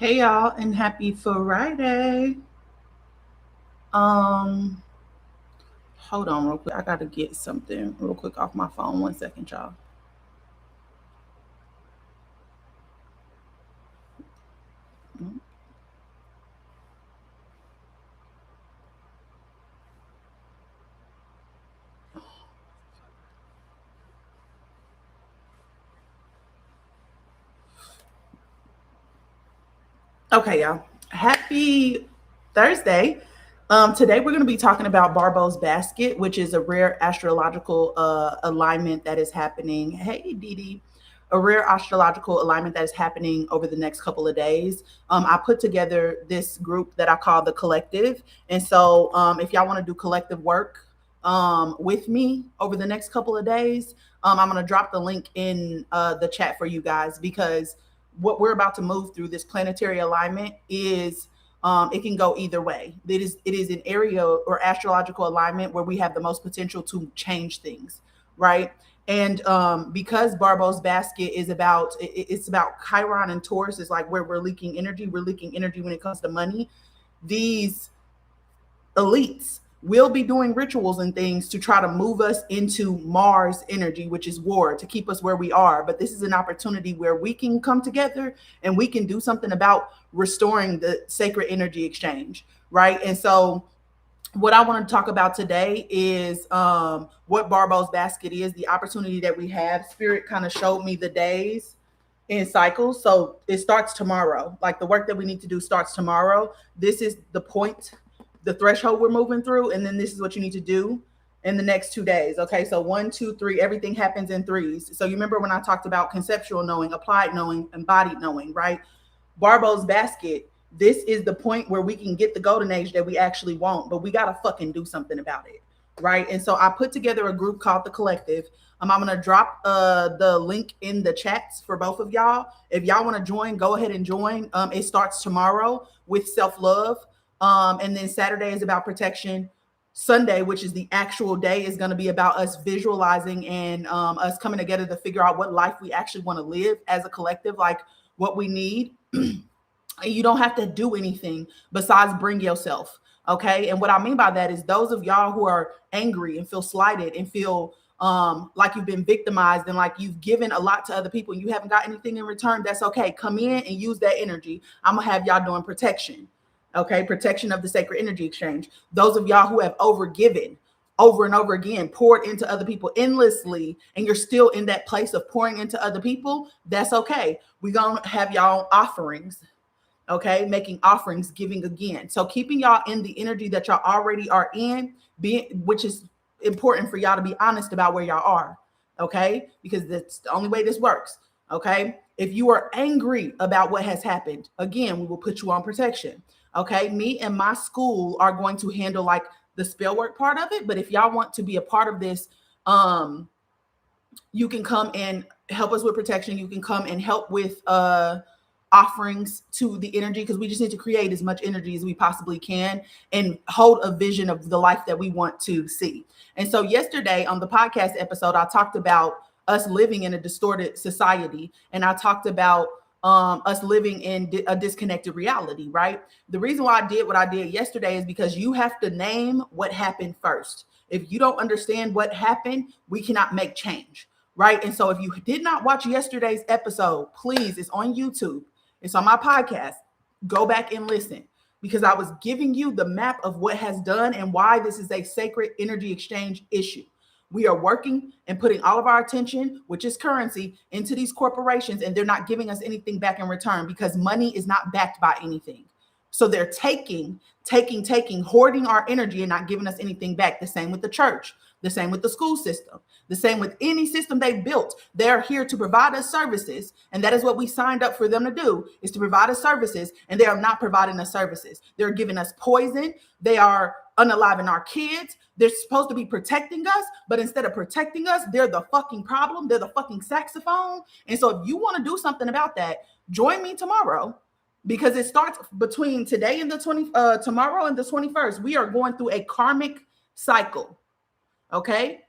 Hey y'all, and happy Friday. Um, Hold on real quick. I gotta get something real quick off my phone. 1 second, y'all. Okay, y'all. Happy Thursday. Today we're going to be talking about Barbault's basket, which is a rare astrological alignment that is happening. Hey, Dee Dee. A rare astrological alignment that is happening over the next couple of days. I put together this group that I call the Collective. And so if y'all want to do collective work with me over the next couple of days, I'm going to drop the link in the chat for you guys because what we're about to move through this planetary alignment is it can go either way. It is an area or astrological alignment where we have the most potential to change things, right? And because Barbault's basket is it's about Chiron and Taurus is like where we're leaking energy. We're leaking energy when it comes to money. These elites will be doing rituals and things to try to move us into Mars energy, which is war, to keep us where we are. But this is an opportunity where we can come together and we can do something about restoring the sacred energy exchange, right? And so what I want to talk about today is what Barbault's basket is, the opportunity that we have. Spirit kind of showed me the days in cycles. So it starts tomorrow. Like the work that we need to do starts tomorrow. This is the point, the threshold we're moving through. And then this is what you need to do in the next 2 days. Okay. So 1, 2, 3, everything happens in threes. So you remember when I talked about conceptual knowing, applied knowing, embodied knowing, right? Barbault's basket, this is the point where we can get the golden age that we actually want, but we got to fucking do something about it. Right. And so I put together a group called the Collective. I'm going to drop the link in the chats for both of y'all. If y'all want to join, go ahead and join. It starts tomorrow with self-love. And then Saturday is about protection. Sunday, which is the actual day, is going to be about us visualizing and us coming together to figure out what life we actually want to live as a collective, like what we need. You don't have to do anything besides bring yourself. Okay. And what I mean by that is those of y'all who are angry and feel slighted and feel like you've been victimized and like you've given a lot to other people and you haven't got anything in return, that's okay. Come in and use that energy. I'm going to have y'all doing protection. Okay. Protection of the sacred energy exchange. Those of y'all who have overgiven over and over again, poured into other people endlessly, and you're still in that place of pouring into other people, that's okay. We're going to have y'all offerings. Okay, making offerings, giving again. So keeping y'all in the energy that y'all already are in, which is important for y'all to be honest about where y'all are. Okay, because that's the only way this works. Okay, if you are angry about what has happened, again, we will put you on protection. Okay, me and my school are going to handle like the spell work part of it. But if y'all want to be a part of this, you can come and help us with protection. You can come and help with offerings to the energy, because we just need to create as much energy as we possibly can and hold a vision of the life that we want to see. And so yesterday on the podcast episode, I talked about us living in a distorted society, and I talked about us living in a disconnected reality, right? The reason why I did what I did yesterday is because you have to name what happened first. If you don't understand what happened, we cannot make change, right? And so if you did not watch yesterday's episode, please, it's on YouTube. It's on my podcast. Go back and listen, because I was giving you the map of what has done and why this is a sacred energy exchange issue. We are working and putting all of our attention, which is currency, into these corporations, and they're not giving us anything back in return because money is not backed by anything. So they're taking, hoarding our energy and not giving us anything back. The same with the church, the same with the school system, the same with any system they built. They're here to provide us services. And that is what we signed up for them to do, is to provide us services. And they are not providing us services. They're giving us poison. They are unaliving our kids. They're supposed to be protecting us, but instead of protecting us, they're the fucking problem. They're the fucking saxophone. And so if you want to do something about that, join me tomorrow, because it starts between today and tomorrow and the 21st. We are going through a karmic cycle. Okay.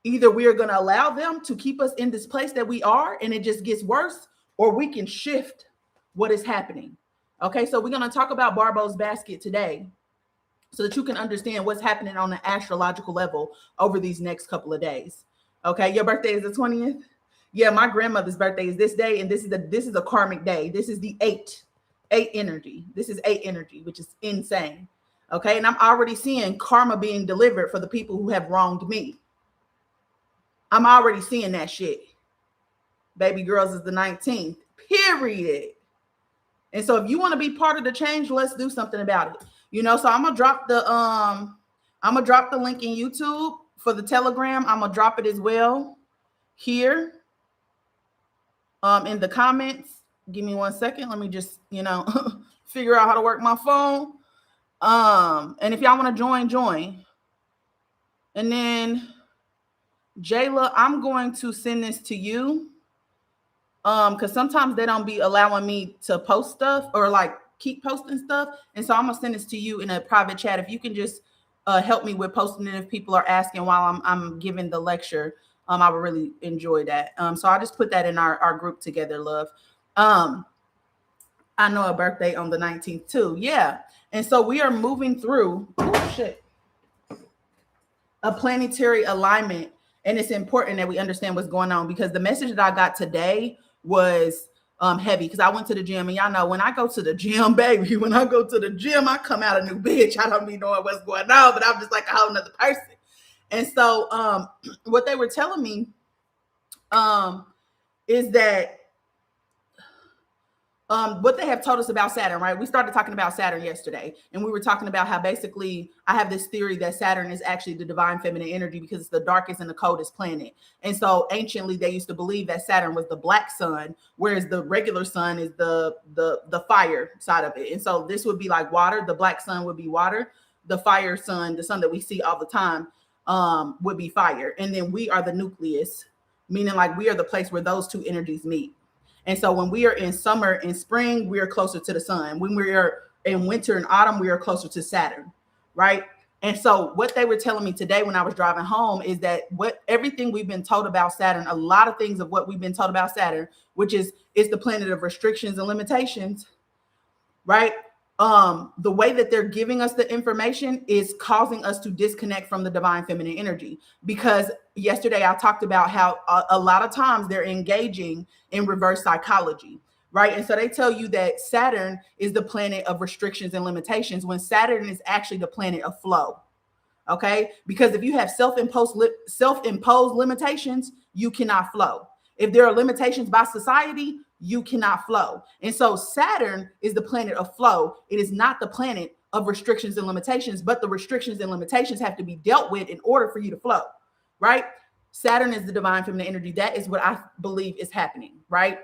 Either we are going to allow them to keep us in this place that we are and it just gets worse, or we can shift what is happening. Okay, so we're going to talk about Barbault's basket today so that you can understand what's happening on the astrological level over these next couple of days. Okay, your birthday is the 20th. Yeah, my grandmother's birthday is this day, and this is a karmic day. This is the eight energy. This is eight energy, which is insane. Okay, and I'm already seeing karma being delivered for the people who have wronged me. I'm already seeing that shit. Baby girls is the 19th. Period. And so if you want to be part of the change, let's do something about it. You know, so I'm gonna drop the link in YouTube for the Telegram. I'm gonna drop it as well here in the comments. Give me 1 second. Let me just, figure out how to work my phone. And if y'all want to join. And then Jayla, I'm going to send this to you. Because sometimes they don't be allowing me to post stuff or like keep posting stuff. And so I'm gonna send this to you in a private chat. If you can just help me with posting it if people are asking while I'm giving the lecture, I would really enjoy that. So I'll just put that in our group together, love. I know a birthday on the 19th too. Yeah. And so we are moving through a planetary alignment. And it's important that we understand what's going on, because the message that I got today was heavy, because I went to the gym, and y'all know when I go to the gym, baby, when I go to the gym, I come out a new bitch. I don't be knowing what's going on, but I'm just like a whole nother person. And so what they were telling me is that what they have told us about Saturn, right? We started talking about Saturn yesterday, and we were talking about how basically I have this theory that Saturn is actually the divine feminine energy because it's the darkest and the coldest planet. And so anciently they used to believe that Saturn was the black sun, whereas the regular sun is the fire side of it. And so this would be like water. The black sun would be water. The fire sun, the sun that we see all the time, would be fire. And then we are the nucleus, meaning like we are the place where those two energies meet. And so when we are in summer and spring, we are closer to the sun. When we are in winter and autumn, we are closer to Saturn, right? And so what they were telling me today when I was driving home is that everything we've been told about Saturn, a lot of things of what we've been told about Saturn, which is the planet of restrictions and limitations, right? The way that they're giving us the information is causing us to disconnect from the divine feminine energy. Because yesterday I talked about how a lot of times they're engaging in reverse psychology, right? And so they tell you that Saturn is the planet of restrictions and limitations, when Saturn is actually the planet of flow. Okay, because if you have self-imposed limitations, you cannot flow. If there are limitations by society, you cannot flow. And so Saturn is the planet of flow. It is not the planet of restrictions and limitations, but the restrictions and limitations have to be dealt with in order for you to flow, right? Saturn is the divine feminine energy. That is what I believe is happening, right?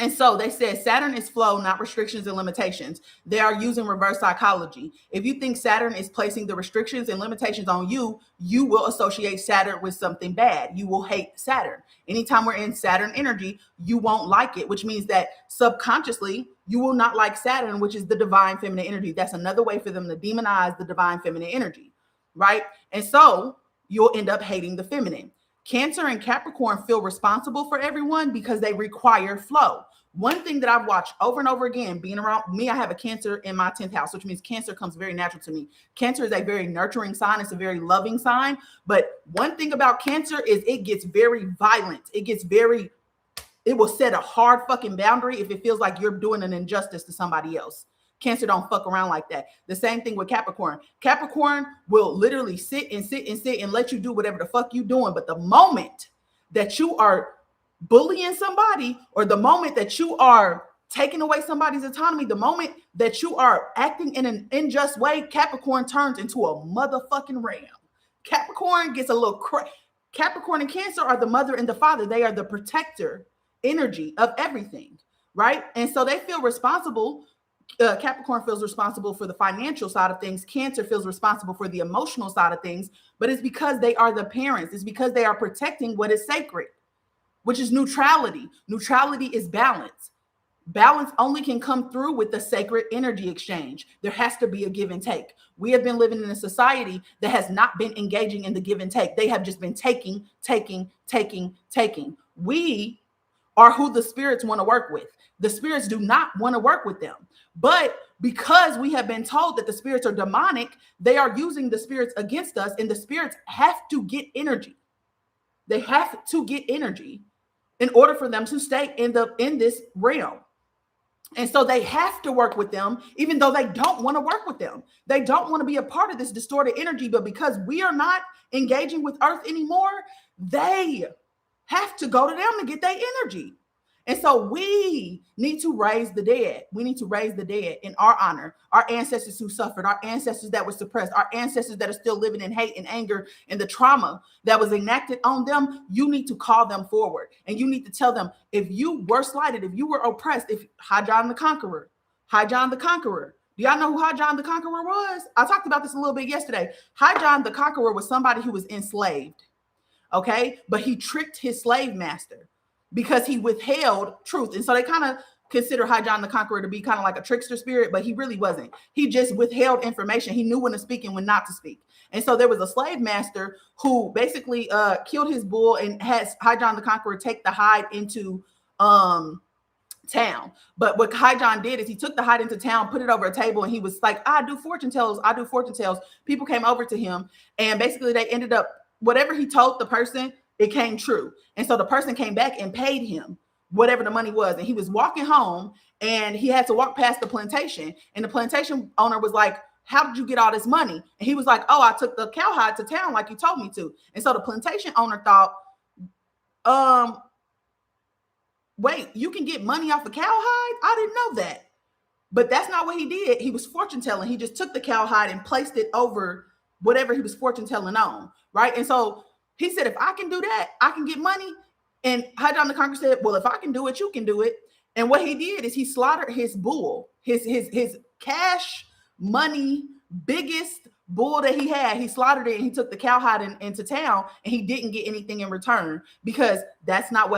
And so they said Saturn is flow, not restrictions and limitations. They are using reverse psychology. If you think Saturn is placing the restrictions and limitations on you, you will associate Saturn with something bad. You will hate Saturn. Anytime we're in Saturn energy, you won't like it, which means that subconsciously you will not like Saturn, which is the divine feminine energy. That's another way for them to demonize the divine feminine energy, right? And so you'll end up hating the feminine. Cancer and Capricorn feel responsible for everyone because they require flow. One thing that I've watched over and over again, being around me, I have a Cancer in my 10th house, which means Cancer comes very natural to me. Cancer is a very nurturing sign. It's a very loving sign. But one thing about Cancer is it gets very violent. It will set a hard fucking boundary if it feels like you're doing an injustice to somebody else. Cancer don't fuck around like that. The same thing with Capricorn. Capricorn will literally sit and let you do whatever the fuck you doing. But the moment that you are bullying somebody, or the moment that you are taking away somebody's autonomy, the moment that you are acting in an unjust way, Capricorn turns into a motherfucking ram. Capricorn gets a little Capricorn and Cancer are the mother and the father. They are the protector energy of everything, right? And so they feel responsible. Capricorn feels responsible for the financial side of things. Cancer feels responsible for the emotional side of things, but it's because they are the parents. It's because they are protecting what is sacred, which is neutrality. Neutrality is balance. Balance only can come through with the sacred energy exchange. There has to be a give and take. We have been living in a society that has not been engaging in the give and take. They have just been taking. We are who the spirits want to work with. The spirits do not want to work with them. But because we have been told that the spirits are demonic, they are using the spirits against us, and the spirits have to get energy. They have to get energy in order for them to stay in this realm. And so they have to work with them, even though they don't want to work with them. They don't want to be a part of this distorted energy, but because we are not engaging with Earth anymore, they have to go to them to get their energy. And so we need to raise the dead. We need to raise the dead in our honor, our ancestors who suffered, our ancestors that were suppressed, our ancestors that are still living in hate and anger and the trauma that was enacted on them. You need to call them forward, and you need to tell them, if you were slighted, if you were oppressed, if High John the Conqueror, do y'all know who High John the Conqueror was? I talked about this a little bit yesterday. High John the Conqueror was somebody who was enslaved, okay? But he tricked his slave master because he withheld truth. And so they kind of consider High John the Conqueror to be kind of like a trickster spirit, but he really wasn't. He just withheld information. He knew when to speak and when not to speak. And so there was a slave master who basically killed his bull and had High John the Conqueror take the hide into town. But what High John did is he took the hide into town, put it over a table, and he was like, I do fortune tells. People came over to him, and basically they ended up, whatever he told the person, it came true. And so the person came back and paid him whatever the money was. And he was walking home, and he had to walk past the plantation. And the plantation owner was like, how did you get all this money? And he was like, oh, I took the cowhide to town like you told me to. And so the plantation owner thought, wait, you can get money off a cowhide? I didn't know that. But that's not what he did. He was fortune telling. He just took the cowhide and placed it over whatever he was fortune telling on, right? And so he said, if I can do that, I can get money. And High John the Conqueror said, well, if I can do it, you can do it. And what he did is he slaughtered his bull, his cash money, biggest bull that he had. He slaughtered it, and he took the cowhide into town, and he didn't get anything in return, because that's not how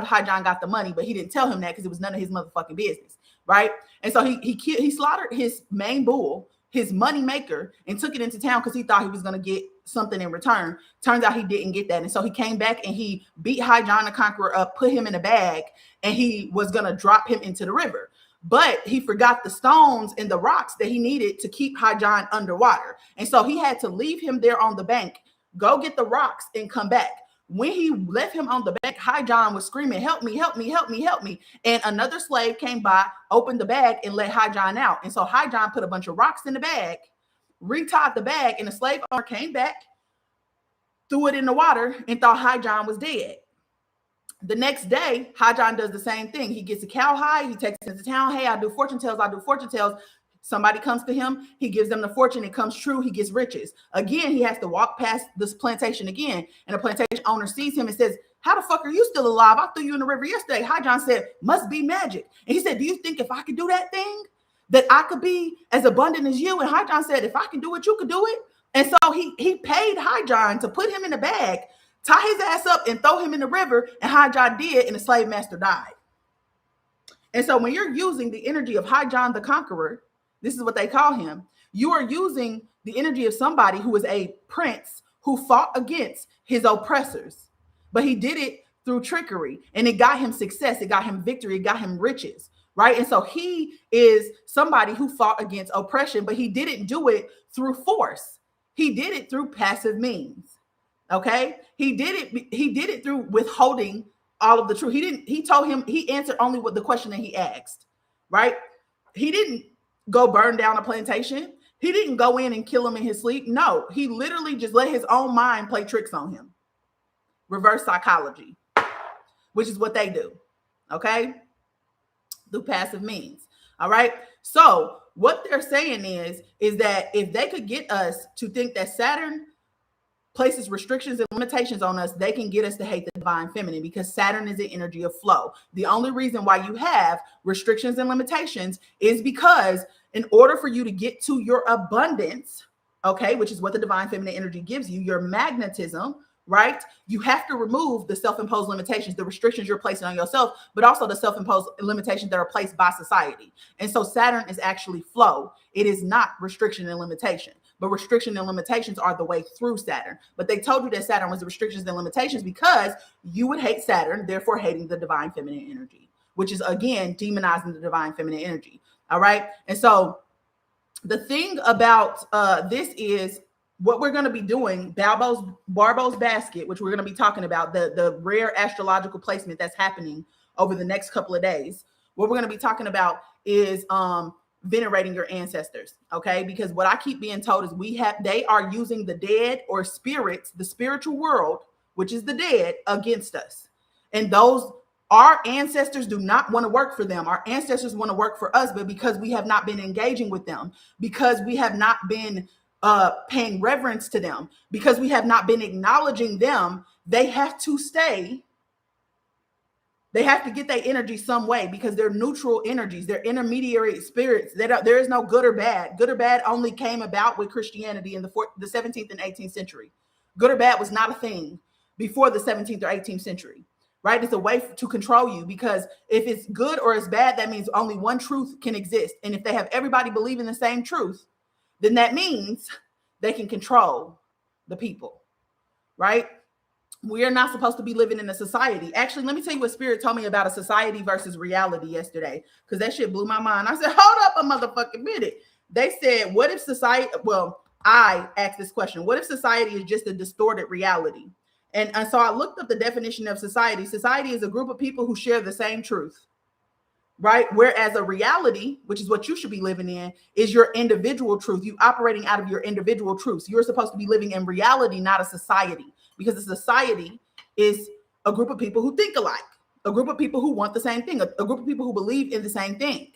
High John got the money. But he didn't tell him that because it was none of his motherfucking business, right? And so he slaughtered his main bull, his money maker, and took it into town because he thought he was going to get something in return. Turns out he didn't get that. And so he came back and he beat High John the Conqueror up, put him in a bag, and he was going to drop him into the river. But he forgot the stones and the rocks that he needed to keep High John underwater. And so he had to leave him there on the bank, go get the rocks, and come back. When he left him on the bank, High John was screaming, help me, help me, help me, help me. And another slave came by, opened the bag, and let High John out. And so High John put a bunch of rocks in the bag, retied the bag, and the slave owner came back, threw it in the water, and thought High John was dead. The next day, High John does the same thing. He gets a cowhide. He takes it to town. Hey, I do fortune tells. Somebody comes to him. He gives them the fortune. It comes true. He gets riches. Again, he has to walk past this plantation again. And the plantation owner sees him and says, how the fuck are you still alive? I threw you in the river yesterday. High John said, must be magic. And he said, do you think if I could do that thing, that I could be as abundant as you? And High John said, if I can do it, you could do it. And so he paid High John to put him in a bag, tie his ass up, and throw him in the river. And High John did, and the slave master died. And so when you're using the energy of High John the Conqueror, this is what they call him, you are using the energy of somebody who is a prince who fought against his oppressors. But he did it through trickery, and it got him success. It got him victory. It got him riches, right? And so he is somebody who fought against oppression, but he didn't do it through force. He did it through passive means. Okay. He did it through withholding all of the truth. He answered only what the question that he asked, right? He didn't go burn down a plantation. He didn't go in and kill him in his sleep. No, he literally just let his own mind play tricks on him. Reverse psychology, which is what they do. Okay. Through passive means. All right. So what they're saying is that if they could get us to think that Saturn places restrictions and limitations on us, they can get us to hate the divine feminine, because Saturn is the energy of flow. The only reason why you have restrictions and limitations is because in order for you to get to your abundance, okay, which is what the divine feminine energy gives you, your magnetism, right? You have to remove the self-imposed limitations, the restrictions you're placing on yourself, but also the self-imposed limitations that are placed by society. And so Saturn is actually flow. It is not restriction and limitation, but restriction and limitations are the way through Saturn. But they told you that Saturn was the restrictions and limitations because you would hate Saturn, therefore hating the divine feminine energy, which is again demonizing the divine feminine energy. All right. And so the thing about this is what we're going to be doing, Barbault's basket, which we're going to be talking about, the rare astrological placement that's happening over the next couple of days. What we're going to be talking about is venerating your ancestors, okay? Because what I keep being told is they are using the dead or spirits, the spiritual world, which is the dead, against us. And our ancestors do not want to work for them. Our ancestors want to work for us, but because we have not been engaging with them, because we have not been paying reverence to them, because we have not been acknowledging them, they have to stay. They have to get their energy some way because they're neutral energies. They're intermediary spirits. There is no good or bad. Good or bad only came about with Christianity in the 17th and 18th century. Good or bad was not a thing before the 17th or 18th century. Right? It's a way to control you, because if it's good or it's bad, that means only one truth can exist. And if they have everybody believing the same truth, then that means they can control the people, right? We are not supposed to be living in a society. Actually, let me tell you what Spirit told me about a society versus reality yesterday, because that shit blew my mind. I said, hold up a motherfucking minute. They said, what if society, I asked this question, what if society is just a distorted reality? And so I looked up the definition of society. Society is a group of people who share the same truth, right? Whereas a reality, which is what you should be living in, is your individual truth. You operating out of your individual truths. You're supposed to be living in reality, not a society, because a society is a group of people who think alike, a group of people who want the same thing, a group of people who believe in the same thing.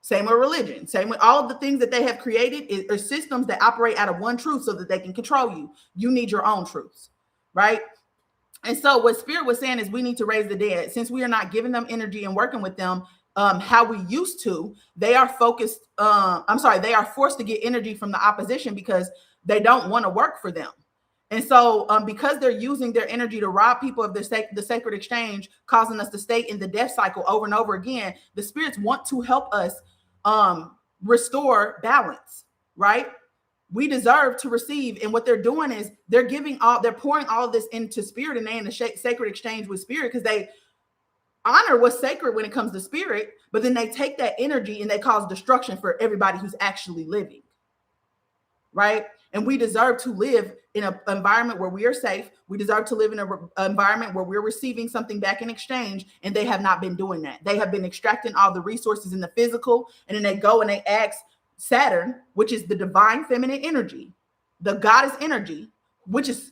Same with religion, same with all of the things that they have created are systems that operate out of one truth so that they can control you. You need your own truths, right? And so what Spirit was saying is we need to raise the dead. Since we are not giving them energy and working with them how we used to, they are focused. They are forced to get energy from the opposition because they don't want to work for them. And so because they're using their energy to rob people of the sacred exchange, causing us to stay in the death cycle over and over again, the spirits want to help us restore balance, right? We deserve to receive. And what they're doing is they're pouring all of this into Spirit, and they in a sacred exchange with Spirit because they honor what's sacred when it comes to Spirit, but then they take that energy and they cause destruction for everybody who's actually living, right? And we deserve to live in an environment where we are safe. We deserve to live in an environment where we're receiving something back in exchange, and they have not been doing that. They have been extracting all the resources in the physical, and then they go and they ask Saturn, which is the divine feminine energy, the goddess energy, which is,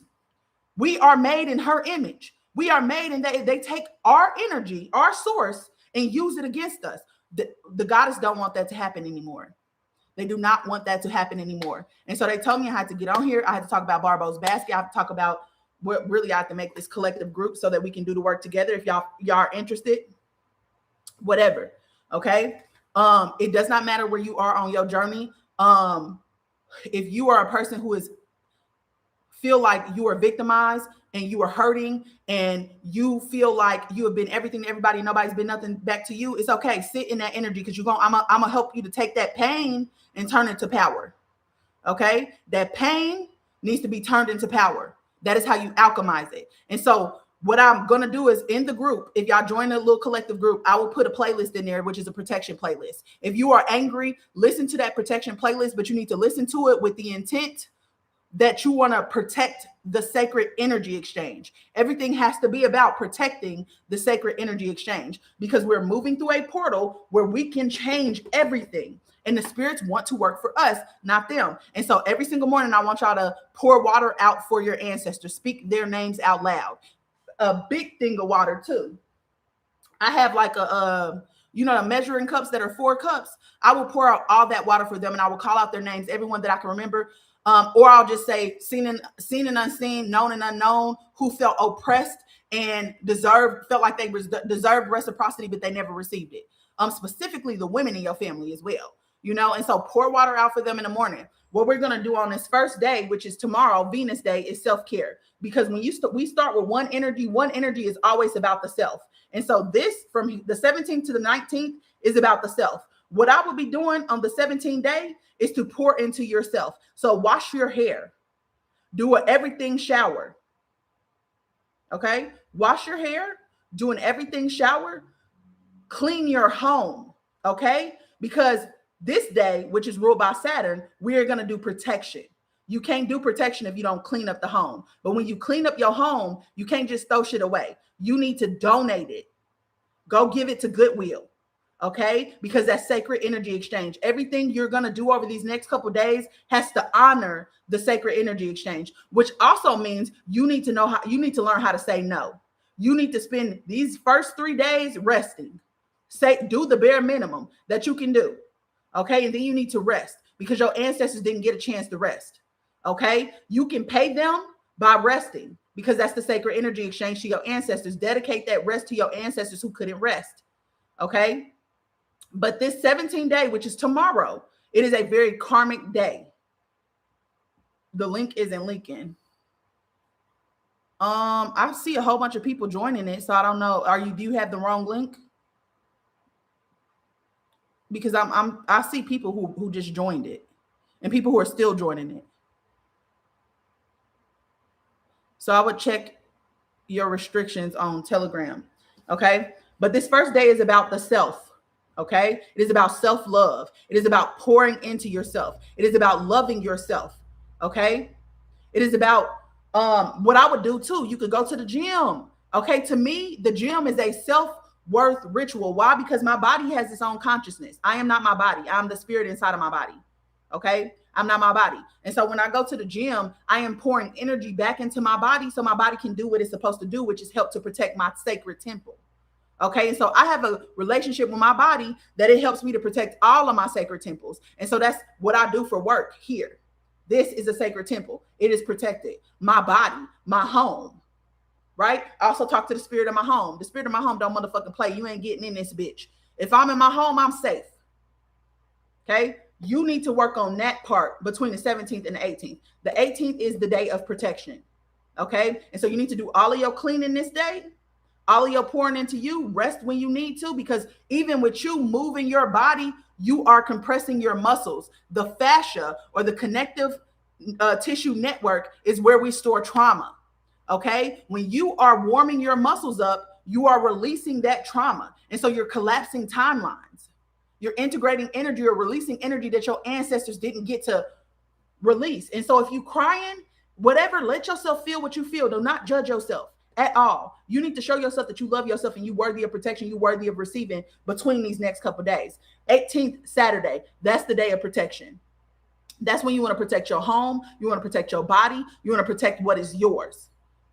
we are made in her image. We are made, and they take our energy, our source, and use it against us. The goddess don't want that to happen anymore. They do not want that to happen anymore. And so they told me I had to get on here. I had to talk about Barbault's basket. I have to talk about what really I have to make this collective group so that we can do the work together. If y'all are interested, whatever. Okay. It does not matter where you are on your journey. If you are a person who feel like you are victimized and you are hurting and you feel like you have been everything to everybody, nobody's been nothing back to you, it's okay. Sit in that energy, because I'm gonna help you to take that pain and turn it to power. Okay, that pain needs to be turned into power. That is how you alchemize it. And so what I'm gonna do is, in the group, if y'all join a little collective group, I will put a playlist in there, which is a protection playlist. If you are angry, listen to that protection playlist, but you need to listen to it with the intent that you want to protect the sacred energy exchange. Everything has to be about protecting the sacred energy exchange, because we're moving through a portal where we can change everything. And the spirits want to work for us, not them. And so every single morning, I want y'all to pour water out for your ancestors. Speak their names out loud. A big thing of water too. I have like the measuring cups that are 4 cups. I will pour out all that water for them, and I will call out their names, everyone that I can remember. Or I'll just say seen and unseen, known and unknown, who felt oppressed and felt like they deserved reciprocity, but they never received it. Specifically the women in your family as well, and so pour water out for them in the morning. what we're going to do on this first day, which is tomorrow, Venus Day, is self-care. Because when we start with one energy is always about the self. And so this, from the 17th to the 19th, is about the self. What I will be doing on the 17th day is to pour into yourself. So wash your hair, do an everything shower. Okay, wash your hair, do an everything shower, clean your home. Okay, because this day, which is ruled by Saturn, we are going to do protection. You can't do protection if you don't clean up the home. But when you clean up your home, you can't just throw shit away. You need to donate it. Go give it to Goodwill. Okay, because that's sacred energy exchange. Everything you're going to do over these next couple of days has to honor the sacred energy exchange, which also means you need to learn how to say no. You need to spend these first 3 days resting. Do the bare minimum that you can do. Okay, and then you need to rest because your ancestors didn't get a chance to rest. Okay, you can pay them by resting because that's the sacred energy exchange to your ancestors. Dedicate that rest to your ancestors who couldn't rest. Okay. But this 17th day, which is tomorrow, it is a very karmic day. The link isn't linking. I see a whole bunch of people joining it, so I don't know. Do you have the wrong link? Because I see people who just joined it and people who are still joining it. So I would check your restrictions on Telegram. Okay. But this first day is about the self. Okay. It is about self-love. It is about pouring into yourself. It is about loving yourself. Okay. It is about what I would do too. You could go to the gym. Okay. To me, the gym is a self-worth ritual. Why? Because my body has its own consciousness. I am not my body. I'm the spirit inside of my body. Okay. I'm not my body. And so when I go to the gym, I am pouring energy back into my body so my body can do what it's supposed to do, which is help to protect my sacred temple. Okay, and so I have a relationship with my body that it helps me to protect all of my sacred temples. And so that's what I do for work here. This is a sacred temple. It is protected. My body, my home, right? I also talk to the spirit of my home. The spirit of my home don't motherfucking play. You ain't getting in this bitch. If I'm in my home, I'm safe. Okay, you need to work on that part between the 17th and the 18th. The 18th is the day of protection. Okay, and so you need to do all of your cleaning this day. All of your pouring into you, rest when you need to, because even with you moving your body, you are compressing your muscles. The fascia or the connective tissue network is where we store trauma. Okay. When you are warming your muscles up, you are releasing that trauma. And so you're collapsing timelines. You're integrating energy or releasing energy that your ancestors didn't get to release. And so if you crying, whatever, let yourself feel what you feel. Do not judge yourself at all. You need to show yourself that you love yourself and you worthy of protection, you worthy of receiving between these next couple of days. 18th Saturday, that's the day of protection. That's when you want to protect your home, you want to protect your body, you want to protect what is yours.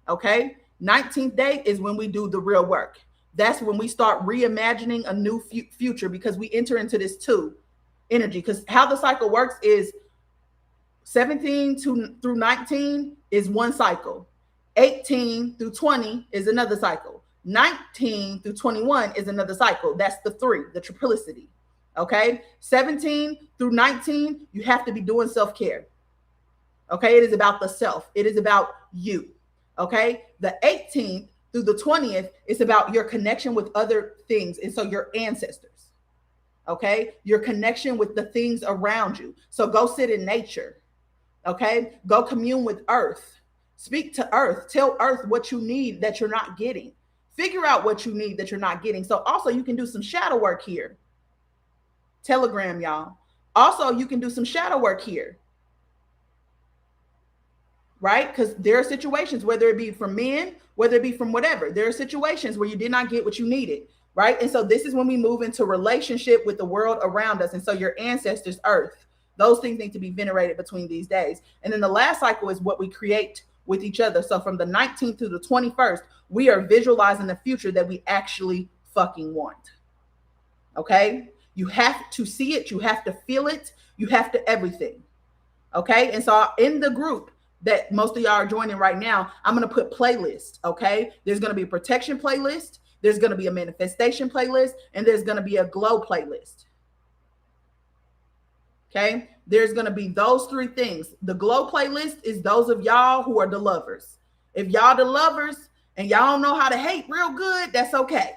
Okay. 19th day is when we do the real work. That's when we start reimagining a new future, because we enter into this two energy. Because how the cycle works is 17 through 19 is one cycle. 18 through 20 is another cycle. 19 through 21 is another cycle. That's the three, the triplicity. Okay. 17 through 19, you have to be doing self-care. Okay. It is about the self. It is about you. Okay. The 18th through the 20th is about your connection with other things. And so your ancestors. Okay. Your connection with the things around you. So go sit in nature. Okay. Go commune with earth. Speak to earth. Tell earth what you need that you're not getting. Figure out what you need that you're not getting. So also you can do some shadow work here. Telegram, y'all. Also, you can do some shadow work here. Right? Because there are situations, whether it be from men, whether it be from whatever, there are situations where you did not get what you needed. Right? And so this is when we move into relationship with the world around us. And so your ancestors, earth, those things need to be venerated between these days. And then the last cycle is what we create with each other. So from the 19th to the 21st, we are visualizing the future that we actually fucking want. Okay. You have to see it. You have to feel it. You have to everything. Okay. And so in the group that most of y'all are joining right now, I'm going to put playlists. Okay. There's going to be a protection playlist. There's going to be a manifestation playlist, and there's going to be a glow playlist. Okay. There's going to be those three things. The glow playlist is those of y'all who are the lovers. If y'all the lovers and y'all don't know how to hate real good, that's okay.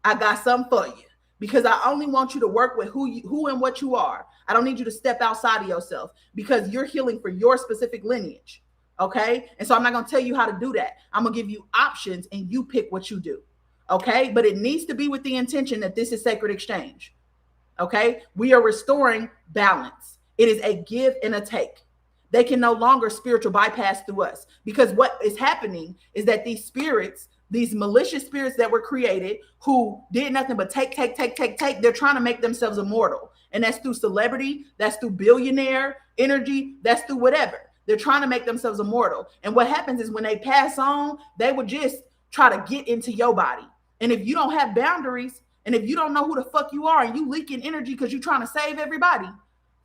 I got something for you because I only want you to work with who and what you are. I don't need you to step outside of yourself because you're healing for your specific lineage. Okay. And so I'm not going to tell you how to do that. I'm going to give you options and you pick what you do. Okay. But it needs to be with the intention that this is sacred exchange. Okay. We are restoring balance. It is a give and a take. They can no longer spiritual bypass through us because what is happening is that these spirits, these malicious spirits that were created who did nothing but take, they're trying to make themselves immortal. And that's through celebrity, that's through billionaire energy, that's through whatever. They're trying to make themselves immortal. And what happens is when they pass on, they would just try to get into your body. And if you don't have boundaries, and if you don't know who the fuck you are and you leaking energy because you're trying to save everybody,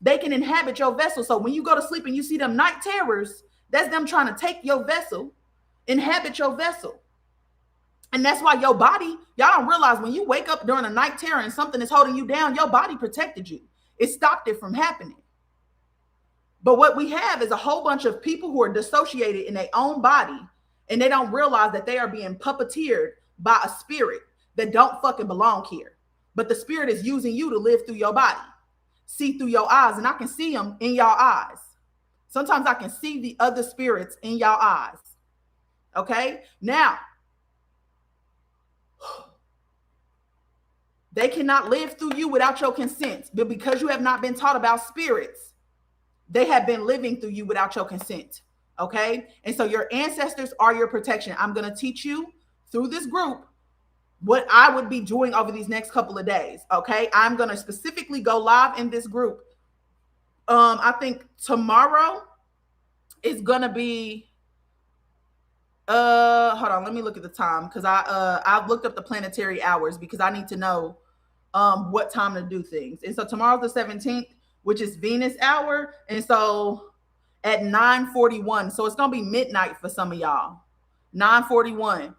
they can inhabit your vessel. So when you go to sleep and you see them night terrors, that's them trying to take your vessel, inhabit your vessel. And that's why your body, y'all don't realize when you wake up during a night terror and something is holding you down, your body protected you. It stopped it from happening. But what we have is a whole bunch of people who are dissociated in their own body and they don't realize that they are being puppeteered by a spirit that don't fucking belong here. But the spirit is using you to live through your body, see through your eyes, and I can see them in y'all eyes. Sometimes I can see the other spirits in y'all eyes. Okay? Now, they cannot live through you without your consent, but because you have not been taught about spirits, they have been living through you without your consent. Okay? And so your ancestors are your protection. I'm going to teach you through this group what I would be doing over these next couple of days. Okay. I'm going to specifically go live in this group. I think tomorrow is going to be, hold on. Let me look at the time. Cause I've looked up the planetary hours because I need to know, what time to do things. And so tomorrow's the 17th, which is Venus hour. And so at 9:41, so it's going to be midnight for some of y'all. 9:41.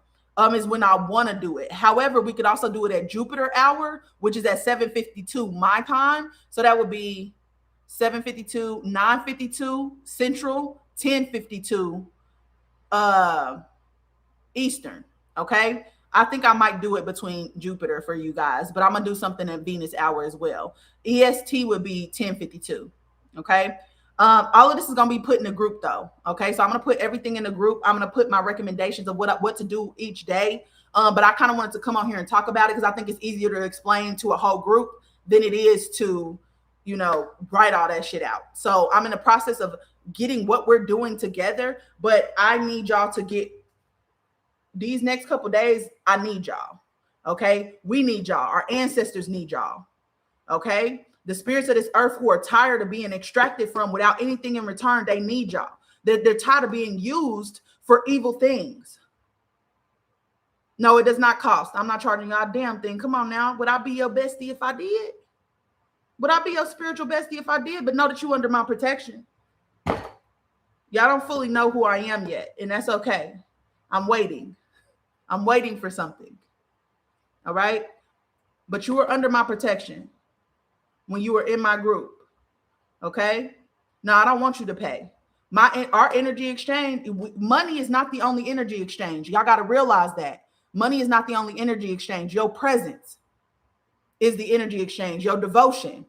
Is when I want to do it. However, we could also do it at Jupiter hour, which is at 7:52 my time. So that would be 7:52, 9:52 Central, 10:52 Eastern. Okay. I think I might do it between Jupiter for you guys, but I'm gonna do something at Venus hour as well. EST would be 10:52. Okay. All of this is going to be put in a group though. Okay. So I'm going to put everything in the group. I'm going to put my recommendations of what to do each day. But I kind of wanted to come on here and talk about it because I think it's easier to explain to a whole group than it is to, write all that shit out. So I'm in the process of getting what we're doing together, but I need y'all to get these next couple days. I need y'all. Okay. We need y'all. Our ancestors need y'all. Okay. The spirits of this earth who are tired of being extracted from without anything in return, they need y'all. They're tired of being used for evil things. No, it does not cost. I'm not charging y'all a damn thing. Come on now. Would I be your bestie if I did? Would I be your spiritual bestie if I did? But know that you're under my protection. Y'all don't fully know who I am yet, and that's okay. I'm waiting. I'm waiting for something. All right? But you are under my protection when you were in my group. Okay? No, I don't want you to pay. Our energy exchange, money is not the only energy exchange. Y'all got to realize that. Money is not the only energy exchange. Your presence is the energy exchange. Your devotion.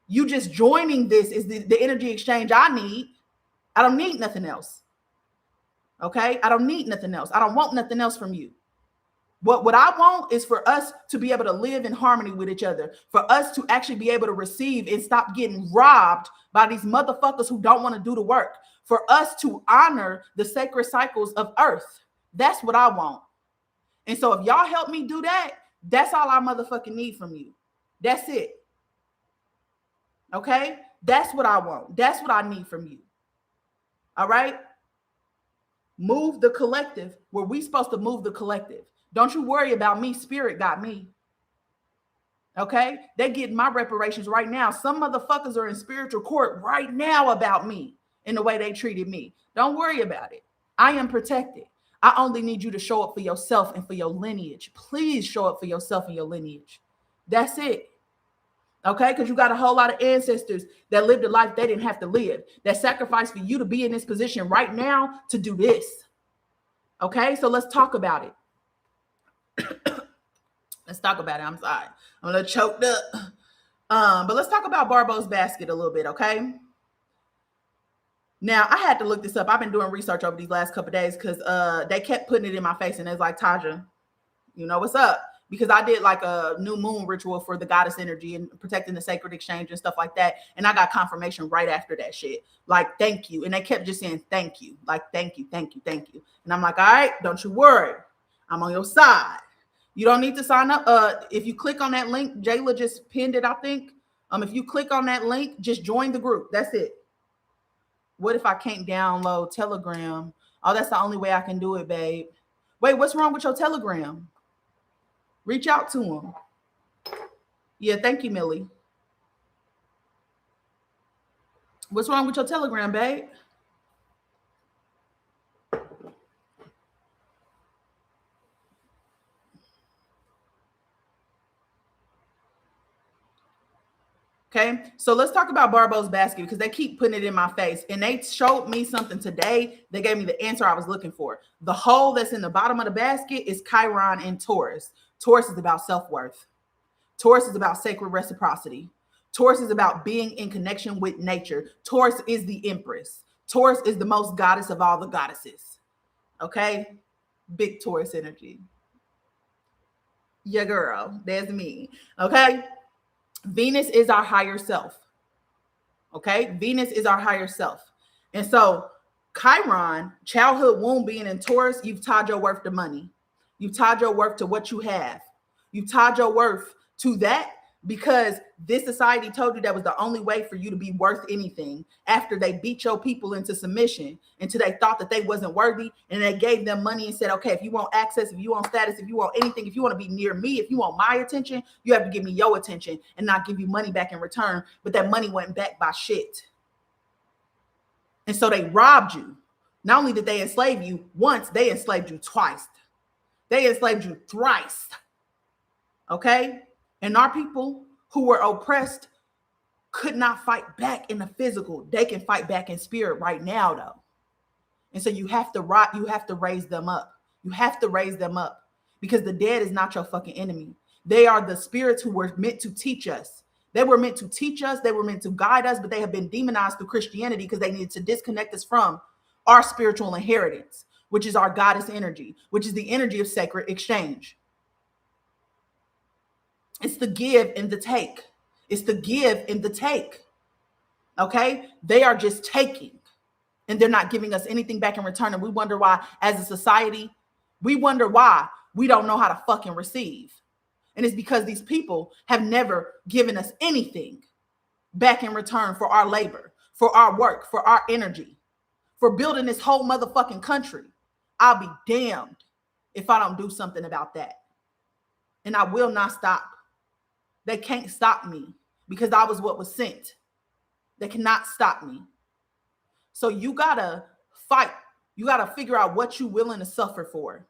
You just joining this is the energy exchange I need. I don't need nothing else. Okay? I don't need nothing else. I don't want nothing else from you. What I want is for us to be able to live in harmony with each other, for us to actually be able to receive and stop getting robbed by these motherfuckers who don't want to do the work, for us to honor the sacred cycles of earth. That's what I want. And so if y'all help me do that, that's all I motherfucking need from you. That's it. Okay? That's what I want. That's what I need from you. All right? Move the collective where we supposed to move the collective. Don't you worry about me. Spirit got me. Okay? They getting my reparations right now. Some motherfuckers are in spiritual court right now about me in the way they treated me. Don't worry about it. I am protected. I only need you to show up for yourself and for your lineage. Please show up for yourself and your lineage. That's it. Okay, because you got a whole lot of ancestors that lived a life they didn't have to live, that sacrificed for you to be in this position right now to do this. Okay, so let's talk about it. Let's talk about it. I'm sorry, I'm a little choked up. But let's talk about Barbault's basket a little bit, okay? Now I had to look this up. I've been doing research over these last couple of days because they kept putting it in my face, and it's like, Taja, you know what's up? Because I did like a new moon ritual for the goddess energy and protecting the sacred exchange and stuff like that. And I got confirmation right after that shit. Like, thank you. And they kept just saying, thank you. Like, thank you, thank you, thank you. And I'm like, all right, don't you worry. I'm on your side. You don't need to sign up. If you click on that link, Jayla just pinned it, I think. If you click on that link, just join the group. That's it. What if I can't download Telegram? Oh, that's the only way I can do it, babe. Wait, what's wrong with your Telegram? Reach out to him. Yeah, thank you, Millie. What's wrong with your Telegram, babe? Okay, so let's talk about Barbault's basket because they keep putting it in my face. And they showed me something today. They gave me the answer I was looking for. The hole that's in the bottom of the basket is Chiron and Taurus. Taurus is about self-worth. Taurus is about sacred reciprocity. Taurus is about being in connection with nature. Taurus is the empress. Taurus is the most goddess of all the goddesses. Okay? Big Taurus energy. Yeah, girl. There's me. Okay? Venus is our higher self. Okay? Venus is our higher self. And so Chiron, childhood womb being in Taurus, you've tied your worth to money. You've tied your worth to what you have. You've tied your worth to that because this society told you that was the only way for you to be worth anything after they beat your people into submission until they thought that they wasn't worthy, and they gave them money and said, okay, if you want access, if you want status, if you want anything, if you want to be near me, if you want my attention, you have to give me your attention and not give you money back in return. But that money went back by shit. And so they robbed you. Not only did they enslave you once, they enslaved you twice. They enslaved you thrice. Okay? And our people who were oppressed could not fight back in the physical. They can fight back in spirit right now, though. And so you have to raise them up. You have to raise them up because the dead is not your fucking enemy. They are the spirits who were meant to teach us. They were meant to teach us. They were meant to guide us, but they have been demonized through Christianity because they needed to disconnect us from our spiritual inheritance, which is our goddess energy, which is the energy of sacred exchange. It's the give and the take. It's the give and the take. Okay? They are just taking, and they're not giving us anything back in return. And we wonder why, as a society, we wonder why we don't know how to fucking receive. And it's because these people have never given us anything back in return for our labor, for our work, for our energy, for building this whole motherfucking country. I'll be damned if I don't do something about that. And I will not stop. They can't stop me because I was what was sent. They cannot stop me. So you gotta fight. You gotta figure out what you're willing to suffer for.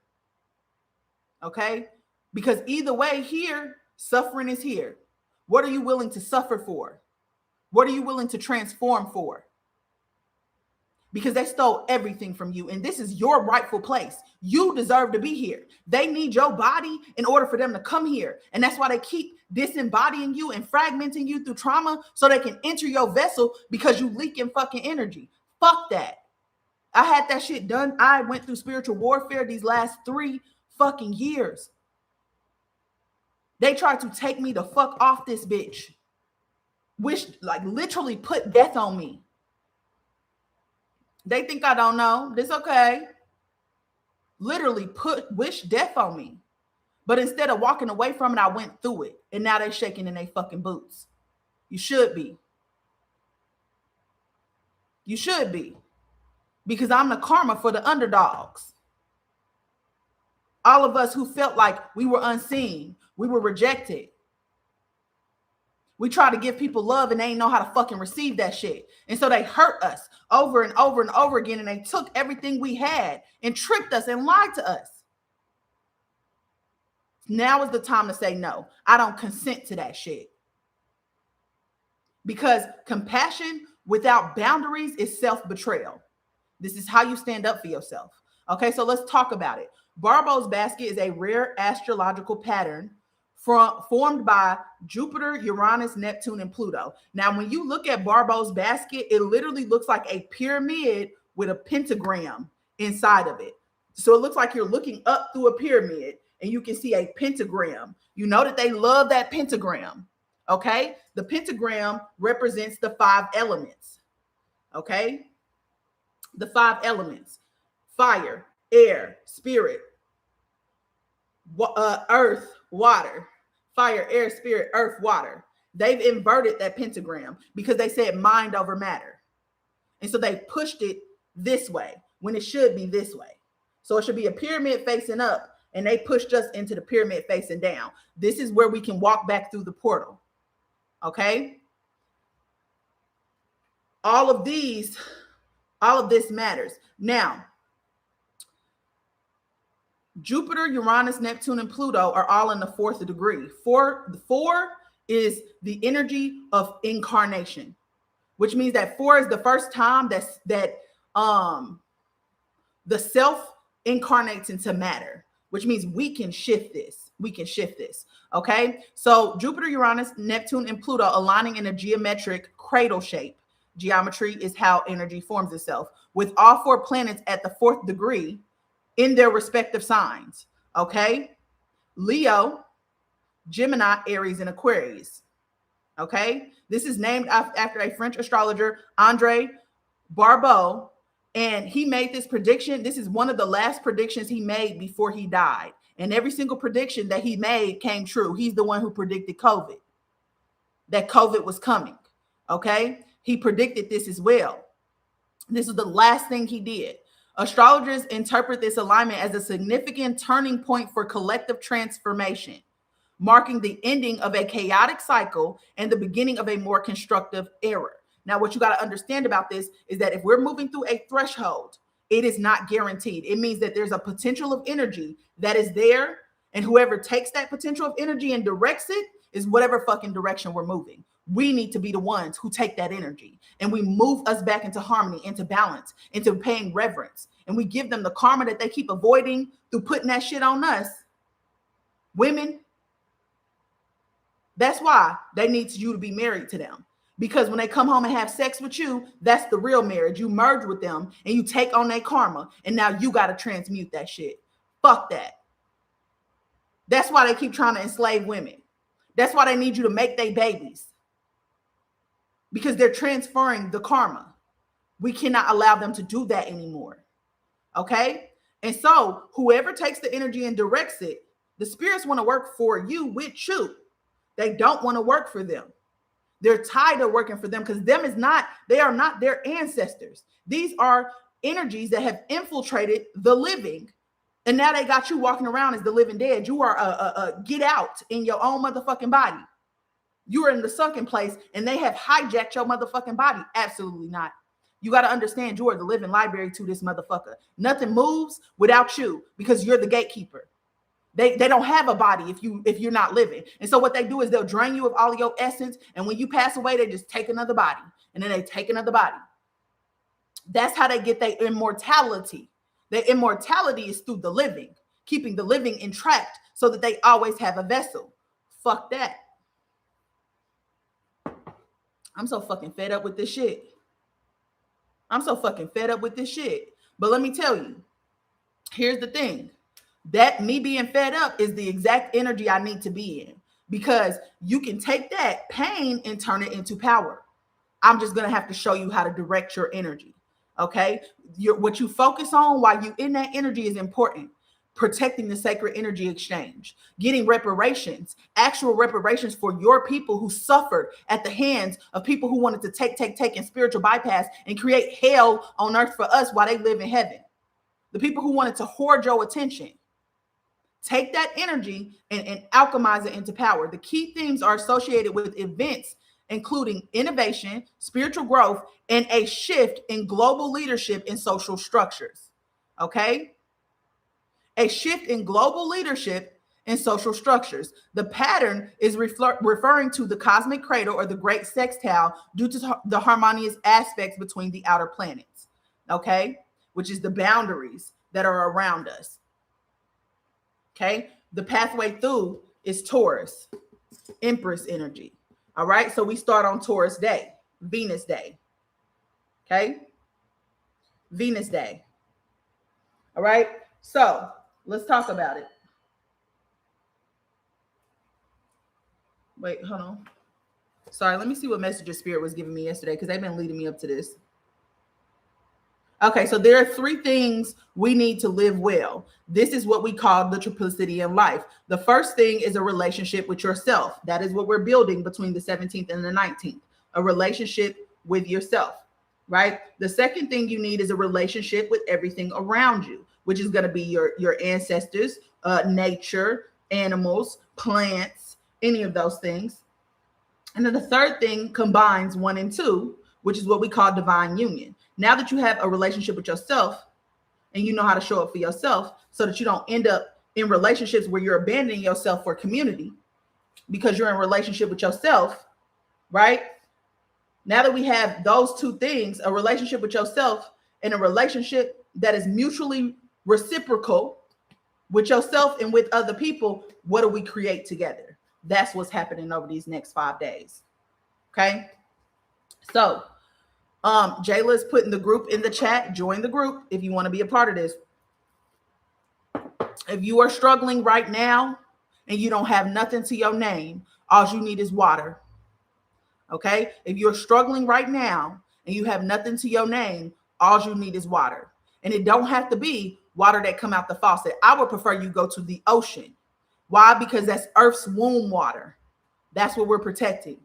Okay? Because either way here, suffering is here. What are you willing to suffer for? What are you willing to transform for? Because they stole everything from you, and this is your rightful place. You deserve to be here. They need your body in order for them to come here. And that's why they keep disembodying you and fragmenting you through trauma so they can enter your vessel because you leaking fucking energy. Fuck that. I had that shit done. I went through spiritual warfare these last 3 fucking years. They tried to take me the fuck off this bitch. Like literally put death on me. They think I don't know. It's okay. Literally wish death on me. But instead of walking away from it, I went through it. And now they're shaking in their fucking boots. You should be. You should be. Because I'm the karma for the underdogs. All of us who felt like we were unseen. We were rejected. We try to give people love and they ain't know how to fucking receive that shit. And so they hurt us over and over and over again. And they took everything we had and tricked us and lied to us. Now is the time to say no. I don't consent to that shit. because compassion without boundaries is self-betrayal. This is how you stand up for yourself. Okay, so let's talk about it. Barbault's basket is a rare astrological pattern formed by Jupiter, Uranus, Neptune, and Pluto. Now, when you look at Barbault's basket, it literally looks like a pyramid with a pentagram inside of it. So it looks like you're looking up through a pyramid and you can see a pentagram. You know that they love that pentagram. Okay, the pentagram represents the 5 elements. Okay, the 5 elements: fire, air, spirit, earth, water. Fire, air, spirit, earth, water. They've inverted that pentagram because they said mind over matter. And so they pushed it this way when it should be this way. So it should be a pyramid facing up, and they pushed us into the pyramid facing down. This is where we can walk back through the portal. Okay? All of this matters. Now, Jupiter, Uranus, Neptune, and Pluto are all in the 4th degree. Four is the energy of incarnation, which means that 4 is the first time that the self incarnates into matter, which means we can shift this. Okay, so Jupiter, Uranus, Neptune, and Pluto aligning in a geometric cradle shape. Geometry is how energy forms itself, with all 4 planets at the 4th degree in their respective signs. Okay, Leo, Gemini, Aries, and Aquarius. Okay, this is named after a French astrologer, Andre Barbault, and he made this prediction. This is one of the last predictions he made before he died, and every single prediction that he made came true. He's the one who predicted COVID, that COVID was coming. Okay, he predicted this as well. This is the last thing he did. Astrologers interpret this alignment as a significant turning point for collective transformation, marking the ending of a chaotic cycle and the beginning of a more constructive era. Now, what you got to understand about this is that if we're moving through a threshold, it is not guaranteed. It means that there's a potential of energy that is there, and whoever takes that potential of energy and directs it is whatever fucking direction we're moving. We need to be the ones who take that energy and we move us back into harmony, into balance, into paying reverence. And we give them the karma that they keep avoiding through putting that shit on us. Women, that's why they need you to be married to them. Because when they come home and have sex with you, that's the real marriage. You merge with them and you take on their karma. And now you got to transmute that shit. Fuck that. That's why they keep trying to enslave women. That's why they need you to make their babies. Because they're transferring the karma. We cannot allow them to do that anymore. Okay? And so whoever takes the energy and directs it, the spirits want to work for you with you. They don't want to work for them. They're tired of working for them because they are not their ancestors. These are energies that have infiltrated the living. And now they got you walking around as the living dead. You are a get out in your own motherfucking body. You are in the sunken place and they have hijacked your motherfucking body. Absolutely not. You got to understand you are the living library to this motherfucker. Nothing moves without you because you're the gatekeeper. They don't have a body if you're not living. And so what they do is they'll drain you of all of your essence. And when you pass away, they just take another body. And then they take another body. That's how they get their immortality. Their immortality is through the living, keeping the living entrapped so that they always have a vessel. Fuck that. I'm so fucking fed up with this shit. But let me tell you, here's the thing. That me being fed up is the exact energy I need to be in, because you can take that pain and turn it into power. I'm just going to have to show you how to direct your energy. Okay. What you focus on while you in that energy is important. Protecting the sacred energy exchange, getting reparations, actual reparations for your people who suffered at the hands of people who wanted to take and spiritual bypass and create hell on earth for us while they live in heaven. The people who wanted to hoard your attention. Take that energy and alchemize it into power. The key themes are associated with events, including innovation, spiritual growth, and a shift in global leadership and social structures. Okay? A shift in global leadership and social structures. The pattern is referring to the cosmic cradle or the great sextile due to the harmonious aspects between the outer planets, okay, which is the boundaries that are around us. Okay, the pathway through is Taurus, Empress energy. All right, so we start on Taurus day, Venus day. Okay, Venus day. All right, so let's talk about it. Wait, hold on. Sorry, let me see what message Spirit was giving me yesterday because they've been leading me up to this. Okay, so there are 3 things we need to live well. This is what we call the triplicity in life. The first thing is a relationship with yourself. That is what we're building between the 17th and the 19th, a relationship with yourself, right? The second thing you need is a relationship with everything around you, which is going to be your ancestors, nature, animals, plants, any of those things. And then the third thing combines 1 and 2, which is what we call divine union. Now that you have a relationship with yourself and you know how to show up for yourself so that you don't end up in relationships where you're abandoning yourself for community because you're in relationship with yourself, right? Now that we have those 2 things, a relationship with yourself and a relationship that is mutually reciprocal with yourself and with other people, what do we create together? That's what's happening over these next 5 days. Okay. So, Jayla's putting the group in the chat. Join the group if you want to be a part of this. If you are struggling right now and you don't have nothing to your name, all you need is water. Okay. If you're struggling right now and you have nothing to your name, all you need is water. And it don't have to be water that come out the faucet. I would prefer you go to the ocean. Why? Because that's Earth's womb water. That's what we're protecting.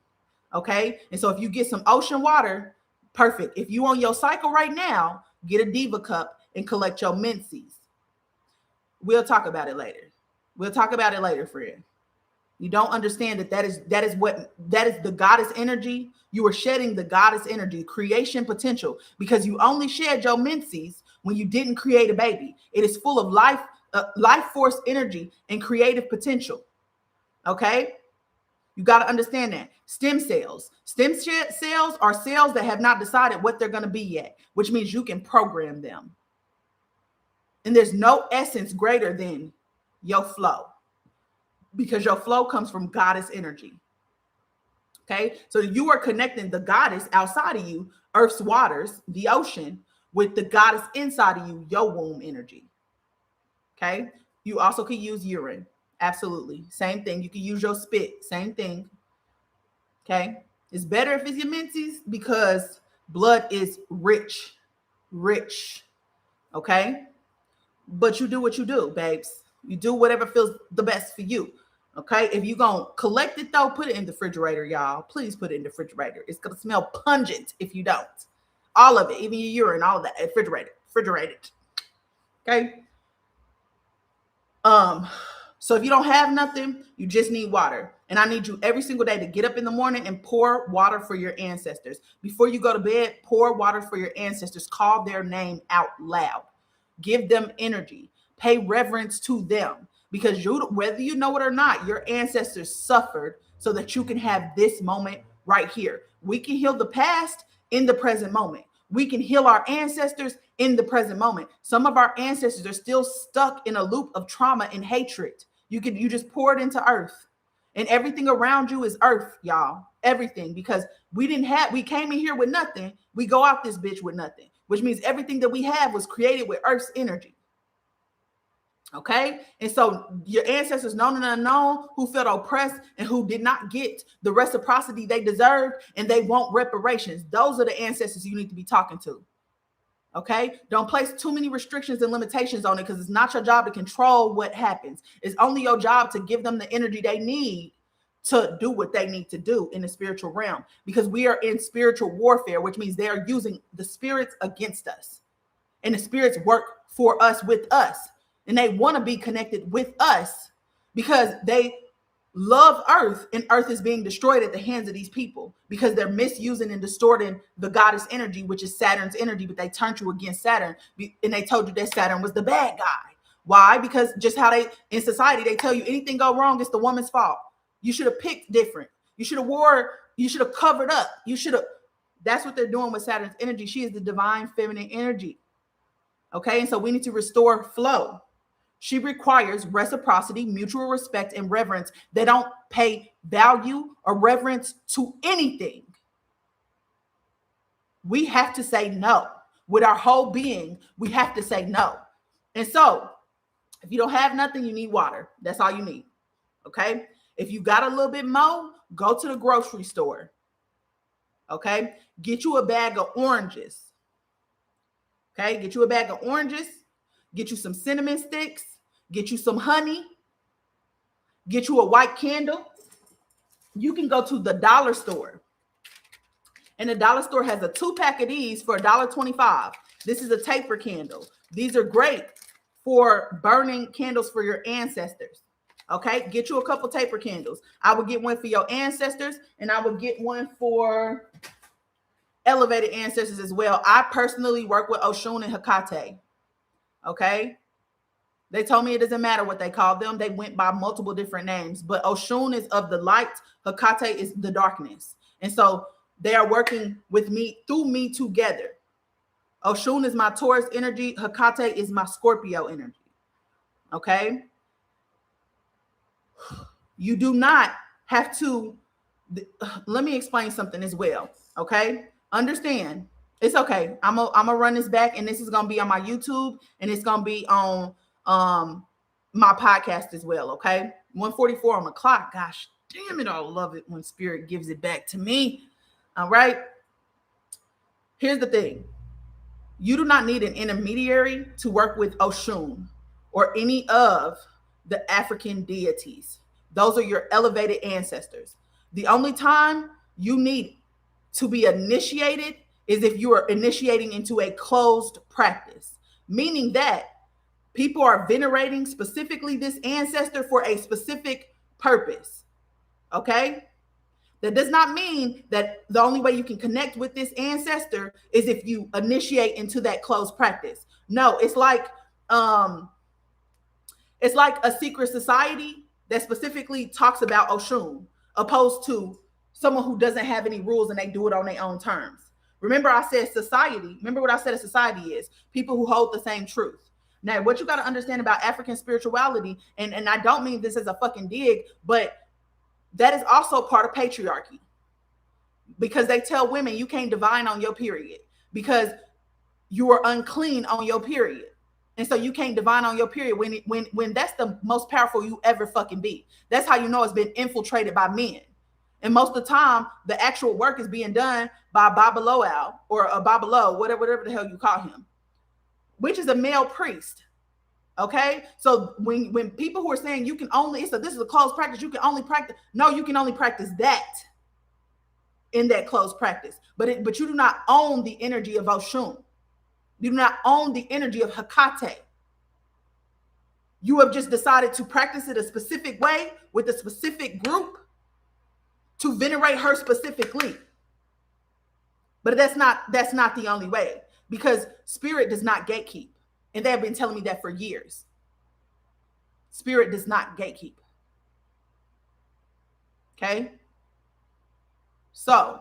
Okay. And so if you get some ocean water, perfect. If you on your cycle right now, get a diva cup and collect your menses. We'll talk about it later. We'll talk about it later, friend. You don't understand that is the goddess energy. You are shedding the goddess energy, creation potential, because you only shed your menses when you didn't create a baby. It is full of life force energy and creative potential. Okay. You got to understand that. Stem cells. Stem cells are cells that have not decided what they're going to be yet, which means you can program them. And there's no essence greater than your flow, because your flow comes from goddess energy. Okay. So you are connecting the goddess outside of you, Earth's waters, the ocean, with the goddess inside of you, your womb energy. Okay. You also could use urine. Absolutely. Same thing. You can use your spit. Same thing. Okay. It's better if it's your menses because blood is rich. Okay. But you do what you do, babes. You do whatever feels the best for you. Okay. If you're going to collect it though, put it in the refrigerator, y'all. Please put it in the refrigerator. It's going to smell pungent if you don't. All of it, even your urine, all of that, refrigerated. Okay. So if you don't have nothing, you just need water. And I need you every single day to get up in the morning and pour water for your ancestors. Before you go to bed, pour water for your ancestors. Call their name out loud. Give them energy. Pay reverence to them. Because whether you know it or not, your ancestors suffered so that you can have this moment right here. We can heal the past in the present moment. We can heal our ancestors in the present moment. Some of our ancestors are still stuck in a loop of trauma and hatred. You just pour it into earth, and everything around you is earth, y'all. Everything, because we came in here with nothing. We go out this bitch with nothing, which means everything that we have was created with earth's energy. Okay. And so your ancestors, known and unknown, who felt oppressed and who did not get the reciprocity they deserved, and they want reparations. Those are the ancestors you need to be talking to. Okay. Don't place too many restrictions and limitations on it, because it's not your job to control what happens. It's only your job to give them the energy they need to do what they need to do in the spiritual realm, because we are in spiritual warfare, which means they are using the spirits against us, and the spirits work for us, with us. And they want to be connected with us because they love earth, and earth is being destroyed at the hands of these people because they're misusing and distorting the goddess energy, which is Saturn's energy. But they turned you against Saturn, and they told you that Saturn was the bad guy. Why? Because just how they in society, they tell you anything go wrong, it's the woman's fault. You should have picked different. You should have covered up. That's what they're doing with Saturn's energy. She is the divine feminine energy. Okay. And so we need to restore flow. She requires reciprocity, mutual respect, and reverence. They don't pay value or reverence to anything. We have to say no. With our whole being, we have to say no. And so, if you don't have nothing, you need water. That's all you need. Okay? If you got a little bit more, go to the grocery store. Okay? Get you a bag of oranges. Okay? Get you a bag of oranges. Get you some cinnamon sticks. Get you some honey. Get you a white candle. You can go to the dollar store. And the dollar store has a 2-pack of these for $1.25. This is a taper candle. These are great for burning candles for your ancestors. Okay, get you a couple taper candles. I would get one for your ancestors, and I would get one for elevated ancestors as well. I personally work with Oshun and Hecate. Okay, they told me it doesn't matter what they call them. They went by multiple different names, but Oshun is of the light, Hecate is the darkness, and so they are working with me through me together. Oshun is my Taurus energy. Hecate is my Scorpio energy. Okay. You do not have to. Let me explain something as well. Okay. Understand. It's okay. I'm gonna run this back, and this is gonna be on my YouTube, and it's gonna be on my podcast as well. Okay. 1:44 on the clock. Gosh damn it. I love it when spirit gives it back to me. All right. Here's the thing. You do not need an intermediary to work with Oshun or any of the African deities. Those are your elevated ancestors. The only time you need to be initiated is if you are initiating into a closed practice, meaning that people are venerating specifically this ancestor for a specific purpose. Okay? That does not mean that the only way you can connect with this ancestor is if you initiate into that closed practice. No, it's like a secret society that specifically talks about Oshun, opposed to someone who doesn't have any rules and they do it on their own terms. Remember, I said society. Remember what I said a society is? People who hold the same truth. Now, what you got to understand about African spirituality, and I don't mean this as a fucking dig, but that is also part of patriarchy, because they tell women you can't divine on your period because you are unclean on your period. And so you can't divine on your period when that's the most powerful you ever fucking be. That's how you know it's been infiltrated by men. And most of the time, the actual work is being done by a Barbault or a Barbault, whatever the hell you call him, which is a male priest. Okay, so when people who are saying you can only, this is a closed practice, you can only practice. No, you can only practice that in that closed practice. But you do not own the energy of Oshun. You do not own the energy of Hecate. You have just decided to practice it a specific way with a specific group to venerate her specifically. But that's not the only way, because spirit does not gatekeep. And they have been telling me that for years. Spirit does not gatekeep. Okay? So,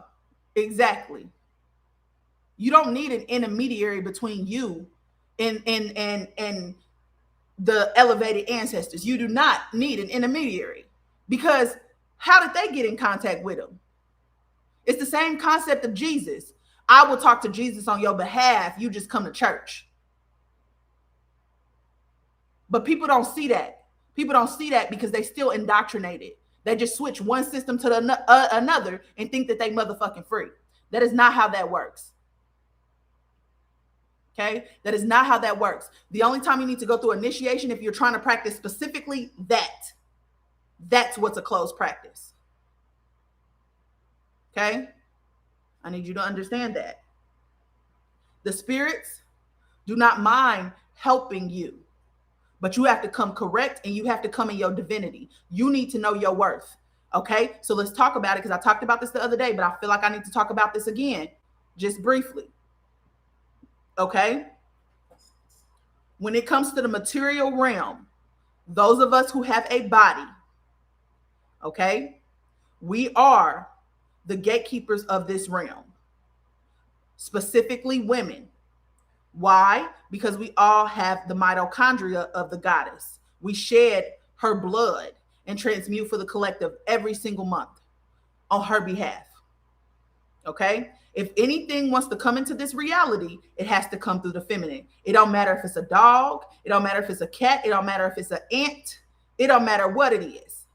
exactly. You don't need an intermediary between you and the elevated ancestors. You do not need an intermediary, because how did they get in contact with them? It's the same concept of Jesus. I will talk to Jesus on your behalf. You just come to church. But people don't see that. People don't see that because they still indoctrinated. They just switch one system to another and think that they motherfucking free. That is not how that works. Okay? That is not how that works. The only time you need to go through initiation, if you're trying to practice specifically that's what's a closed practice. Okay? I need you to understand that. The spirits do not mind helping you, but you have to come correct and you have to come in your divinity. You need to know your worth. Okay? So let's talk about it, because I talked about this the other day, but I feel like I need to talk about this again, just briefly. Okay? when it comes to the material realm, those of us who have a body, okay, we are the gatekeepers of this realm, specifically women. Why? Because we all have the mitochondria of the goddess. We shed her blood and transmute for the collective every single month on her behalf. Okay? If anything wants to come into this reality, it has to come through the feminine. It don't matter if it's a dog, it don't matter if it's a cat, it don't matter if it's an ant, it don't matter what it is.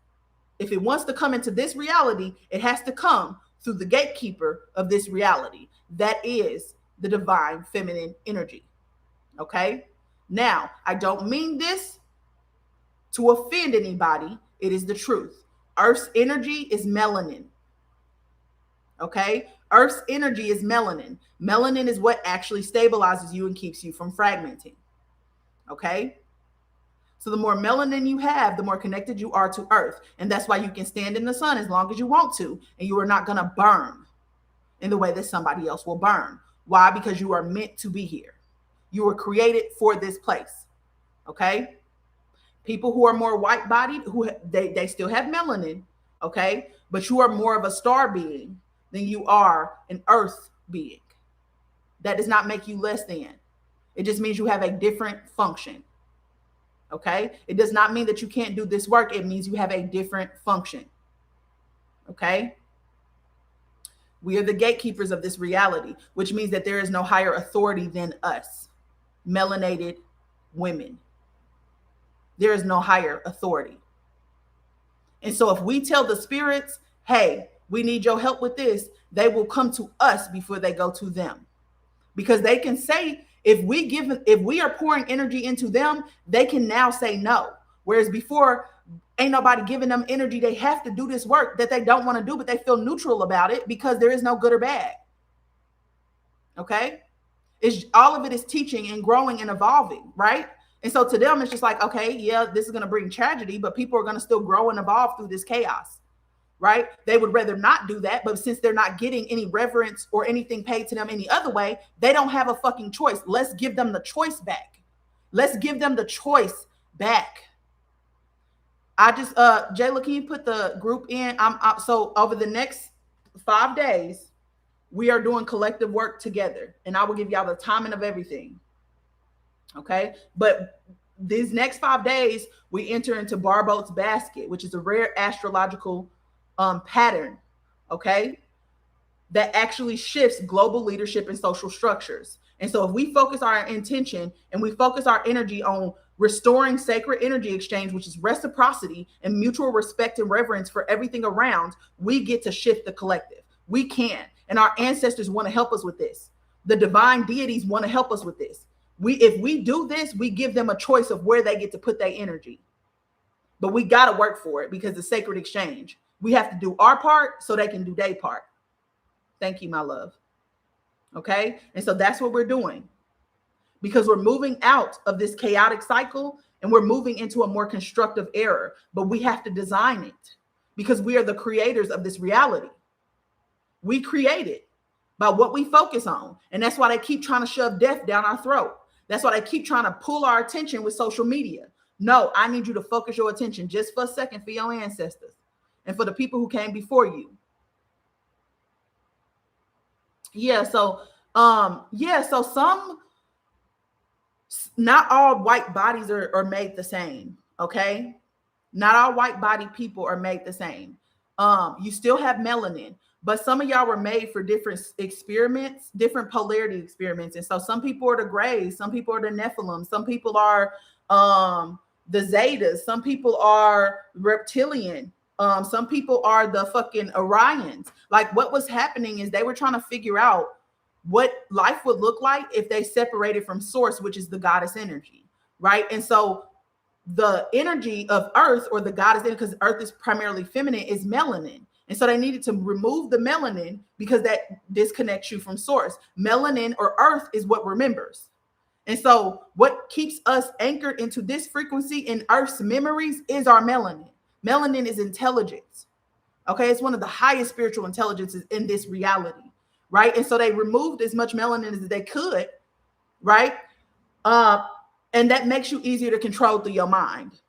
If it wants to come into this reality, it has to come through the gatekeeper of this reality. That is the divine feminine energy. Okay? Now, I don't mean this to offend anybody. It is the truth. Earth's energy is melanin. Okay? Earth's energy is melanin. Melanin is what actually stabilizes you and keeps you from fragmenting. Okay? So the more melanin you have, the more connected you are to Earth. And that's why you can stand in the sun as long as you want to, and you are not going to burn in the way that somebody else will burn. Why? Because you are meant to be here. You were created for this place. Okay? People who are more white-bodied, who they still have melanin, okay? But you are more of a star being than you are an Earth being. That does not make you less than. It just means you have a different function. Okay? It does not mean that you can't do this work. It means you have a different function. Okay? We are the gatekeepers of this reality, which means that there is no higher authority than us, melanated women. There is no higher authority. And so if we tell the spirits, hey, we need your help with this, they will come to us before they go to them. Because they can say, if we are pouring energy into them, they can now say no. Whereas before, ain't nobody giving them energy. They have to do this work that they don't want to do, but they feel neutral about it because there is no good or bad. Okay? All of it is teaching and growing and evolving, right? And so to them, it's just like, okay, yeah, this is going to bring tragedy, but people are going to still grow and evolve through this chaos, right? They would rather not do that, but since they're not getting any reverence or anything paid to them any other way, they don't have a fucking choice. Let's give them the choice back. Let's give them the choice back. Jayla, can you put the group in? So over the next 5 days, we are doing collective work together, and I will give y'all the timing of everything. Okay. But these next 5 days, we enter into Barbault's basket, which is a rare astrological pattern. Okay. That actually shifts global leadership and social structures. And so if we focus our intention and we focus our energy on restoring sacred energy exchange, which is reciprocity and mutual respect and reverence for everything around, we get to shift the collective. We can. And our ancestors want to help us with this. The divine deities want to help us with this. If we do this, we give them a choice of where they get to put their energy. But we got to work for it because it's sacred exchange. We have to do our part so they can do their part. Thank you, my love. Okay? And so that's what we're doing. Because we're moving out of this chaotic cycle and we're moving into a more constructive era. But we have to design it because we are the creators of this reality. We create it by what we focus on. And that's why they keep trying to shove death down our throat. That's why they keep trying to pull our attention with social media. No, I need you to focus your attention just for a second for your ancestors and for the people who came before you. So not all white bodies are made the same. Okay. Not all white bodied people are made the same. You still have melanin, but some of y'all were made for different experiments, different polarity experiments. And so some people are the grays, some people are the Nephilim, some people are the Zetas, some people are reptilian, some people are the fucking Orions. Like what was happening is they were trying to figure out what life would look like if they separated from source, which is the goddess energy, right? And so the energy of Earth, or the goddess, because Earth is primarily feminine, is melanin. And so they needed to remove the melanin because that disconnects you from source. Melanin, or Earth, is what remembers. And so what keeps us anchored into this frequency in Earth's memories is our melanin. Melanin is intelligence. Okay, it's one of the highest spiritual intelligences in this reality, right? And so they removed as much melanin as they could, right? And that makes you easier to control through your mind.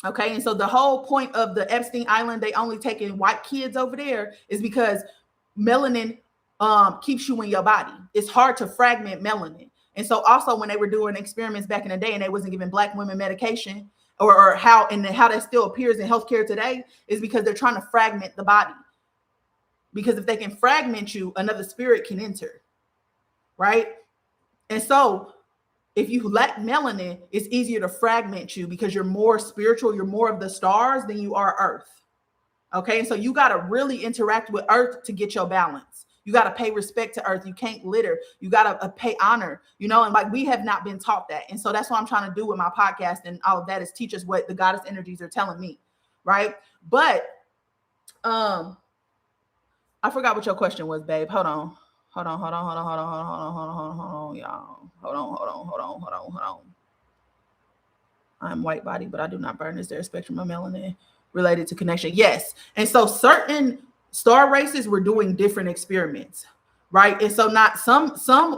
Okay. And so the whole point of the Epstein Island, they only taking white kids over there, is because melanin keeps you in your body. It's hard to fragment melanin. And so also when they were doing experiments back in the day and they wasn't giving black women medication, or how that still appears in healthcare today, is because they're trying to fragment the body. Because if they can fragment you, another spirit can enter. Right. And so if you lack melanin, it's easier to fragment you because you're more spiritual, you're more of the stars than you are earth. Okay. And so you got to really interact with earth to get your balance. You got to pay respect to earth. You can't litter. You got to pay honor, and like we have not been taught that. And so that's what I'm trying to do with my podcast and all of that, is teach us what the goddess energies are telling me. Right. But I forgot what your question was, babe. Hold on, y'all. Hold on. I'm white body, but I do not burn. Is there a spectrum of melanin related to connection? Yes. And so certain star races were doing different experiments, right? And so not some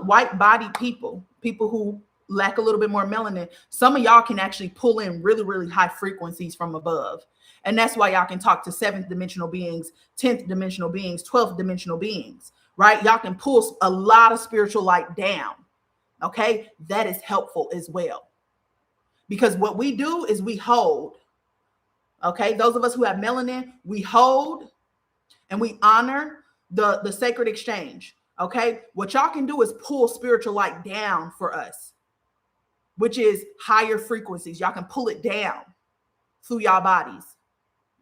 white body people who lack a little bit more melanin, some of y'all can actually pull in really, really high frequencies from above. And that's why y'all can talk to 7th dimensional beings, 10th dimensional beings, 12th dimensional beings, right? Y'all can pull a lot of spiritual light down. Okay. That is helpful as well. Because what we do is we hold. Okay. Those of us who have melanin, we hold and we honor the sacred exchange. Okay. What y'all can do is pull spiritual light down for us, which is higher frequencies. Y'all can pull it down through y'all bodies.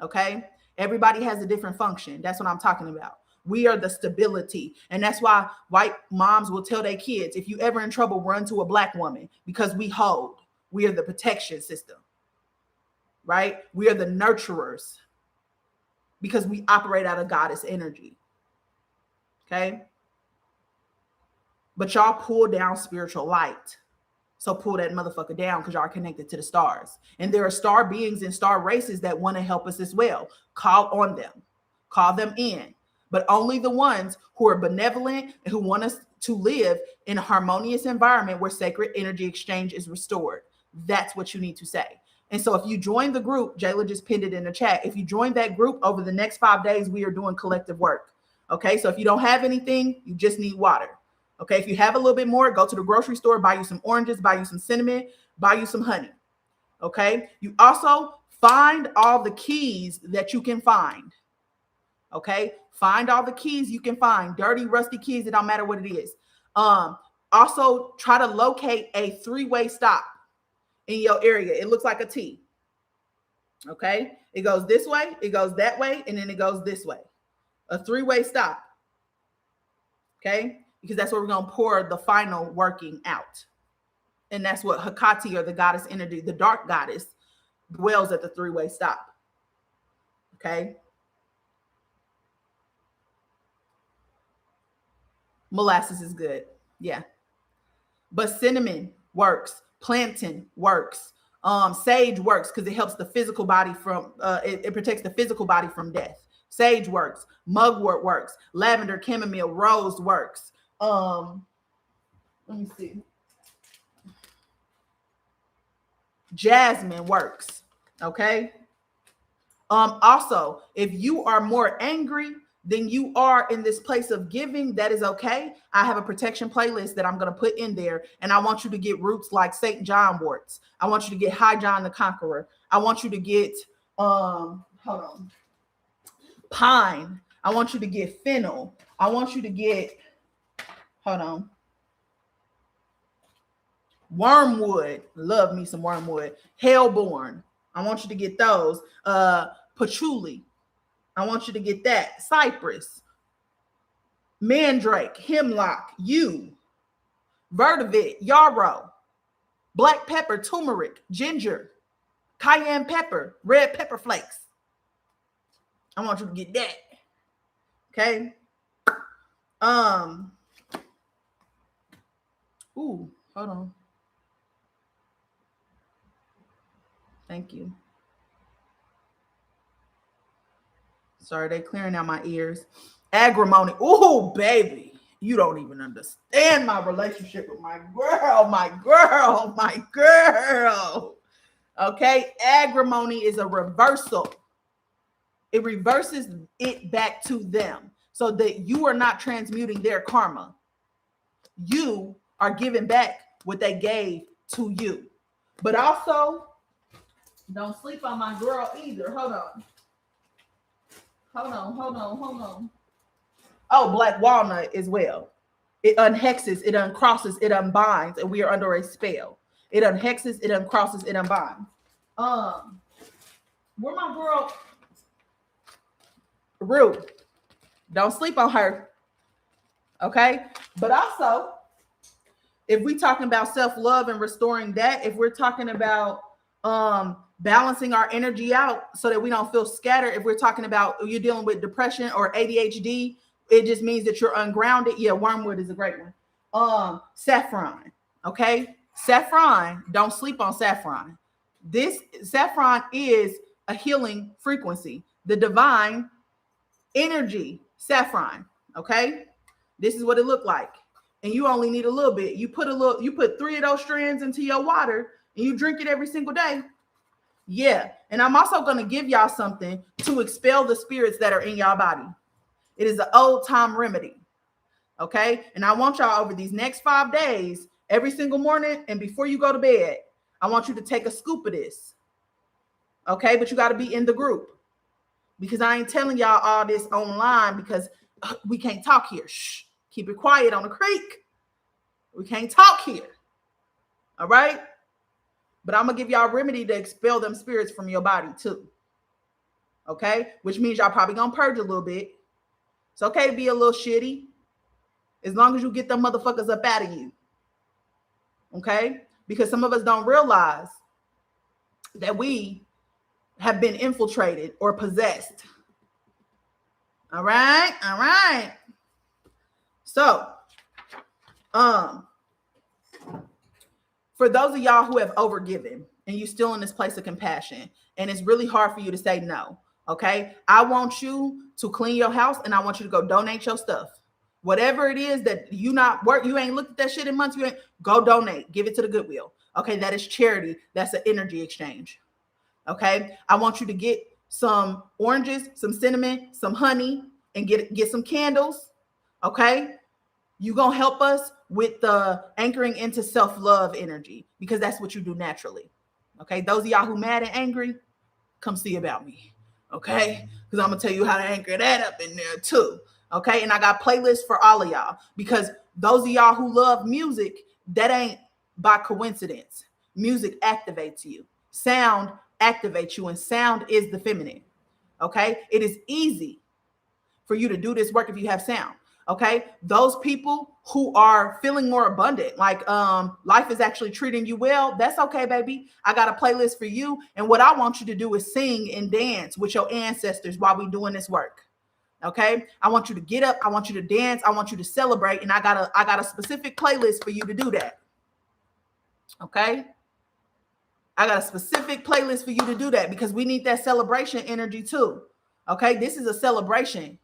Okay. Everybody has a different function. That's what I'm talking about. We are the stability. And that's why white moms will tell their kids, if you ever in trouble, run to a black woman, because we hold. We are the protection system, right? We are the nurturers because we operate out of goddess energy. Okay. But y'all pull down spiritual light. So pull that motherfucker down, because y'all are connected to the stars. And there are star beings and star races that want to help us as well. Call on them. Call them in. But only the ones who are benevolent and who want us to live in a harmonious environment where sacred energy exchange is restored. That's what you need to say. And so if you join the group, Jayla just pinned it in the chat. If you join that group over the next 5 days, we are doing collective work. Okay. So if you don't have anything, you just need water. Okay. If you have a little bit more, go to the grocery store, buy you some oranges, buy you some cinnamon, buy you some honey. Okay. You also find all the keys that you can find. Okay. Find all the keys you can find. Dirty, rusty keys. It don't matter what it is. Also try to locate a 3-way stop in your area. It looks like a T. Okay. It goes this way, it goes that way, and then it goes this way. A 3-way stop. Okay. Because that's where we're going to pour the final working out. And that's what Hecate, or the goddess energy, the dark goddess, dwells at the 3-way stop. Okay. Molasses is good. Yeah. But cinnamon works. Plantain works. Sage works because it helps the physical body from, it protects the physical body from death. Sage works. Mugwort works. Lavender, chamomile, rose works. Let me see. Jasmine works. Okay. Also, if you are more angry than you are in this place of giving, that is okay. I have a protection playlist that I'm going to put in there, and I want you to get roots like St. John worts. I want you to get High John the Conqueror. I want you to get pine. I want you to get fennel. I want you to get wormwood. Love me some wormwood. Hellborn. I want you to get those. Patchouli. I want you to get that. Cypress. Mandrake. Hemlock. Yew. Vertivit. Yarrow. Black pepper. Turmeric. Ginger. Cayenne pepper. Red pepper flakes. I want you to get that. Okay. Ooh, hold on. Thank you. Sorry, they clearing out my ears. Agrimony. Ooh, baby. You don't even understand my relationship with my girl, my girl, my girl. Okay, agrimony is a reversal. It reverses it back to them so that you are not transmuting their karma. You are giving back what they gave to you. But also, don't sleep on my girl either. Hold on. Oh, black walnut as well. It unhexes, it uncrosses, it unbinds, and we are under a spell. It unhexes, it uncrosses, it unbinds. Where my girl Rue? Don't sleep on her. Okay? But also, if we're talking about self-love and restoring that, if we're talking about balancing our energy out so that we don't feel scattered, if we're talking about you're dealing with depression or ADHD, it just means that you're ungrounded. Yeah, wormwood is a great one. Saffron. Okay? Saffron, don't sleep on saffron. This saffron is a healing frequency. The divine energy, saffron. Okay? This is what it looked like. And you only need a little bit. You put 3 of those strands into your water and you drink it every single day. Yeah. And I'm also going to give y'all something to expel the spirits that are in y'all body. It is an old time remedy. Okay. And I want y'all over these next 5 days, every single morning and before you go to bed, I want you to take a scoop of this. Okay. But you got to be in the group because I ain't telling y'all all this online because we can't talk here. Shh. Keep it quiet on the creek. We can't talk here. All right. But I'm going to give y'all a remedy to expel them spirits from your body too. Okay. Which means y'all probably going to purge a little bit. It's okay to be a little shitty as long as you get them motherfuckers up out of you. Okay. Because some of us don't realize that we have been infiltrated or possessed. All right. All right. So, for those of y'all who have overgiven and you're still in this place of compassion and it's really hard for you to say no, okay? I want you to clean your house and I want you to go donate your stuff. Whatever it is that you ain't looked at that shit in months, go donate, give it to the Goodwill. Okay, that is charity. That's an energy exchange. Okay, I want you to get some oranges, some cinnamon, some honey, and get some candles. Okay. You're going to help us with the anchoring into self-love energy because that's what you do naturally. Okay. Those of y'all who mad and angry, come see about me. Okay. Because I'm going to tell you how to anchor that up in there too. Okay. And I got playlists for all of y'all because those of y'all who love music, that ain't by coincidence. Music activates you. Sound activates you and sound is the feminine. Okay. It is easy for you to do this work if you have sound. Okay. Those people who are feeling more abundant, like life is actually treating you well. That's okay, baby. I got a playlist for you. And what I want you to do is sing and dance with your ancestors while we're doing this work. Okay. I want you to get up. I want you to dance. I want you to celebrate. And I got a specific playlist for you to do that. Okay. I got a specific playlist for you to do that because we need that celebration energy too. Okay. This is a celebration.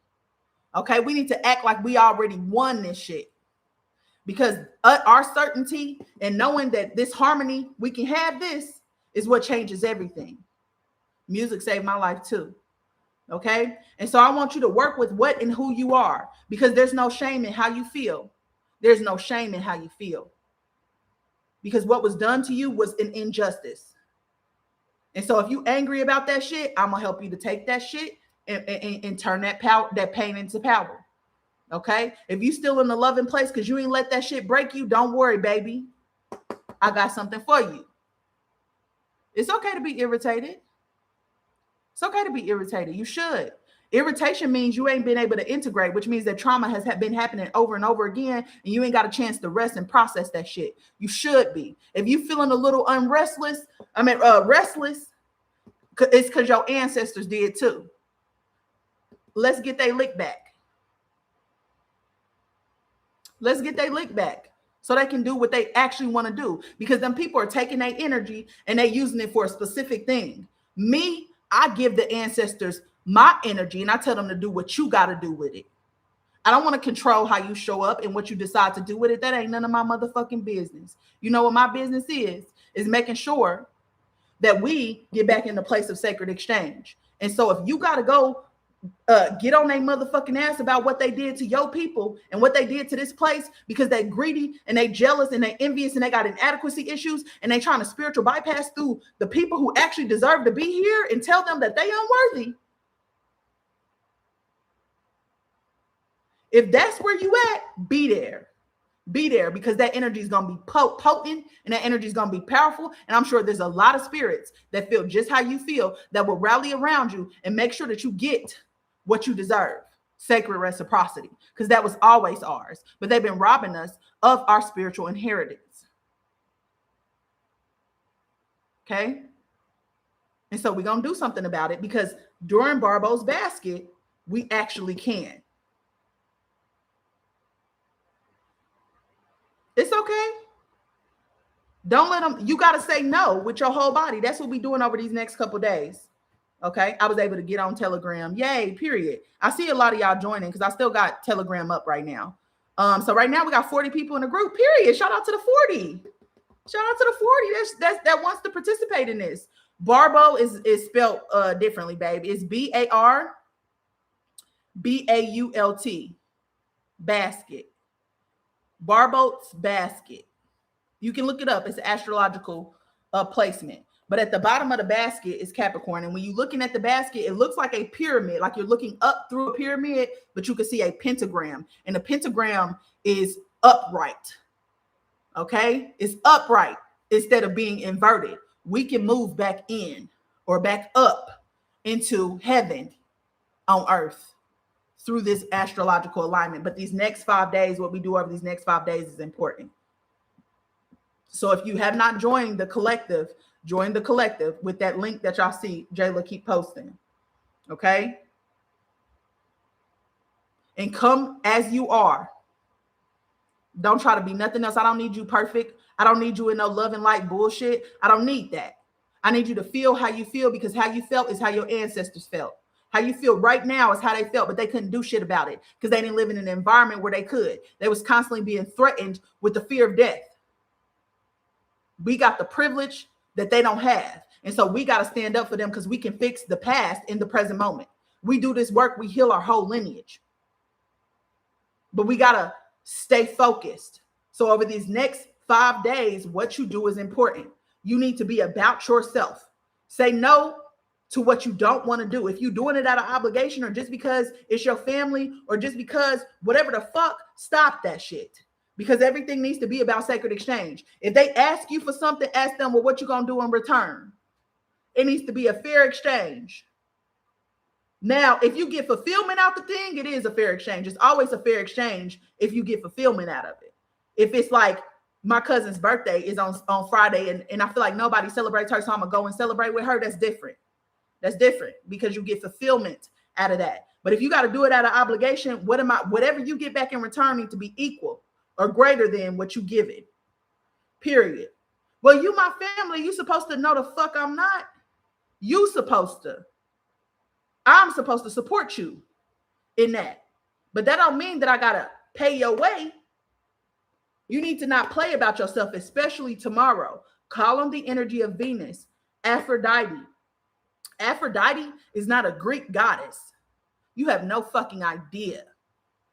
Okay, we need to act like we already won this shit because our certainty and knowing that this harmony, we can have this is what changes everything. Music saved my life too. Okay, and so I want you to work with what and who you are because there's no shame in how you feel. There's no shame in how you feel because what was done to you was an injustice. And so if you're angry about that shit, I'm going to help you to take that shit and turn that pain into power. Okay. If you still in the loving place because you ain't let that shit break you, don't worry, baby. I got something for you. It's okay to be irritated. It's okay to be irritated. You should. Irritation means you ain't been able to integrate, which means that trauma has been happening over and over again, and you ain't got a chance to rest and process that shit. You should be. If you feeling a little restless, it's because your ancestors did too. Let's get their lick back. Let's get their lick back so they can do what they actually want to do because them people are taking their energy and they using it for a specific thing. Me, I give the ancestors my energy and I tell them to do what you got to do with it. I don't want to control how you show up and what you decide to do with it. That ain't none of my motherfucking business. You know what my business is making sure that we get back in the place of sacred exchange. And so if you got to go get on their motherfucking ass about what they did to your people and what they did to this place because they greedy and they jealous and they envious and they got inadequacy issues and they trying to spiritual bypass through the people who actually deserve to be here and tell them that they unworthy. If that's where you at, be there. Be there, because that energy is going to be potent and that energy is going to be powerful. And I'm sure there's a lot of spirits that feel just how you feel that will rally around you and make sure that you get what you deserve. Sacred reciprocity, because that was always ours. But they've been robbing us of our spiritual inheritance. Okay? And so we're going to do something about it, because during Barbault's basket, we actually can. It's okay. Don't let them, you got to say no with your whole body. That's what we're doing over these next couple of days. Okay. I was able to get on Telegram. Yay, period. I see a lot of y'all joining because I still got Telegram up right now. So right now we got 40 people in the group, period. Shout out to the 40. Shout out to the 40 that wants to participate in this. Barbault is spelled differently, baby. It's Barbault. Basket. Barbault's basket. You can look it up. It's an astrological placement. But at the bottom of the basket is Capricorn. And when you're looking at the basket, it looks like a pyramid, like you're looking up through a pyramid, but you can see a pentagram. And the pentagram is upright. Okay? It's upright instead of being inverted. We can move back in or back up into heaven on earth through this astrological alignment. But these next 5 days, what we do over these next 5 days is important. So if you have not joined the collective, join the collective with that link that y'all see Jayla keep posting. Okay? And come as you are. Don't try to be nothing else. I don't need you perfect. I don't need you in no love and light bullshit. I don't need that. I need you to feel how you feel, because how you felt is how your ancestors felt. How you feel right now is how they felt, but they couldn't do shit about it because they didn't live in an environment where they could. They was constantly being threatened with the fear of death. We got the privilege that they don't have. And so we got to stand up for them, because we can fix the past in the present moment. We do this work, we heal our whole lineage. But we got to stay focused. So over these next 5 days, what you do is important. You need to be about yourself. Say no to what you don't want to do. If you're doing it out of obligation, or just because it's your family, or just because whatever the fuck, stop that shit. Because everything needs to be about sacred exchange. If they ask you for something, ask them, well, what you gonna do in return? It needs to be a fair exchange. Now, if you get fulfillment out the thing, it is a fair exchange. It's always a fair exchange if you get fulfillment out of it. If it's like my cousin's birthday is on Friday and I feel like nobody celebrates her, so I'm gonna go and celebrate with her, that's different. That's different, because you get fulfillment out of that. But if you got to do it out of obligation, whatever you get back in return needs to be equal or greater than what you give it. Period. Well, you my family, you supposed to know the fuck I'm not. You supposed to. I'm supposed to support you in that. But that don't mean that I gotta pay your way. You need to not play about yourself, especially tomorrow. Call on the energy of Venus, Aphrodite. Aphrodite is not a Greek goddess. You have no fucking idea.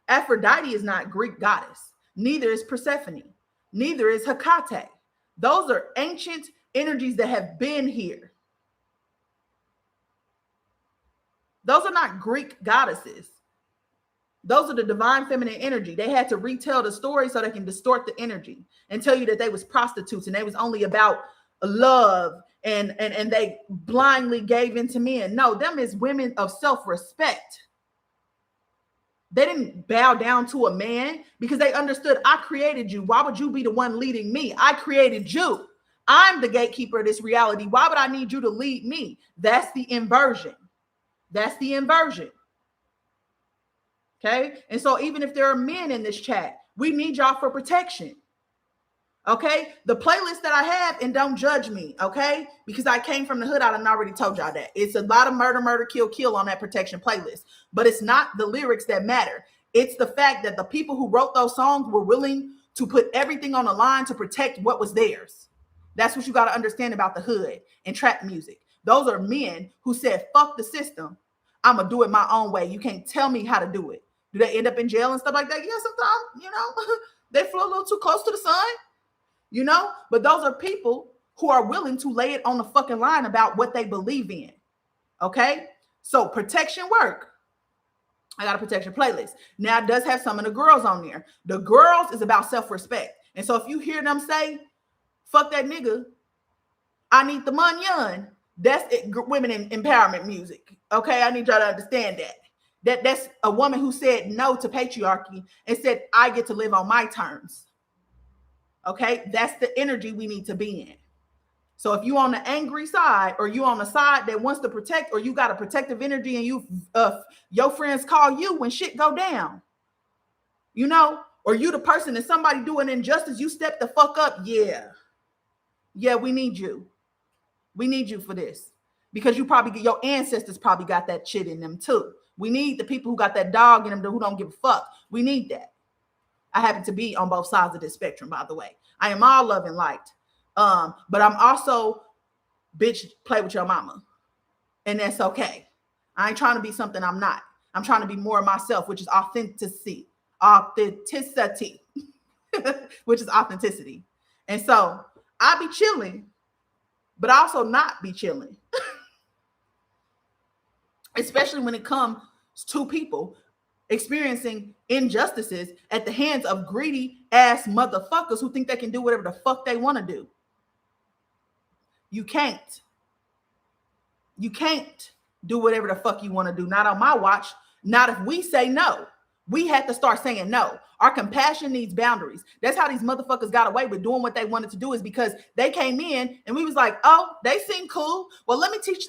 Aphrodite is not Greek goddess. Neither is Persephone. Neither is Hecate. Those are ancient energies that have been here. Those are not Greek goddesses. Those are the divine feminine energy. They had to retell the story so they can distort the energy and tell you that they was prostitutes and they was only about love and they blindly gave into men. No, them is women of self-respect. They didn't bow down to a man because they understood, I created you. Why would you be the one leading me? I created you. I'm the gatekeeper of this reality. Why would I need you to lead me? That's the inversion. That's the inversion. Okay. And so even if there are men in this chat, we need y'all for protection. Okay. The playlist that I have, and don't judge me. Okay. Because I came from the hood. I done already told y'all that it's a lot of murder, kill on that protection playlist, but it's not the lyrics that matter. It's the fact that the people who wrote those songs were willing to put everything on the line to protect what was theirs. That's what you got to understand about the hood and trap music. Those are men who said, fuck the system. I'm going to do it my own way. You can't tell me how to do it. Do they end up in jail and stuff like that? Yeah, sometimes, they flew a little too close to the sun, but those are people who are willing to lay it on the fucking line about what they believe in. Okay. So protection work. I got a protection playlist. Now it does have some of the girls on there. The girls is about self-respect. And so if you hear them say, fuck that nigga, I need the money, that's it, women in empowerment music. Okay, I need y'all to understand that. That's a woman who said no to patriarchy and said, I get to live on my terms. Okay, that's the energy we need to be in. So if you on the angry side, or you on the side that wants to protect, or you got a protective energy and your friends call you when shit go down, or you the person that somebody doing injustice, you step the fuck up. Yeah, we need you. We need you for this, because your ancestors probably got that shit in them too. We need the people who got that dog in them who don't give a fuck. We need that. I happen to be on both sides of this spectrum, by the way. I am all love and light. But I'm also, bitch, play with your mama. And that's okay. I ain't trying to be something I'm not. I'm trying to be more of myself, which is authenticity, which is authenticity. And so I be chilling, but also not be chilling. Especially when it comes to people experiencing injustices at the hands of greedy ass motherfuckers who think they can do whatever the fuck they want to do. You can't do whatever the fuck you want to do. Not on my watch. Not if we say no. We had to start saying no. Our compassion needs boundaries. That's how these motherfuckers got away with doing what they wanted to do, is because they came in and we was like, oh, they seem cool. Well, let us teach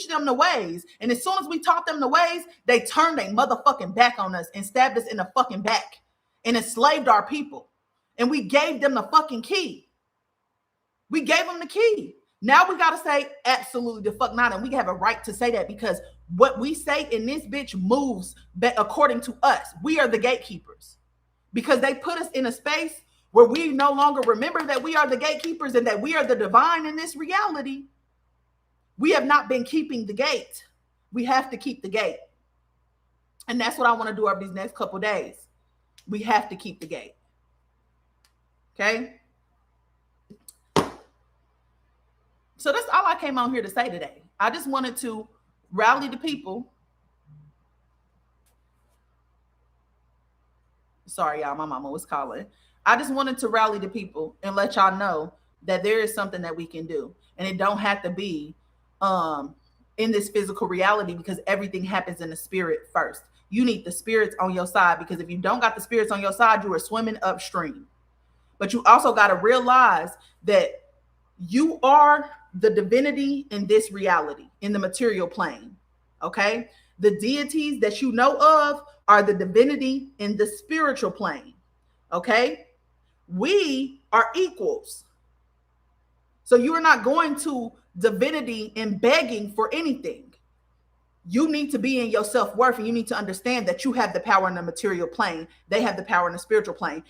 them the ways. And as soon as we taught them the ways, they turned their motherfucking back on us and stabbed us in the fucking back and enslaved our people. And we gave them the fucking key. We gave them the key. Now we got to say absolutely the fuck not. And we have a right to say that, because what we say in this bitch moves according to us. We are the gatekeepers, because they put us in a space where we no longer remember that we are the gatekeepers and that we are the divine in this reality. We have not been keeping the gate. We have to keep the gate. And that's what I want to do over these next couple of days. We have to keep the gate. Okay? So that's all I came on here to say today. I just wanted to rally the people. Sorry, y'all, my mama was calling. I just wanted to rally the people and let y'all know that there is something that we can do. And it don't have to be in this physical reality, because everything happens in the spirit first. You need the spirits on your side, because if you don't got the spirits on your side, you are swimming upstream. But you also got to realize that you are the divinity in this reality, in the material plane. Okay? The deities that you know of are the divinity in the spiritual plane. Okay? We are equals. So you are not going to divinity and begging for anything. You need to be in your self-worth, and you need to understand that you have the power in the material plane. They have the power in the spiritual plane.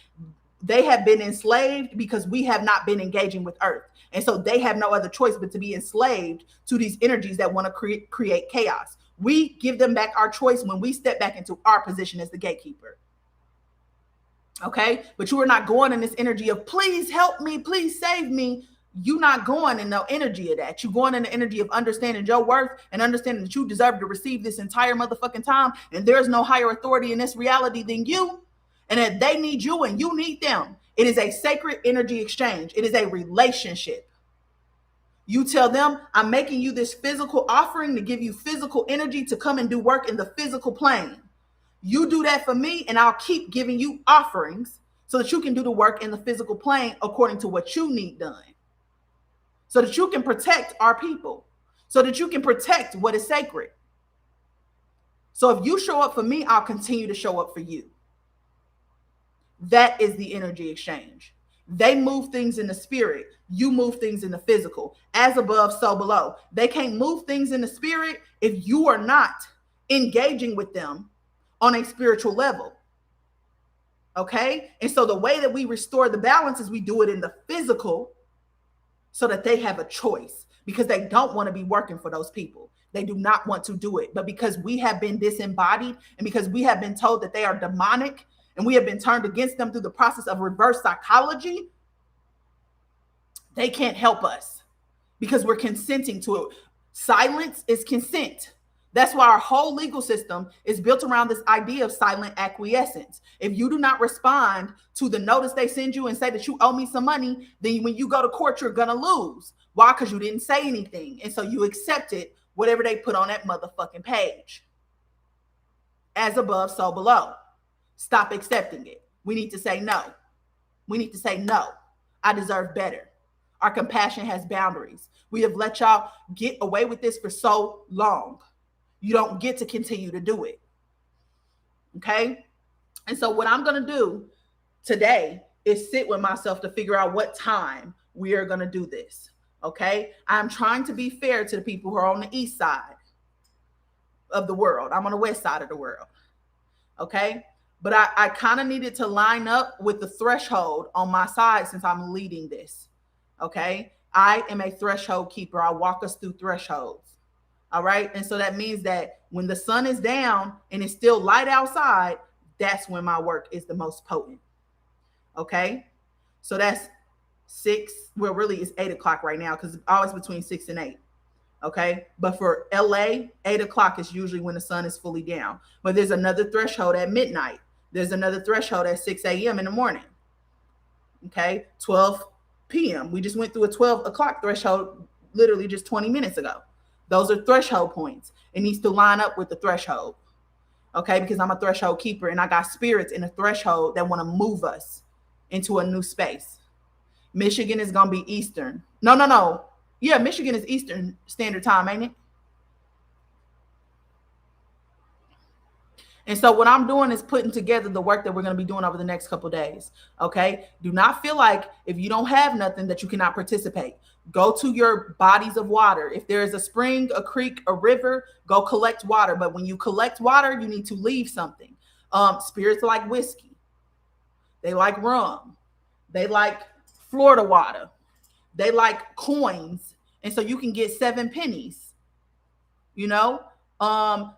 They have been enslaved because we have not been engaging with earth. And so they have no other choice but to be enslaved to these energies that want to create chaos. We give them back our choice when we step back into our position as the gatekeeper. Okay? But you are not going in this energy of, please help me, please save me. You're not going in no energy of that. You're going in the energy of understanding your worth and understanding that you deserve to receive this entire motherfucking time. And there's no higher authority in this reality than you. And that they need you and you need them. It is a sacred energy exchange. It is a relationship. You tell them, I'm making you this physical offering to give you physical energy to come and do work in the physical plane. You do that for me, and I'll keep giving you offerings so that you can do the work in the physical plane according to what you need done. So that you can protect our people. So that you can protect what is sacred. So if you show up for me, I'll continue to show up for you. That is the energy exchange. They move things in the spirit. You move things in the physical. As above, so below. They can't move things in the spirit if you are not engaging with them on a spiritual level. Okay? And so the way that we restore the balance is we do it in the physical so that they have a choice, because they don't want to be working for those people. They do not want to do it. But because we have been disembodied and because we have been told that they are demonic and we have been turned against them through the process of reverse psychology, they can't help us because we're consenting to it. Silence is consent. That's why our whole legal system is built around this idea of silent acquiescence. If you do not respond to the notice they send you and say that you owe me some money, then when you go to court, you're going to lose. Why? Because you didn't say anything. And so you accepted whatever they put on that motherfucking page. As above, so below. Stop accepting it. We need to say no. We need to say no. I deserve better. Our compassion has boundaries. We have let y'all get away with this for so long. You don't get to continue to do it. Okay? And so what I'm going to do today is sit with myself to figure out what time we are going to do this. Okay? I'm trying to be fair to the people who are on the east side of the world. I'm on the west side of the world. Okay? But I kind of needed to line up with the threshold on my side since I'm leading this. Okay? I am a threshold keeper. I walk us through thresholds. All right. And so that means that when the sun is down and it's still light outside, that's when my work is the most potent. Okay. So that's 6. Well, really it's 8 o'clock right now because it's always between 6 and 8. Okay. But for LA, 8 o'clock is usually when the sun is fully down. But there's another threshold at midnight. There's another threshold at 6 a.m. in the morning. Okay. 12 p.m. We just went through a 12 o'clock threshold literally just 20 minutes ago. Those are threshold points. It needs to line up with the threshold. Okay, because I'm a threshold keeper and I got spirits in the threshold that want to move us into a new space. Michigan is going to be Eastern. No. Yeah, Michigan is Eastern Standard Time, ain't it? And so what I'm doing is putting together the work that we're going to be doing over the next couple of days. Okay. Do not feel like if you don't have nothing that you cannot participate. Go to your bodies of water. If there is a spring, a creek, a river, go collect water. But when you collect water, you need to leave something. Spirits like whiskey. They like rum. They like Florida water. They like coins. And so you can get 7 pennies. You know,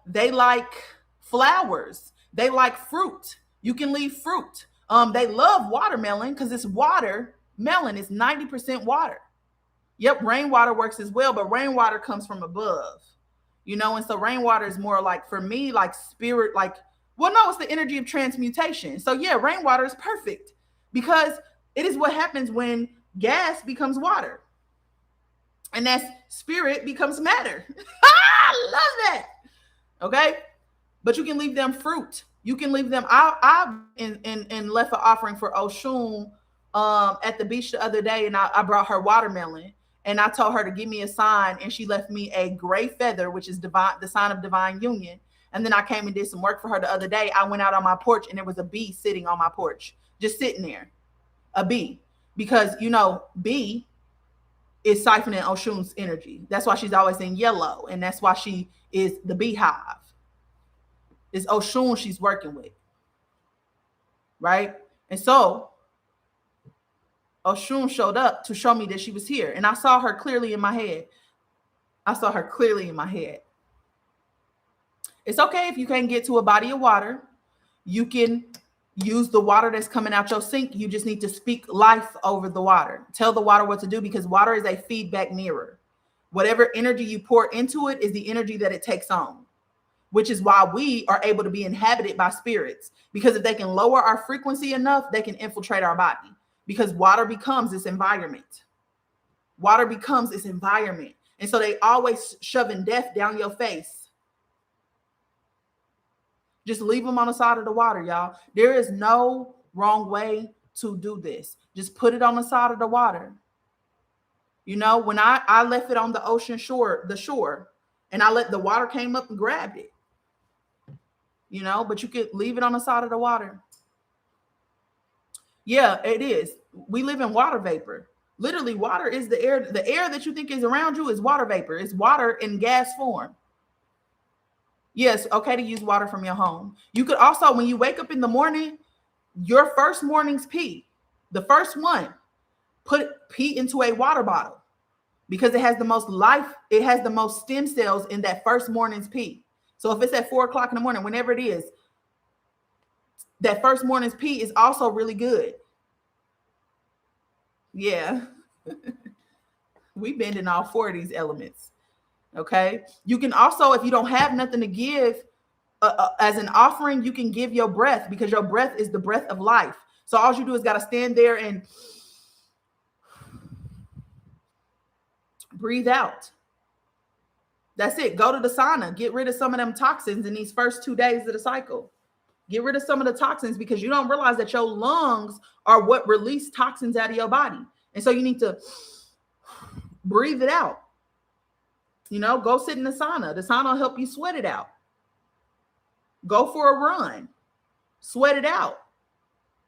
they like flowers. They like fruit. You can leave fruit. They love watermelon because it's water. Melon is 90% water. Yep, rainwater works as well, but rainwater comes from above. You know, and so rainwater is more like, for me, like spirit, like, well, no, it's the energy of transmutation. So yeah, rainwater is perfect because it is what happens when gas becomes water. And that spirit becomes matter. I love that. Okay. But you can leave them fruit. You can leave them. I left an offering for Oshun at the beach the other day, and I brought her watermelon, and I told her to give me a sign, and she left me a gray feather, which is divine, the sign of divine union. And then I came and did some work for her the other day. I went out on my porch, and there was a bee sitting on my porch, just sitting there, a bee, because you know, bee is siphoning Oshun's energy. That's why she's always in yellow, and that's why she is the beehive. It's Oshun she's working with, right? And so Oshun showed up to show me that she was here, and I saw her clearly in my head. It's okay if you can't get to a body of water. You can use the water that's coming out your sink. You just need to speak life over the water. Tell the water what to do, because water is a feedback mirror. Whatever energy you pour into it is the energy that it takes on, which is why we are able to be inhabited by spirits, because if they can lower our frequency enough, they can infiltrate our body, because water becomes its environment. Water becomes its environment. And so they always shoving death down your face. Just leave them on the side of the water, y'all. There is no wrong way to do this. Just put it on the side of the water. You know, when I left it on the ocean shore, and I let the water came up and grabbed it. You know, but you could leave it on the side of the water. Yeah, it is. We live in water vapor. Literally, water is the air. The air that you think is around you is water vapor. It's water in gas form. Yes, okay to use water from your home. You could also, when you wake up in the morning, your first morning's pee, the first one, put pee into a water bottle because it has the most life, it has the most stem cells in that first morning's pee. So if it's at 4 o'clock in the morning, whenever it is, that first morning's pee is also really good. Yeah, we bend in all four of these elements. Okay. You can also, if you don't have nothing to give, as an offering, you can give your breath because your breath is the breath of life. So all you do is got to stand there and breathe out. That's it. Go to the sauna. Get rid of some of them toxins in these first 2 days of the cycle. Get rid of some of the toxins because you don't realize that your lungs are what release toxins out of your body. And so you need to breathe it out. You know, go sit in the sauna. The sauna will help you sweat it out. Go for a run. Sweat it out.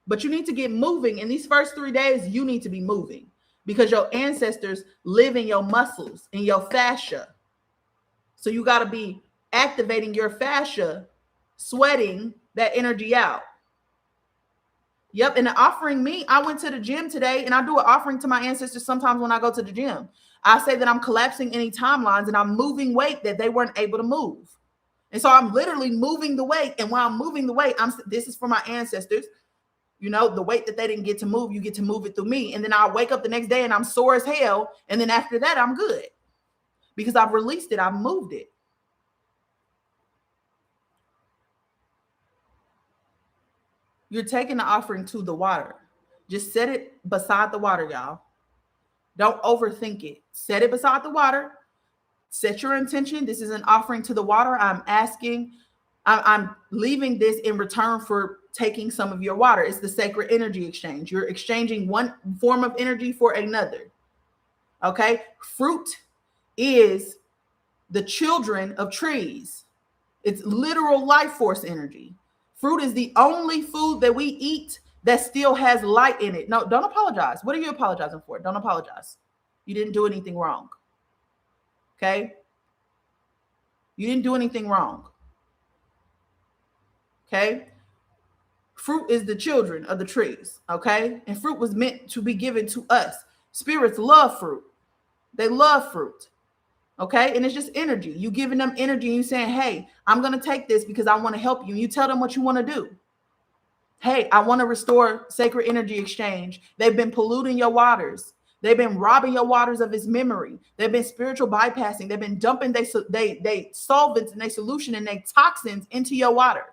But you need to get moving. In these first 3 days, you need to be moving because your ancestors live in your muscles, in your fascia. So you got to be activating your fascia, sweating that energy out. Yep. And the offering me, I went to the gym today and I do an offering to my ancestors sometimes when I go to the gym. I say that I'm collapsing any timelines and I'm moving weight that they weren't able to move. And so I'm literally moving the weight. And while I'm moving the weight, this is for my ancestors. You know, the weight that they didn't get to move, you get to move it through me. And then I'll wake up the next day and I'm sore as hell. And then after that, I'm good because I've released it. I've moved it. You're taking the offering to the water. Just set it beside the water, y'all. Don't overthink it. Set it beside the water. Set your intention. This is an offering to the water. I'm leaving this in return for taking some of your water. It's the sacred energy exchange. You're exchanging one form of energy for another. Okay. Fruit is the children of trees. It's literal life force energy. Fruit is the only food that we eat that still has light in it. No, don't apologize. What are you apologizing for? Don't apologize. You didn't do anything wrong. Okay. You didn't do anything wrong. Okay. Fruit is the children of the trees. Okay. And fruit was meant to be given to us. Spirits love fruit. They love fruit. Okay. And it's just energy. You giving them energy and you saying, hey, I'm going to take this because I want to help you. And you tell them what you want to do. Hey, I want to restore sacred energy exchange. They've been polluting your waters. They've been robbing your waters of its memory. They've been spiritual bypassing. They've been dumping they solvents and they solution and they toxins into your water.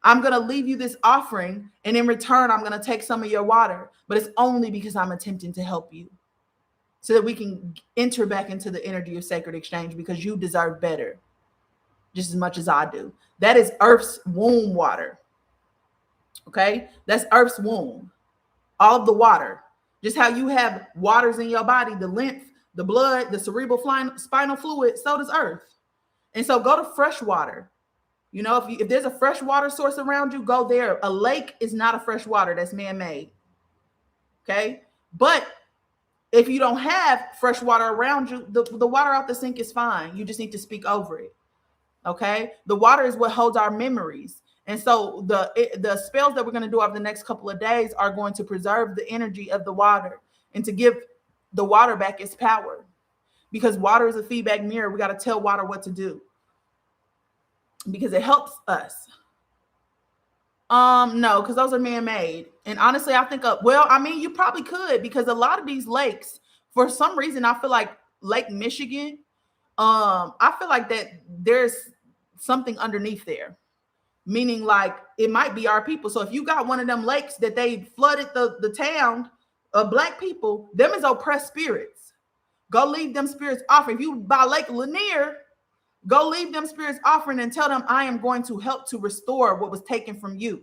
I'm going to leave you this offering. And in return, I'm going to take some of your water. But it's only because I'm attempting to help you so that we can enter back into the energy of sacred exchange because you deserve better just as much as I do. That is Earth's womb water. Okay, that's Earth's womb. All of the water, just how you have waters in your body, the lymph, the blood, the cerebral spinal fluid, so does Earth. And so go to fresh water. You know, if there's a fresh water source around you, go there. A lake is not a fresh water, that's man-made. Okay, but if you don't have fresh water around you, the water out the sink is fine. You just need to speak over it. Okay, the water is what holds our memories. And so the spells that we're going to do over the next couple of days are going to preserve the energy of the water and to give the water back its power. Because water is a feedback mirror. We got to tell water what to do because it helps us. No, because those are man-made. And honestly, I think, you probably could because a lot of these lakes, for some reason, I feel like Lake Michigan, I feel like that there's something underneath there. Meaning like it might be our people. So if you got one of them lakes that they flooded the town of Black people, them is oppressed spirits. Go leave them spirits offering. If you by Lake Lanier, go leave them spirits offering and tell them I am going to help to restore what was taken from you.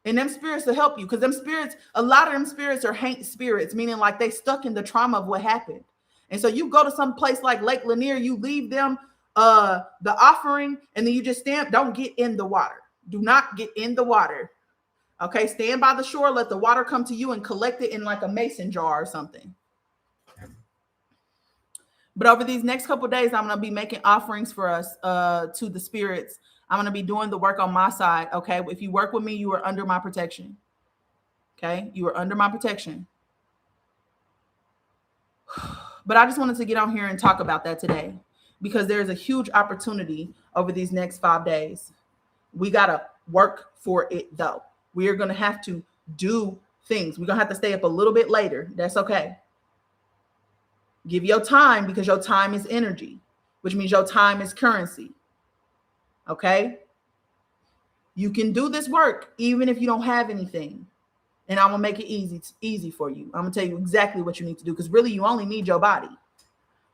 And them spirits will help you because them spirits, a lot of them spirits are hate spirits, meaning like they stuck in the trauma of what happened. And so you go to some place like Lake Lanier, you leave them the offering, and then you just stand. Don't get in the water. Do not get in the water. Okay, stand by the shore. Let the water come to you and collect it in like a mason jar or something. But over these next couple of days, I'm going to be making offerings for us to the spirits. I'm going to be doing the work on my side. Okay. If you work with me, you are under my protection. Okay. You are under my protection. But I just wanted to get on here and talk about that today because there's a huge opportunity over these next 5 days. We got to work for it, though. We are going to have to do things. We're going to have to stay up a little bit later. That's okay. Give your time because your time is energy, which means your time is currency. Okay? You can do this work even if you don't have anything. And I'm going to make it easy for you. I'm going to tell you exactly what you need to do because really you only need your body.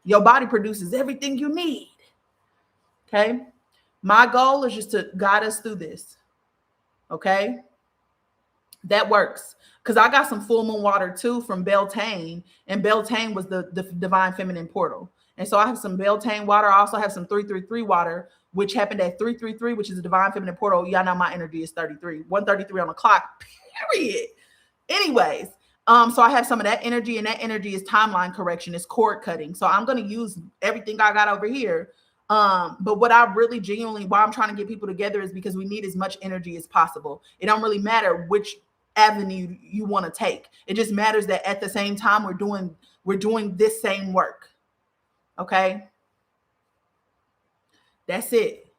Your body produces everything you need. Okay? My goal is just to guide us through this. Okay? That works. Because I got some full moon water too from Beltane. And Beltane was the divine feminine portal. And so I have some Beltane water. I also have some 333 water, which happened at 333, which is a divine feminine portal. Y'all know my energy is 33. 133 on the clock. Period. Anyways, so I have some of that energy, and that energy is timeline correction, it's cord cutting. So I'm going to use everything I got over here. But what I really genuinely, why I'm trying to get people together is because we need as much energy as possible. It don't really matter which avenue you want to take. It just matters that at the same time we're doing this same work. Okay. That's it.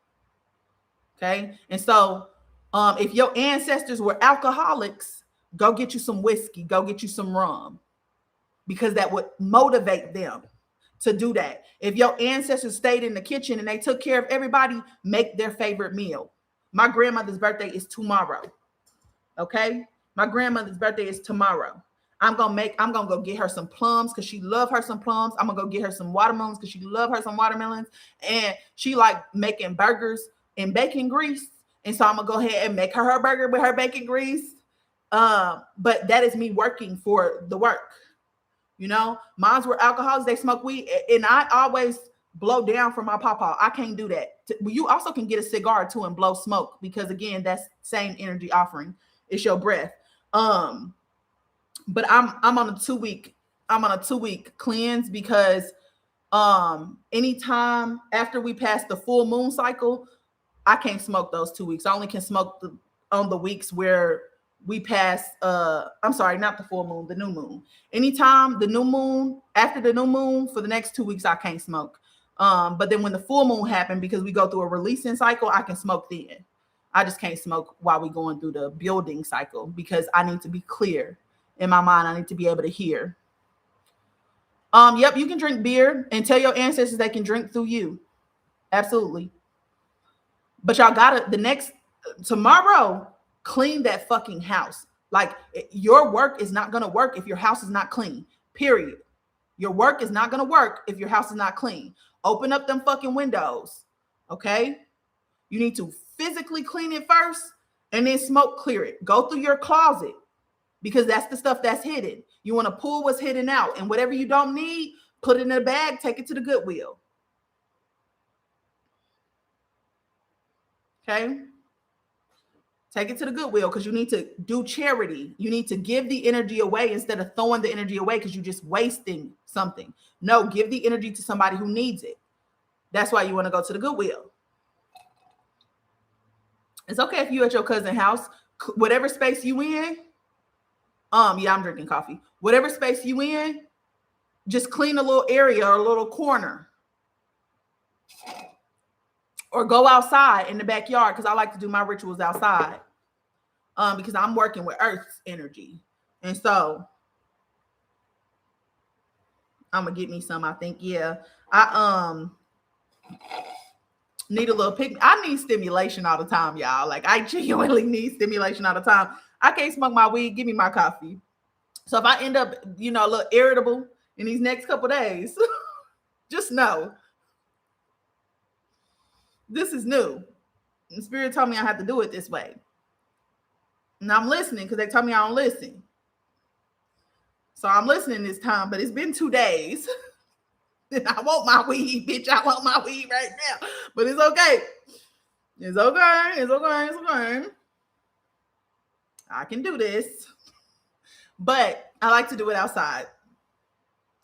Okay. And so, if your ancestors were alcoholics, go get you some whiskey, go get you some rum, because that would motivate them to do that. If your ancestors stayed in the kitchen and they took care of everybody, make their favorite meal. My grandmother's birthday is tomorrow. Okay? My grandmother's birthday is tomorrow. I'm gonna go get her some plums because she love her some plums. I'm gonna go get her some watermelons because she love her some watermelons. And she like making burgers in bacon grease. And so I'm gonna go ahead and make her burger with her bacon grease. But that is me working for the work. You know, moms were alcoholics, they smoke weed, and I always blow down for my papa. I can't do that. You also can get a cigar too and blow smoke because again, that's same energy offering. It's your breath. But I'm on a 2-week cleanse because anytime after we pass the full moon cycle, I can't smoke those 2 weeks. I only can smoke on the weeks where we pass, I'm sorry, not the full moon, the new moon. Anytime the new moon, after the new moon, for the next 2 weeks, I can't smoke. But then when the full moon happened, because we go through a releasing cycle, I can smoke then. I just can't smoke while we're going through the building cycle because I need to be clear in my mind. I need to be able to hear. Yep, you can drink beer and tell your ancestors they can drink through you. Absolutely. But y'all gotta, tomorrow, clean that fucking house. Like your work is not going to work if your house is not clean, period. Your work is not going to work if your house is not clean. Open up them fucking windows. Okay. You need to physically clean it first and then smoke clear it. Go through your closet because that's the stuff that's hidden. You want to pull what's hidden out, and whatever you don't need, put it in a bag, take it to the Goodwill. Okay. Take it to the Goodwill because you need to do charity. You need to give the energy away instead of throwing the energy away because you're just wasting something. No, give the energy to somebody who needs it. That's why you want to go to the Goodwill. It's okay if you at your cousin's house, whatever space you in. Yeah, I'm drinking coffee. Whatever space you in, just clean a little area or a little corner. Or go outside in the backyard because I like to do my rituals outside. Because I'm working with Earth's energy. And so I'm gonna get me some, I think. Yeah. I need a little pick. I need stimulation all the time, y'all. Like I genuinely need stimulation all the time. I can't smoke my weed. Give me my coffee. So if I end up, a little irritable in these next couple days, just know this is new. The spirit told me I have to do it this way. And I'm listening because they told me I don't listen. So I'm listening this time, but it's been 2 days. And I want my weed, bitch. I want my weed right now. But it's okay. It's okay. It's okay. It's okay. I can do this. But I like to do it outside.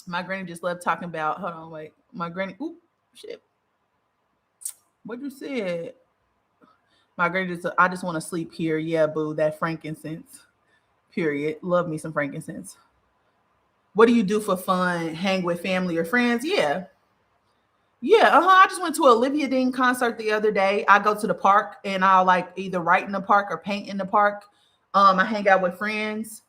My granny just loved talking about, hold on, wait. My granny. Oop, shit. What you said? My granny just. I just want to sleep here. Yeah, boo. That frankincense. Period. Love me some frankincense. What do you do for fun? Hang with family or friends? Yeah. Yeah, I just went to a Olivia Dean concert the other day. I go to the park and I'll like either write in the park or paint in the park. I hang out with friends.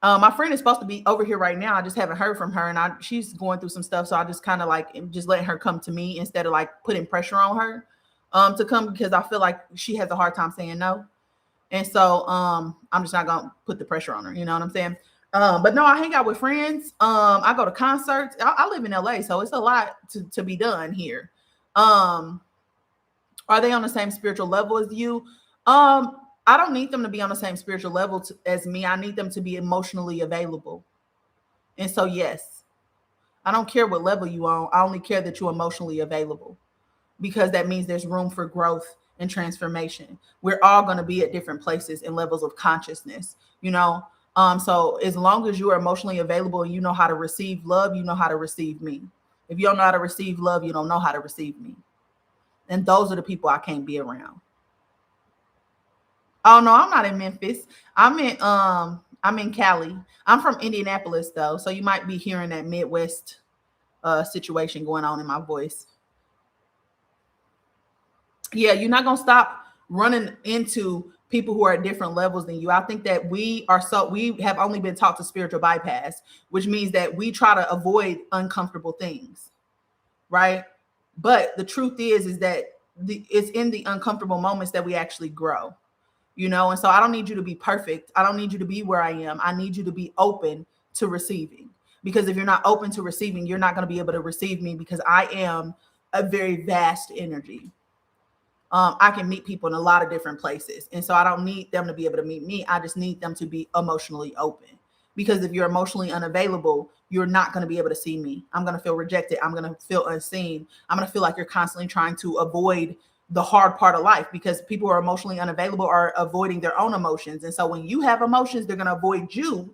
My friend is supposed to be over here right now. I just haven't heard from her, and she's going through some stuff. So I just kind of like just letting her come to me instead of like putting pressure on her to come, because I feel like she has a hard time saying no. And so I'm just not gonna put the pressure on her. You know what I'm saying? But no, I hang out with friends. I go to concerts. I live in LA, so it's a lot to be done here. Um, are they on the same spiritual level as you? I don't need them to be on the same spiritual level as me. I need them to be emotionally available. And so, yes, I don't care what level you on. I only care that you're emotionally available, because that means there's room for growth and transformation. We're all going to be at different places and levels of consciousness, you know. So as long as you are emotionally available and you know how to receive love, you know how to receive me. If you don't know how to receive love, you don't know how to receive me. And those are the people I can't be around. Oh no, I'm not in Memphis. I'm in Cali. I'm from Indianapolis though, so you might be hearing that Midwest situation going on in my voice. Yeah, you're not gonna stop running into people who are at different levels than you. I think that we have only been taught to spiritual bypass, which means that we try to avoid uncomfortable things, right? But the truth is that it's in the uncomfortable moments that we actually grow, you know. And so I don't need you to be perfect. I don't need you to be where I am. I need you to be open to receiving. Because if you're not open to receiving, you're not going to be able to receive me, because I am a very vast energy. I can meet people in a lot of different places. And so I don't need them to be able to meet me. I just need them to be emotionally open. Because if you're emotionally unavailable, you're not going to be able to see me. I'm going to feel rejected. I'm going to feel unseen. I'm going to feel like you're constantly trying to avoid the hard part of life, because people who are emotionally unavailable are avoiding their own emotions. And so when you have emotions, they're going to avoid you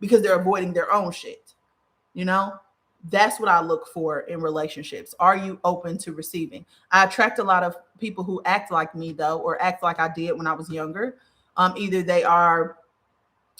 because they're avoiding their own shit. You know, that's what I look for in relationships. Are you open to receiving? I attract a lot of people who act like me, though, or act like I did when I was younger. Either they are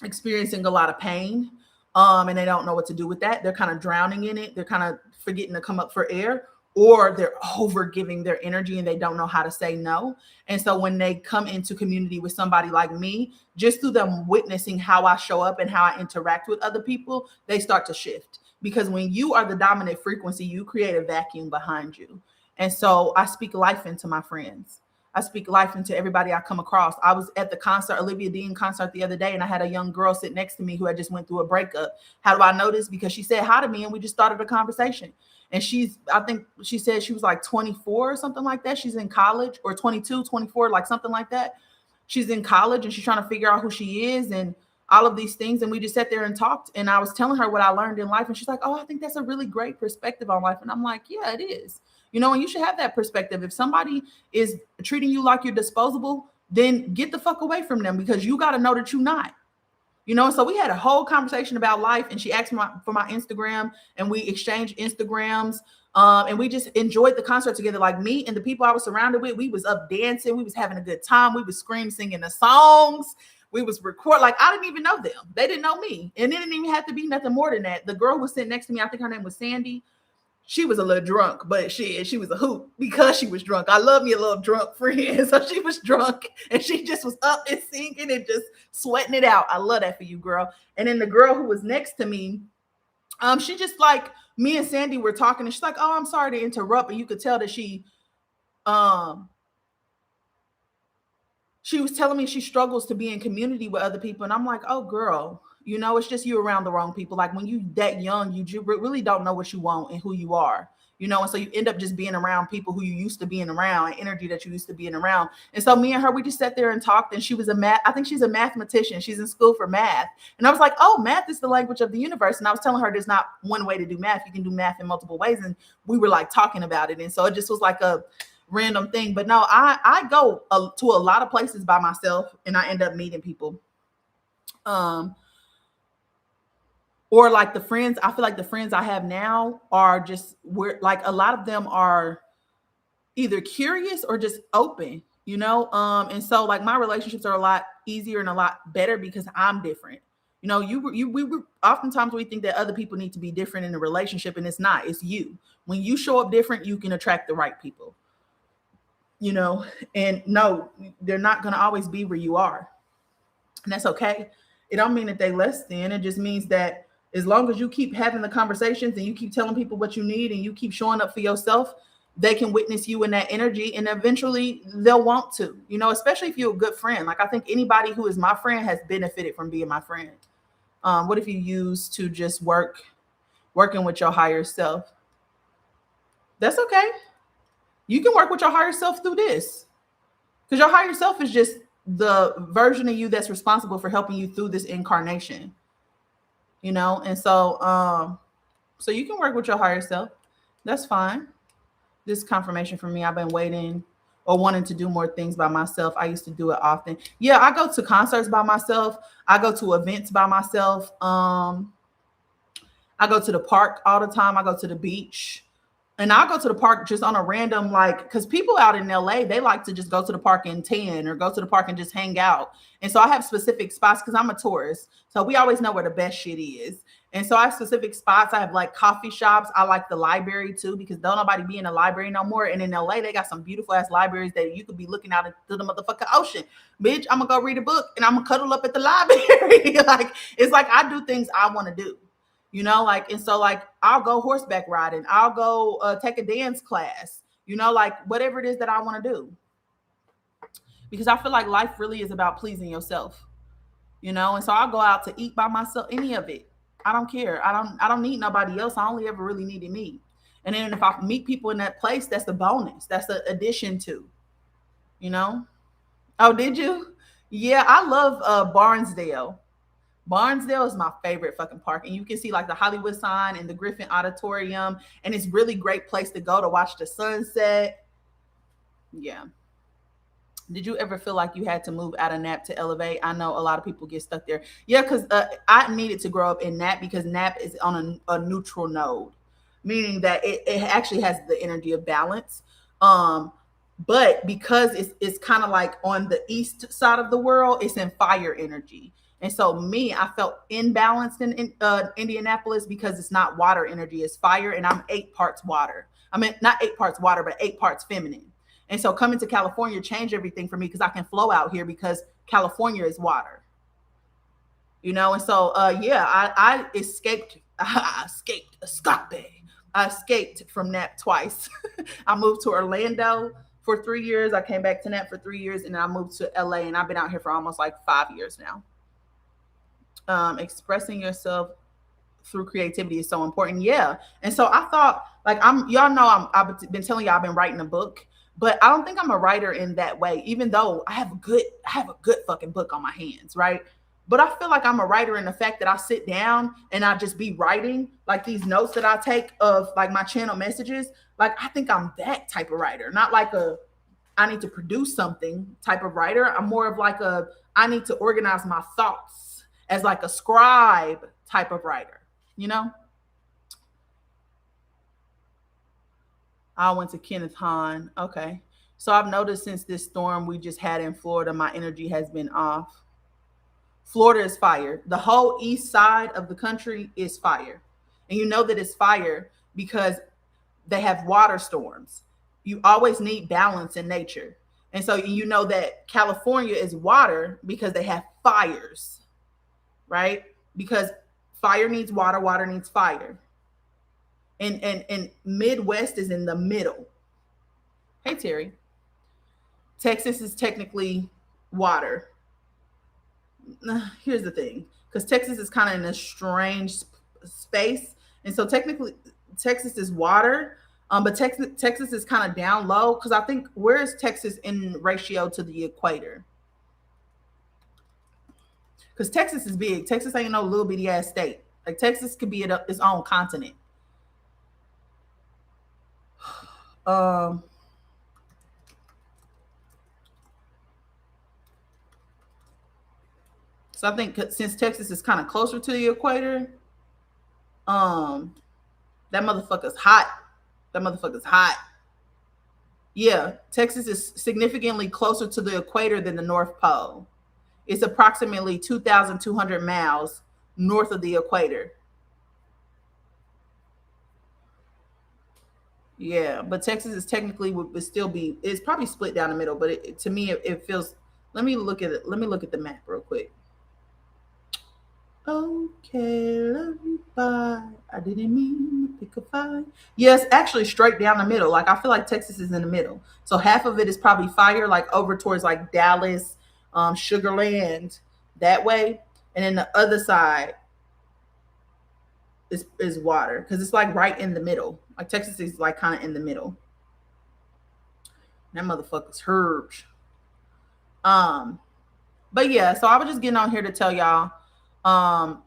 experiencing a lot of pain, and they don't know what to do with that. They're kind of drowning in it. They're kind of forgetting to come up for air, or they're over giving their energy and they don't know how to say no. And so when they come into community with somebody like me, just through them witnessing how I show up and how I interact with other people, they start to shift. Because when you are the dominant frequency, you create a vacuum behind you. And so I speak life into my friends. I speak life into everybody I come across. I was at the concert, Olivia Dean concert the other day, and I had a young girl sit next to me who had just went through a breakup. How do I know this? Because she said hi to me and we just started a conversation. And I think she said she was like 24 or something like that. She's in college, or 22, 24, like something like that. She's in college and she's trying to figure out who she is and all of these things. And we just sat there and talked. And I was telling her what I learned in life. And she's like, oh, I think that's a really great perspective on life. And I'm like, yeah, it is. You know, and you should have that perspective. If somebody is treating you like you're disposable, then get the fuck away from them, because you got to know that you're not. You know, so we had a whole conversation about life, and she asked me for my Instagram, and we exchanged Instagrams, and we just enjoyed the concert together. Like, me and the people I was surrounded with, we was up dancing, we was having a good time, we was scream singing the songs, we was record. Like, I didn't even know them, they didn't know me, and it didn't even have to be nothing more than that. The girl who was sitting next to me, I think her name was Sandy. She was a little drunk, but she was a hoot because she was drunk. I love me a little drunk friend. So she was drunk and she just was up and singing and just sweating it out. I love that for you, girl. And then the girl who was next to me, she just, like, me and Sandy were talking, and she's like, oh, I'm sorry to interrupt. And you could tell that um she was telling me she struggles to be in community with other people. And I'm like, oh, girl, you know, it's just you around the wrong people. Like, when you that young, you really don't know what you want and who you are, you know. And so you end up just being around people who you used to being around, and energy that you used to being around. And so me and her, we just sat there and talked. And she was I think she's a mathematician. She's in school for math. And I was like, oh, math is the language of the universe. And I was telling her there's not one way to do math. You can do math in multiple ways. And we were like talking about it. And so it just was like a random thing. But no, I go to a lot of places by myself, and I end up meeting people. Or like the friends, I feel like the friends I have now are just, we're like, a lot of them are either curious or just open, and so like my relationships are a lot easier and a lot better because I'm different. We oftentimes we think that other people need to be different in a relationship, and it's not. It's you. When you show up different, you can attract the right people. you know and no, they're not going to always be where you are, and that's okay. It don't mean that they less than. It just means that as long as you keep having the conversations and you keep telling people what you need and you keep showing up for yourself, they can witness you in that energy, and eventually they'll want to, especially if you're a good friend. Like, I think anybody who is my friend has benefited from being my friend. What if you used to just working with your higher self? That's okay. You can work with your higher self through this, because your higher self is just the version of you that's responsible for helping you through this incarnation. And so you can work with your higher self. That's fine. This confirmation for me. I've been waiting or wanting to do more things by myself. I used to do it often. Yeah, I go to concerts by myself. I go to events by myself. I go to the park all the time. I go to the beach. And I'll go to the park just on a random, like, because people out in LA, they like to just go to the park and tan, or go to the park and just hang out. And so I have specific spots because I'm a tourist. So we always know where the best shit is. And so I have specific spots. I have like coffee shops. I like the library too, because don't nobody be in a library no more. And in LA, they got some beautiful ass libraries that you could be looking out into the motherfucking ocean. Bitch, I'm gonna go read a book and I'm gonna cuddle up at the library. Like, it's like I do things I want to do. Like, and so like I'll go horseback riding, I'll go take a dance class, like whatever it is that I want to do, because I feel like life really is about pleasing yourself. And so I'll go out to eat by myself, any of it. I don't care. I don't need nobody else. I only ever really needed me. And then if I meet people in that place, that's a bonus, that's an addition to. you know oh, did you? Yeah, I love Barnsdale. Barnesdale is my favorite fucking park. And you can see like the Hollywood sign and the Griffin Auditorium. And it's really great place to go to watch the sunset. Yeah. Did you ever feel like you had to move out of Nap to elevate? I know a lot of people get stuck there. Yeah, because I needed to grow up in Nap, because Nap is on a neutral node, meaning that it actually has the energy of balance. But because it's kind of like on the east side of the world, it's in fire energy. And so me, I felt imbalanced in Indianapolis, because it's not water energy, it's fire. And I'm 8 parts water. I mean, not 8 parts water, but 8 parts feminine. And so coming to California changed everything for me, because I can flow out here because California is water. And so yeah, I escaped. I escaped from Nap twice. I moved to Orlando for 3 years. I came back to Nap for 3 years, and then I moved to LA, and I've been out here for almost like 5 years now. Expressing yourself through creativity is so important. Yeah. And so I thought, like, y'all know I've been telling y'all I've been writing a book, but I don't think I'm a writer in that way, even though I have a good fucking book on my hands, right? But I feel like I'm a writer in the fact that I sit down and I just be writing, like these notes that I take of like my channel messages. Like, I think I'm that type of writer, not like I need to produce something type of writer. I'm more of like I need to organize my thoughts as like a scribe type of writer. I went to Kenneth Hahn. Okay. So I've noticed since this storm we just had in Florida, my energy has been off. Florida is fire. The whole east side of the country is fire. And you know that it's fire because they have water storms. You always need balance in nature. And so you know that California is water because they have fires, right? Because fire needs water, water needs fire. And Midwest is in the middle. Hey, Terry. Texas is technically water. Here's the thing, because Texas is kind of in a strange space. And so technically Texas is water, but Texas is kind of down low, because I think, where is Texas in ratio to the equator? Because Texas is big. Texas ain't no little bitty ass state. Like, Texas could be its own continent. So I think since Texas is kind of closer to the equator, Um, that motherfucker's hot. That motherfucker's hot. Yeah, Texas is significantly closer to the equator than the North Pole. It's approximately 2,200 miles north of the equator. Yeah, but Texas is technically would still be, it's probably split down the middle, but to me it feels. Let me look at it. Let me look at the map real quick. Okay, love you, bye. I didn't mean to pick a fight. Yes, actually straight down the middle. Like I feel like Texas is in the middle. So half of it is probably fire, like over towards like Dallas, Sugar Land, that way, and then the other side is water because it's like right in the middle. Like Texas is like kind of in the middle. That motherfucker's huge. Um, but yeah, so I was just getting on here to tell y'all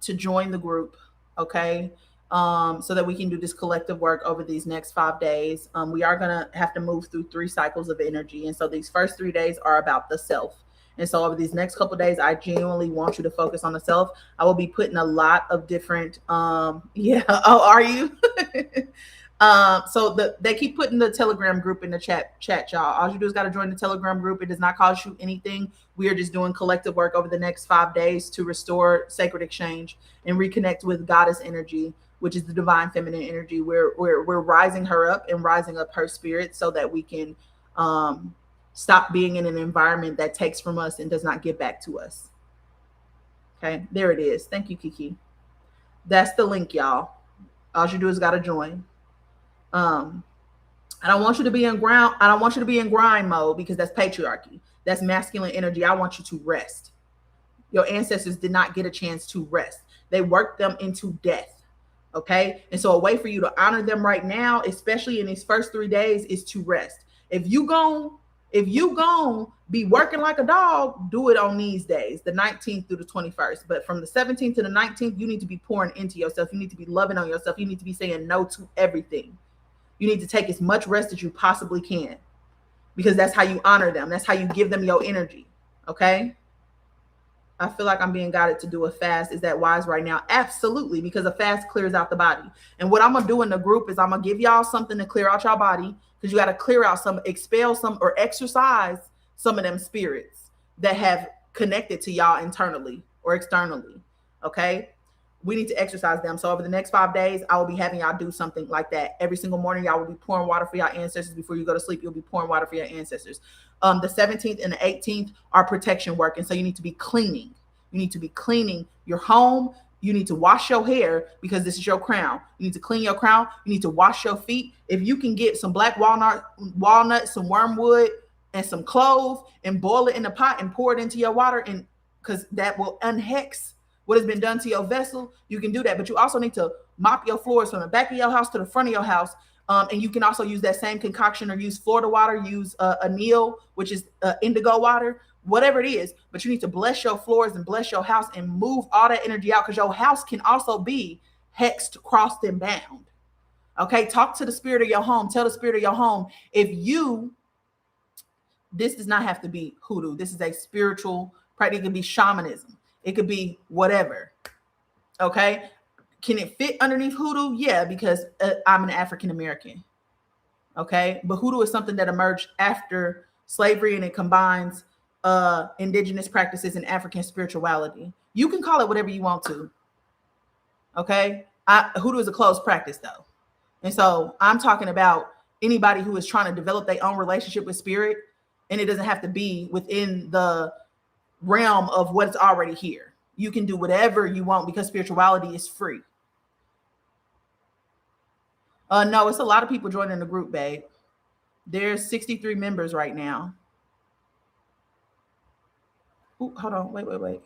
to join the group, okay? So that we can do this collective work over these next 5 days. We are gonna have to move through 3 cycles of energy, and so these first 3 days are about the self. And so over these next couple of days, I genuinely want you to focus on the self. I will be putting a lot of different, yeah. Oh, are you? They keep putting the Telegram group in the chat, y'all. All you do is got to join the Telegram group. It does not cost you anything. We are just doing collective work over the next 5 days to restore sacred exchange and reconnect with goddess energy, which is the divine feminine energy. We're rising her up and rising up her spirit so that we can stop being in an environment that takes from us and does not give back to us. Okay, there it is. Thank you, Kiki. That's the link, y'all. All you do is got to join. I don't want you to be in ground. I don't want you to be in grind mode because that's patriarchy. That's masculine energy. I want you to rest. Your ancestors did not get a chance to rest. They worked them into death. Okay. And so a way for you to honor them right now, especially in these first 3 days, is to rest. If you gon' be working like a dog, do it on these days, the 19th through the 21st. But from the 17th to the 19th, you need to be pouring into yourself. You need to be loving on yourself. You need to be saying no to everything. You need to take as much rest as you possibly can because that's how you honor them. That's how you give them your energy. Okay. I feel like I'm being guided to do a fast. Is that wise right now? Absolutely, because a fast clears out the body. And what I'm going to do in the group is I'm going to give y'all something to clear out your body because you got to clear out some, expel some, or exercise some of them spirits that have connected to y'all internally or externally. Okay. We need to exercise them. So over the next 5 days, I will be having y'all do something like that. Every single morning, y'all will be pouring water for your ancestors. Before you go to sleep, you'll be pouring water for your ancestors. The 17th and the 18th are protection work. And so you need to be cleaning. You need to be cleaning your home. You need to wash your hair because this is your crown. You need to clean your crown. You need to wash your feet. If you can get some black walnut, some wormwood, and some cloves and boil it in a pot and pour it into your water, and because that will unhex what has been done to your vessel, you can do that. But you also need to mop your floors from the back of your house to the front of your house. And you can also use that same concoction or use Florida water, use anil, which is indigo water, whatever it is. But you need to bless your floors and bless your house and move all that energy out because your house can also be hexed, crossed, and bound. Okay, talk to the spirit of your home. Tell the spirit of your home, this does not have to be hoodoo. This is a spiritual practice. It can be shamanism. It could be whatever. Okay. Can it fit underneath hoodoo? Yeah, because I'm an African American. Okay. But hoodoo is something that emerged after slavery and it combines indigenous practices and African spirituality. You can call it whatever you want to. Okay. Hoodoo is a closed practice though. And so I'm talking about anybody who is trying to develop their own relationship with spirit, and it doesn't have to be within the realm of what's already here. You can do whatever you want because spirituality is free. No, it's a lot of people joining the group, babe. There's 63 members right now. Ooh, hold on, wait.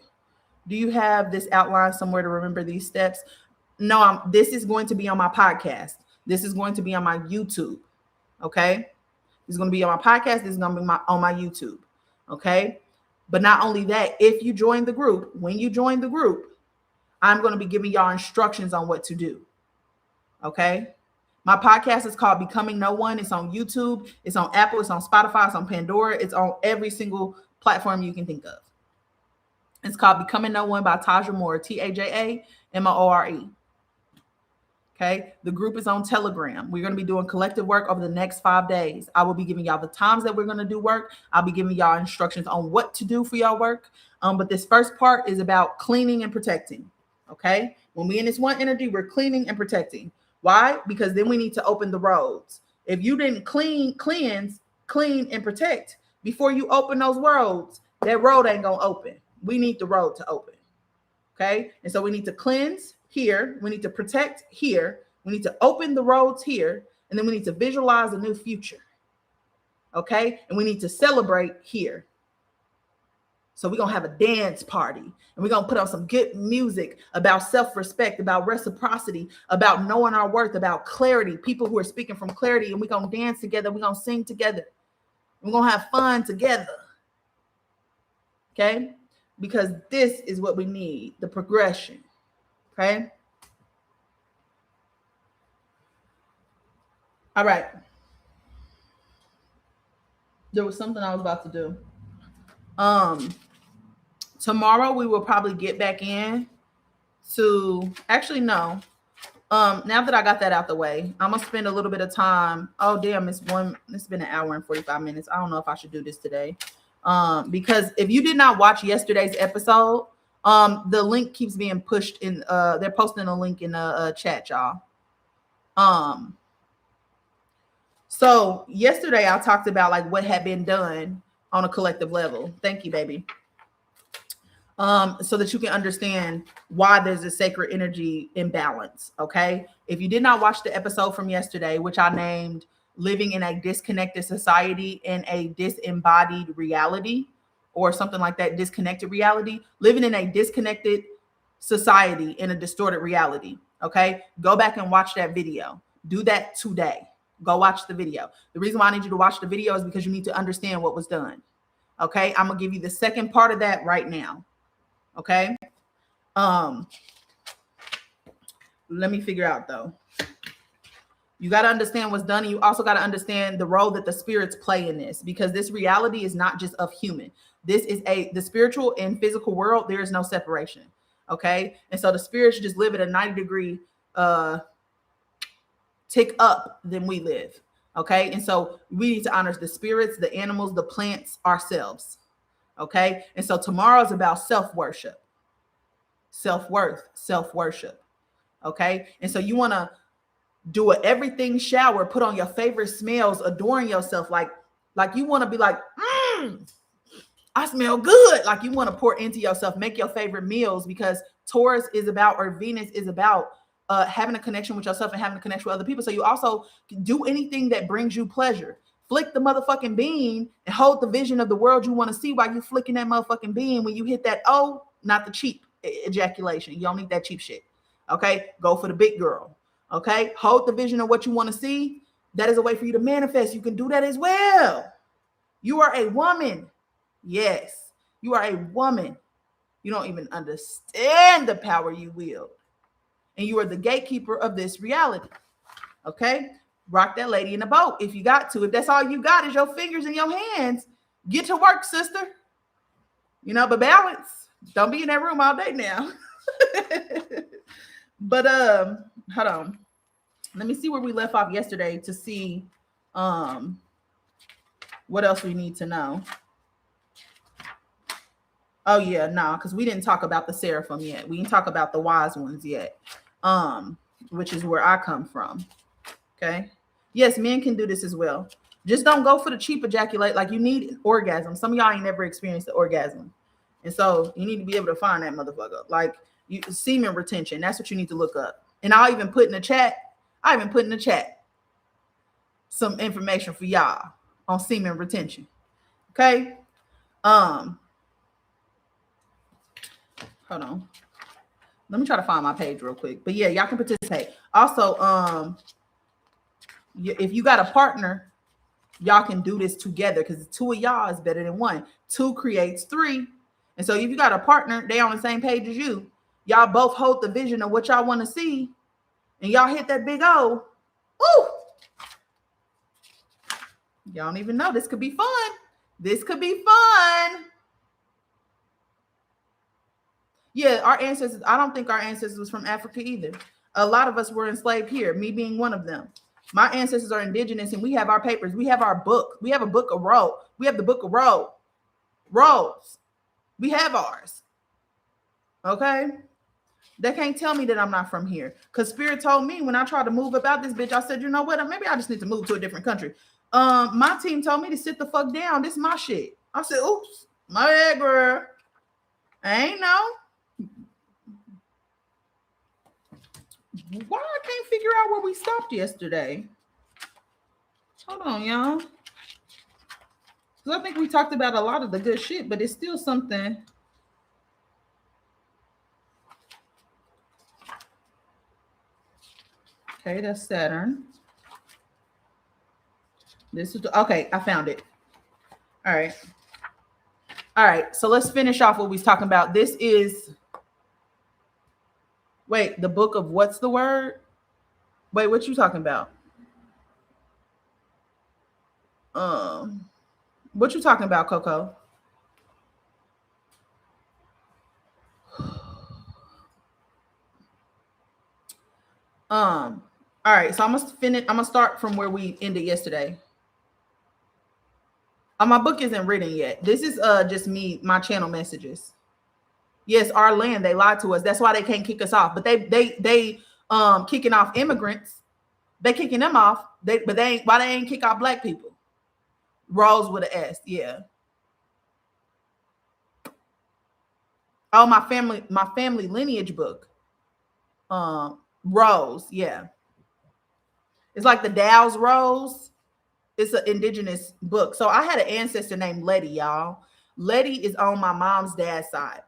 Do you have this outline somewhere to remember these steps? No, this is going to be on my podcast. This is going to be on my YouTube. Okay. This is going to be on my podcast. This is going to be on my YouTube. Okay. But not only that, if you join the group, when you join the group, I'm going to be giving y'all instructions on what to do. Okay. My podcast is called Becoming No One. It's on YouTube. It's on Apple. It's on Spotify. It's on Pandora. It's on every single platform you can think of. It's called Becoming No One by Taja Moore, TajaMore. Okay. The group is on Telegram. We're going to be doing collective work over the next 5 days. I will be giving y'all the times that we're going to do work. I'll be giving y'all instructions on what to do for y'all work. But this first part is about cleaning and protecting. Okay. When we in this one energy, we're cleaning and protecting. Why? Because then we need to open the roads. If you didn't cleanse, clean, and protect before you open those roads, that road ain't going to open. We need the road to open. Okay. And so we need to cleanse here. We need to protect here. We need to open the roads here. And then we need to visualize a new future. Okay. And we need to celebrate here. So we're going to have a dance party, and we're going to put on some good music about self-respect, about reciprocity, about knowing our worth, about clarity, people who are speaking from clarity, and we're going to dance together. We're going to sing together. We're going to have fun together. Okay. Because this is what we need, the progression. Okay. All right. There was something I was about to do. Tomorrow we will probably get back in to, actually, no. Now that I got that out the way, I'm gonna spend a little bit of time. Oh damn, it's been an hour and 45 minutes. I don't know if I should do this today. Because if you did not watch yesterday's episode, the link keeps being pushed in, they're posting a link in the chat, y'all. So yesterday I talked about like what had been done on a collective level. Thank you, baby. So that you can understand why there's a sacred energy imbalance. Okay. If you did not watch the episode from yesterday, which I named Living in a Disconnected Society in a Disembodied Reality, or something like that, disconnected reality, living in a disconnected society in a distorted reality. Okay. Go back and watch that video. Do that today. Go watch the video. The reason why I need you to watch the video is because you need to understand what was done. Okay. I'm going to give you the second part of that right now. Okay. Let me figure out though. You got to understand what's done. And you also got to understand the role that the spirits play in this, because this reality is not just of human. This is the spiritual and physical world. There is no separation. Okay. And so the spirits just live at a 90-degree, tick up than we live. Okay. And so we need to honor the spirits, the animals, the plants, ourselves. Okay. And so tomorrow is about self-worship, self-worth, self-worship. Okay. And so you want to do an everything shower, put on your favorite smells, adoring yourself. Like you want to be like, I smell good. Like you want to pour into yourself, make your favorite meals, because Taurus is about, or Venus is about, having a connection with yourself and having a connection with other people. So you also can do anything that brings you pleasure. Flick the motherfucking bean and hold the vision of the world you want to see while you flicking that motherfucking bean. When you hit that, not the cheap ejaculation. You don't need that cheap shit. Okay. Go for the big girl. Okay. Hold the vision of what you want to see. That is a way for you to manifest. You can do that as well. You are a woman. Yes. You are a woman. You don't even understand the power you wield. And you are the gatekeeper of this reality. Okay. Rock that lady in the boat if you got to. If that's all you got is your fingers and your hands, get to work, sister. But balance. Don't be in that room all day now. But hold on. Let me see where we left off yesterday to see what else we need to know. Oh yeah, no, because we didn't talk about the seraphim yet. We didn't talk about the wise ones yet. Which is where I come from. Okay. Yes, men can do this as well. Just don't go for the cheap ejaculate. Like you need an orgasm. Some of y'all ain't never experienced the orgasm. And so you need to be able to find that motherfucker. Like semen retention. That's what you need to look up. And I'll even put in the chat. Some information for y'all on semen retention. Okay. Hold on. Let me try to find my page real quick. But yeah, y'all can participate. Also, if you got a partner, y'all can do this together, because two of y'all is better than one. Two creates three. And so if you got a partner, they on the same page as you, y'all both hold the vision of what y'all want to see, and y'all hit that big O. Ooh! Y'all don't even know. This could be fun. This could be fun. Yeah, our ancestors, I don't think our ancestors was from Africa either. A lot of us were enslaved here, me being one of them. My ancestors are indigenous and we have our papers. We have our book. We have a book of roll. We have the book of roll. Rolls. We have ours. Okay? They can't tell me that I'm not from here. Because Spirit told me when I tried to move about this bitch, I said, you know what? Maybe I just need to move to a different country. My team told me to sit the fuck down. This is my shit. I said, oops, my bad, girl. I ain't know. Why I can't figure out where we stopped yesterday? Hold on, y'all. Because I think we talked about a lot of the good shit, but it's still something. Okay, that's Saturn. This is okay. I found it. All right. All right. So let's finish off what we was talking about. This is the book of what's the word? Wait, what you talking about? What you talking about, Coco? All right, so I'm gonna start from where we ended yesterday. My book isn't written yet. This is just me, my channel messages. Yes, our land, they lied to us. That's why they can't kick us off. But they kicking off immigrants. They kicking them off. But they ain't, why they ain't kick off black people? Rose with an S, yeah. Oh, my family lineage book. Rose, yeah. It's like the Dow's Rose. It's an indigenous book. So I had an ancestor named Letty, y'all. Letty is on my mom's dad's side.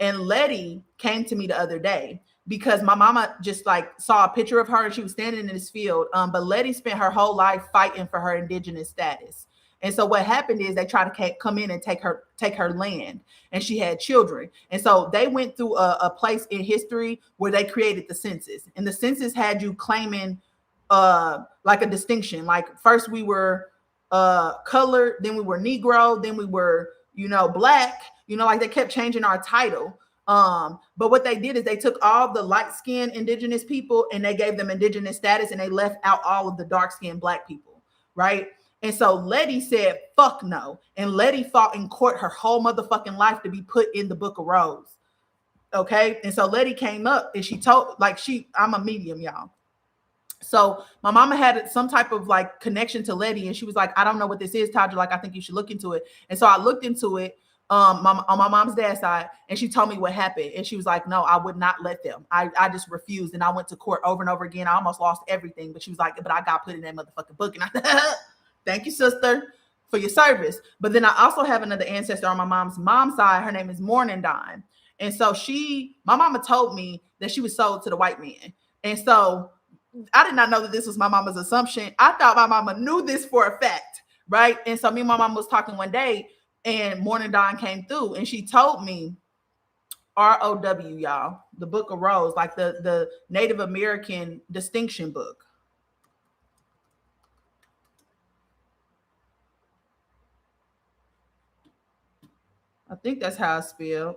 And Letty came to me the other day because my mama just like saw a picture of her and she was standing in this field. But Letty spent her whole life fighting for her indigenous status. And so what happened is they tried to come in and take her land, and she had children. And so they went through a place in history where they created the census, and the census had you claiming like a distinction. Like first we were colored, then we were Negro, then we were, black, like they kept changing our title. But what they did is they took all the light-skinned indigenous people and they gave them indigenous status, and they left out all of the dark-skinned black people, right? And so Letty said, fuck no. And Letty fought in court her whole motherfucking life to be put in the Book of Rose. Okay. And so Letty came up and she told, I'm a medium, y'all. So my mama had some type of like connection to Letty, and she was like, I don't know what this is, Tadra. Like, I think you should look into it. And so I looked into it on my mom's dad's side, and she told me what happened. And she was like, no, I would not let them. I just refused. And I went to court over and over again. I almost lost everything. But she was like, but I got put in that motherfucking book. And I thank you, sister, for your service. But then I also have another ancestor on my mom's side. Her name is Morning Dime. And so my mama told me that she was sold to the white man. And so I did not know that this was my mama's assumption. I thought my mama knew this for a fact, right? And so me and my mom was talking one day, and Morning Dawn came through, and she told me ROW, y'all, the Book of Rose, like the Native American distinction book. I think that's how it's spelled.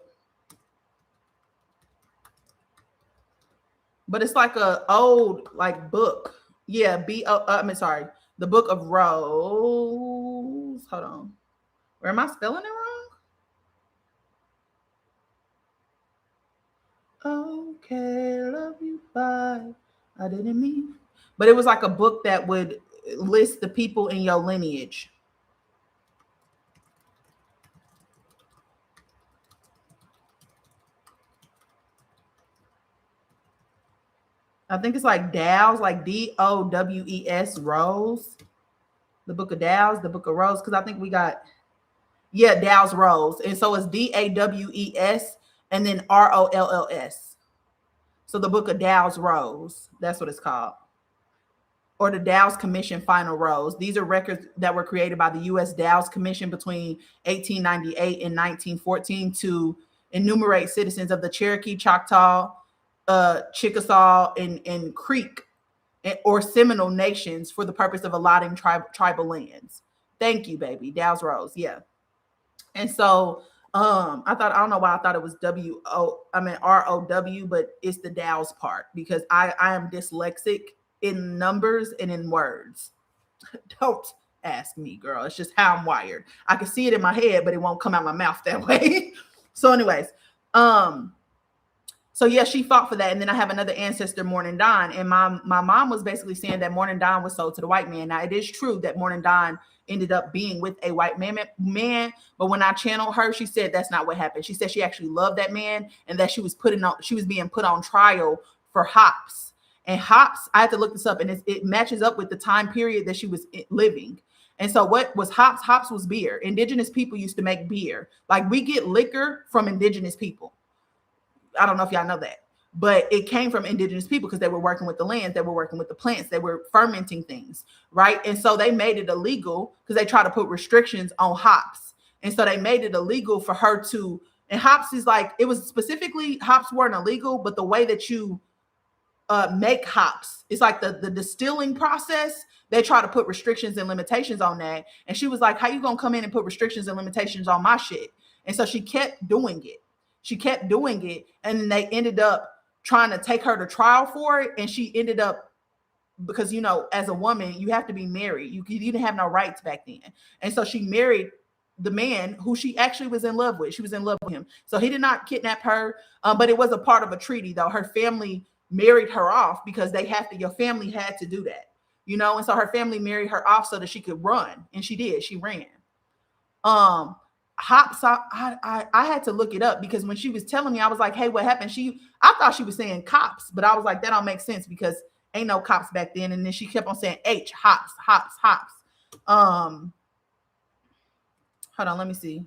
But it's like a old book. Yeah, the Book of Rose. Hold on. Where am I spelling it wrong? Okay, love you, bye. I didn't mean. But it was like a book that would list the people in your lineage. I think it's like Dow's, like DOWES, Rose. The Book of Dow's, the Book of Rose, because I think we got, Dow's Rose. And so it's DAWES and then ROLLS. So the Book of Dow's Rose, that's what it's called. Or the Dow's Commission Final Rose. These are records that were created by the U.S. Dow's Commission between 1898 and 1914 to enumerate citizens of the Cherokee, Choctaw, Chickasaw, and Creek or Seminole nations for the purpose of allotting tribal lands. Thank you, baby. Dow's Rose. Yeah. And so I don't know why I thought it was ROW, but it's the Dow's part because I am dyslexic in numbers and in words. Don't ask me, girl. It's just how I'm wired. I can see it in my head, but it won't come out my mouth that way. So, anyways, so yeah, she fought for that. And then I have another ancestor, Morning Dawn. And my mom was basically saying that Morning Dawn was sold to the white man. Now it is true that Morning Dawn ended up being with a white man, but when I channeled her, she said that's not what happened. She said she actually loved that man and that she was being put on trial for hops. And hops, I had to look this up, and it matches up with the time period that she was living. And so what was hops? Hops was beer. Indigenous people used to make beer. Like we get liquor from indigenous people. I don't know if y'all know that, but it came from indigenous people because they were working with the land, they were working with the plants, they were fermenting things, right? And so they made it illegal because they try to put restrictions on hops. And so they made it illegal for her to, and hops is like, it was specifically, hops weren't illegal, but the way that you make hops, it's like the distilling process, they try to put restrictions and limitations on that. And she was like, how you gonna come in and put restrictions and limitations on my shit? And so she kept doing it. She kept doing it, and then they ended up trying to take her to trial for it. And she ended up, because, you know, as a woman, you have to be married. You didn't have no rights back then. And so she married the man who she actually was in love with. She was in love with him. So he did not kidnap her, but it was a part of a treaty, though. Her family married her off because your family had to do that, you know? And so her family married her off so that she could run. And she did. She ran. Hops, I had to look it up because when she was telling me, I was like, hey, what happened? I thought she was saying cops, but I was like, that don't make sense because ain't no cops back then. And then she kept on saying hops. Hold on, let me see.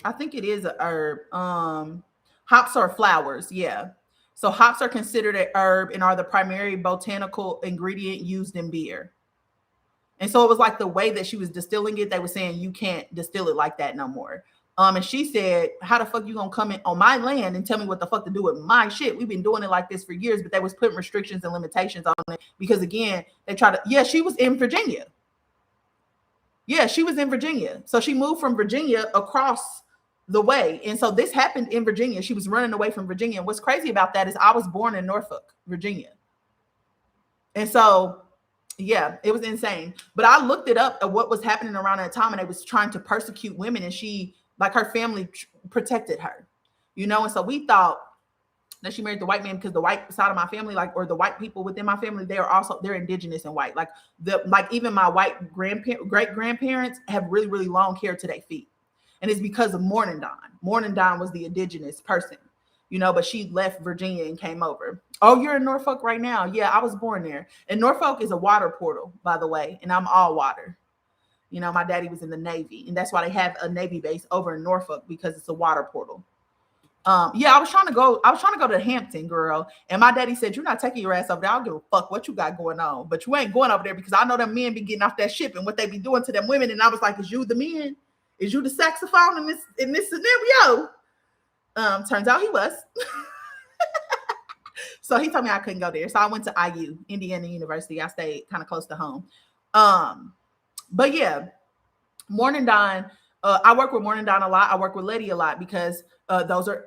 I think it is a herb. Hops are flowers, yeah. So hops are considered a herb and are the primary botanical ingredient used in beer. And so it was like the way that she was distilling it, they were saying you can't distill it like that no more. And she said, how the fuck you gonna come in on my land and tell me what the fuck to do with my shit? We've been doing it like this for years, but they was putting restrictions and limitations on it because, again, they try to, yeah, she was in Virginia. Yeah, she was in Virginia. So she moved from Virginia across the way. And so this happened in Virginia. She was running away from Virginia. And what's crazy about that is I was born in Norfolk, Virginia. And so, yeah, it was insane. But I looked it up at what was happening around that time, and they was trying to persecute women, and she, like, her family protected her, you know? And so we thought that she married the white man because the white side of my family, like, or the white people within my family, they're indigenous and white. Like even my white great grandparents have really, really long hair to their feet. And it's because of Morning Dawn. Morning Dawn was the indigenous person, you know, but she left Virginia and came over. Oh, you're in Norfolk right now. Yeah, I was born there. And Norfolk is a water portal, by the way. And I'm all water. You know, my daddy was in the Navy, and that's why they have a Navy base over in Norfolk, because it's a water portal. Yeah, I was trying to go to Hampton, girl. And my daddy said, you're not taking your ass over there. I don't give a fuck what you got going on. But you ain't going over there because I know them men be getting off that ship and what they be doing to them women. And I was like, is you the men? Is you the saxophone in this scenario? Turns out he was. So he told me I couldn't go there. So I went to IU, Indiana University. I stayed kind of close to home. But yeah, Morning Dawn. I work with Morning Dawn a lot. I work with Letty a lot because those are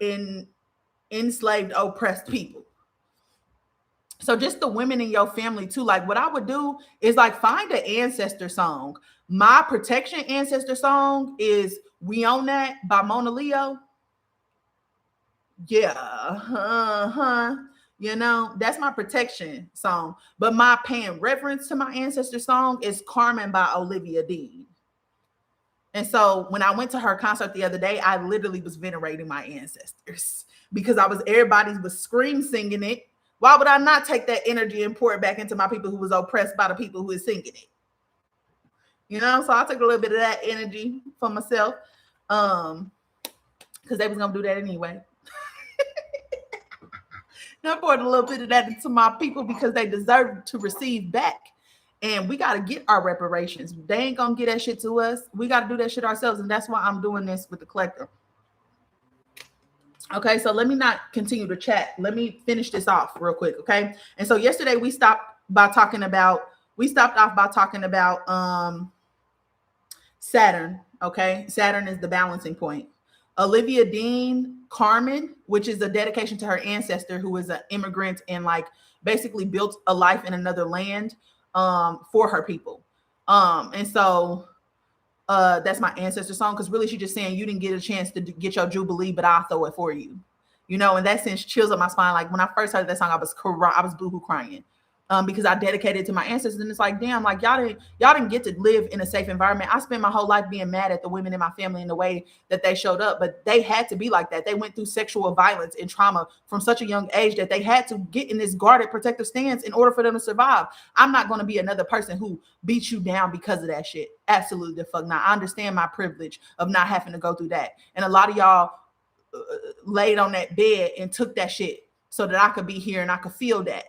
enslaved, oppressed people. So just the women in your family too. Like what I would do is like find an ancestor song. My protection ancestor song is "We Own That" by Mona Leo. Yeah, you know, that's my protection song. But my paying reverence to my ancestor song is "Carmen" by Olivia Dean. And so when I went to her concert the other day, I literally was venerating my ancestors because everybody was scream singing it. Why would I not take that energy and pour it back into my people who was oppressed by the people who is singing it? You know, so I took a little bit of that energy for myself because they was going to do that anyway. I poured a little bit of that into my people because they deserve to receive back. And we got to get our reparations. They ain't going to get that shit to us. We got to do that shit ourselves. And that's why I'm doing this with the collector. Okay, so let me not continue to chat. Let me finish this off real quick, okay? And so yesterday we stopped by talking about we stopped off by talking about Saturn. Okay, Saturn is the balancing point. Olivia Dean Carmen, which is a dedication to her ancestor, who is an immigrant and like basically built a life in another land for her people. And so that's my ancestor song, because really she's just saying you didn't get a chance to get your jubilee, but I'll throw it for you. You know, in that sense, chills up my spine. Like when I first heard that song, I was boohoo crying. Because I dedicated to my ancestors, and it's like, damn, like y'all didn't get to live in a safe environment. I spent my whole life being mad at the women in my family in the way that they showed up, but they had to be like that. They went through sexual violence and trauma from such a young age that they had to get in this guarded, protective stance in order for them to survive. I'm not going to be another person who beats you down because of that shit. Absolutely the fuck not. I understand my privilege of not having to go through that, and a lot of y'all laid on that bed and took that shit so that I could be here and I could feel that.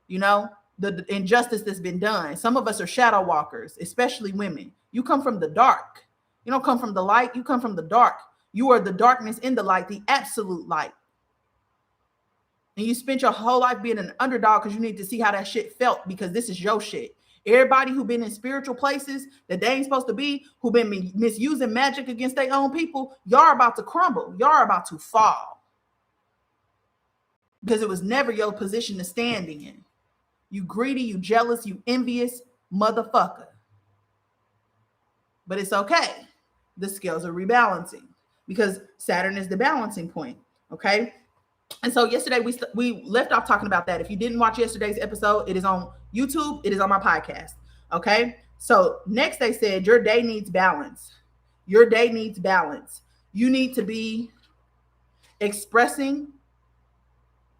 You know, the injustice that's been done. Some of us are shadow walkers, especially women. You come from the dark. You don't come from the light. You come from the dark. You are the darkness in the light, the absolute light. And you spent your whole life being an underdog because you need to see how that shit felt, because this is your shit. Everybody who been in spiritual places that they ain't supposed to be, who been misusing magic against their own people, y'all are about to crumble. Y'all are about to fall. Because it was never your position to stand in. You greedy, you jealous, you envious motherfucker. But it's okay. The scales are rebalancing because Saturn is the balancing point. Okay. And so yesterday we left off talking about that. If you didn't watch yesterday's episode, it is on YouTube. It is on my podcast. Okay. So next they said your day needs balance. Your day needs balance. You need to be expressing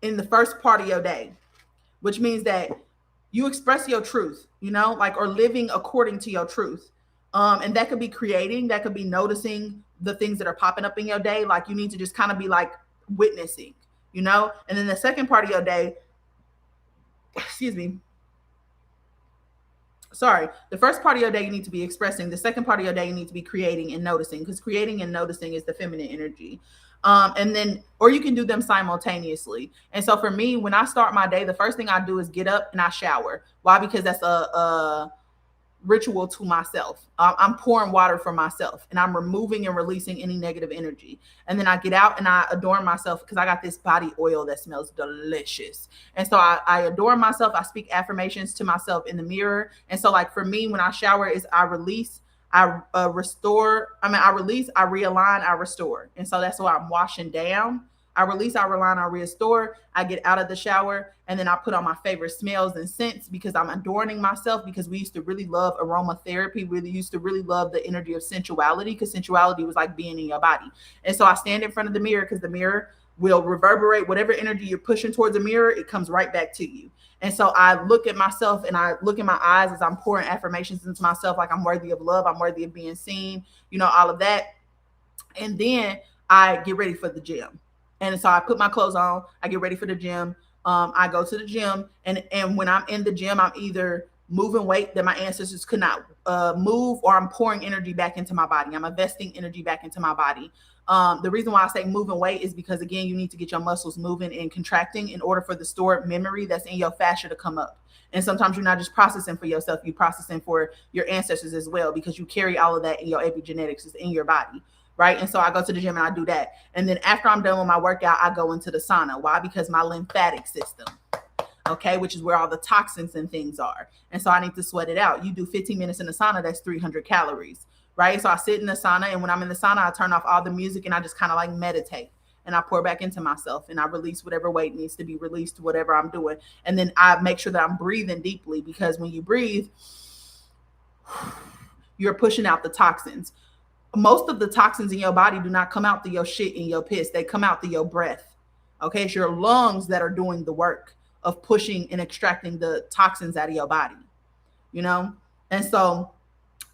in the first part of your day, which means that you express your truth, you know, like, or living according to your truth. And that could be creating, that could be noticing the things that are popping up in your day. Like you need to just kind of be like witnessing, you know. And then the second part of your day, the first part of your day you need to be expressing. The second part of your day you need to be creating and noticing, because creating and noticing is the feminine energy. And then, or you can do them simultaneously. And so for me, when I start my day, the first thing I do is get up and I shower. Why? Because that's a ritual to myself. I'm pouring water for myself and I'm removing and releasing any negative energy. And then I get out and I adorn myself because I got this body oil that smells delicious. And so I adorn myself. I speak affirmations to myself in the mirror. And so like for me, when I shower is I release, I restore. I release, I realign, I restore. And so that's why I'm washing down. I release, I realign, I restore. I get out of the shower and then I put on my favorite smells and scents because I'm adorning myself, because we used to really love aromatherapy. We used to really love the energy of sensuality, because sensuality was like being in your body. And so I stand in front of the mirror because the mirror will reverberate whatever energy you're pushing towards the mirror. It comes right back to you. And so I look at myself and I look in my eyes as I'm pouring affirmations into myself, like I'm worthy of love, I'm worthy of being seen, you know, all of that. And then I get ready for the gym. And so I put my clothes on, I get ready for the gym. I go to the gym, and when I'm in the gym, I'm either moving weight that my ancestors could not move, or I'm pouring energy back into my body. I'm investing energy back into my body. The reason why I say moving weight is because, again, you need to get your muscles moving and contracting in order for the stored memory that's in your fascia to come up. And sometimes you're not just processing for yourself, you're processing for your ancestors as well, because you carry all of that in your epigenetics, it's in your body. Right. And so I go to the gym and I do that. And then after I'm done with my workout, I go into the sauna. Why? Because my lymphatic system, okay, which is where all the toxins and things are. And so I need to sweat it out. You do 15 minutes in the sauna, that's 300 calories. Right. So I sit in the sauna, and when I'm in the sauna, I turn off all the music and I just kind of like meditate, and I pour back into myself and I release whatever weight needs to be released, whatever I'm doing. And then I make sure that I'm breathing deeply, because when you breathe, you're pushing out the toxins. Most of the toxins in your body do not come out through your shit and your piss. They come out through your breath. Okay. It's your lungs that are doing the work of pushing and extracting the toxins out of your body, you know? And so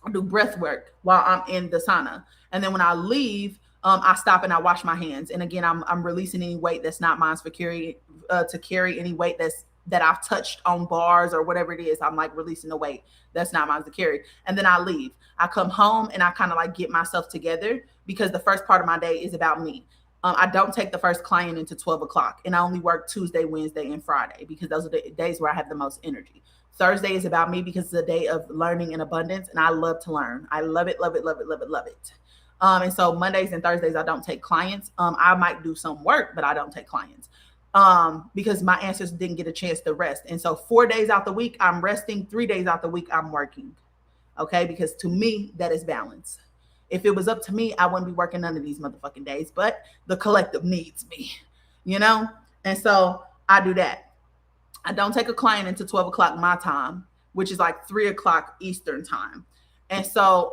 I do breath work while I'm in the sauna. And then when I leave, I stop and I wash my hands. And again, I'm releasing any weight that's not mine to carry any weight that I've touched on bars or whatever it is. I'm like releasing the weight that's not mine to carry. And then I leave. I come home and I kind of like get myself together, because the first part of my day is about me. I don't take the first client until 12 o'clock, and I only work Tuesday, Wednesday, and Friday, because those are the days where I have the most energy. Thursday is about me because it's a day of learning and abundance, and I love to learn. I love it, love it, love it, love it, love it. And so Mondays and Thursdays I don't take clients. I might do some work, but I don't take clients because my ancestors didn't get a chance to rest. And so 4 days out the week I'm resting, 3 days out the week I'm working. Okay, because to me that is balance. If it was up to me, I wouldn't be working none of these motherfucking days, but the collective needs me, you know? And so I do that. I don't take a client until 12 o'clock my time, which is like 3 o'clock Eastern time. And so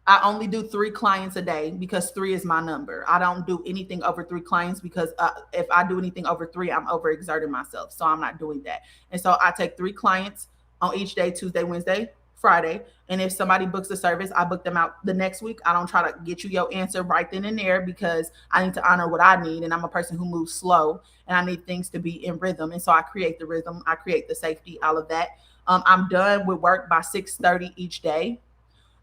I only do 3 clients a day because 3 is my number. I don't do anything over 3 clients because if I do anything over 3, I'm overexerting myself. So I'm not doing that. And so I take 3 clients on each day, Tuesday, Wednesday, Friday. And if somebody books a service, I book them out the next week. I don't try to get you your answer right then and there because I need to honor what I need. And I'm a person who moves slow and I need things to be in rhythm. And so I create the rhythm. I create the safety, all of that. I'm done with work by 6:30 each day.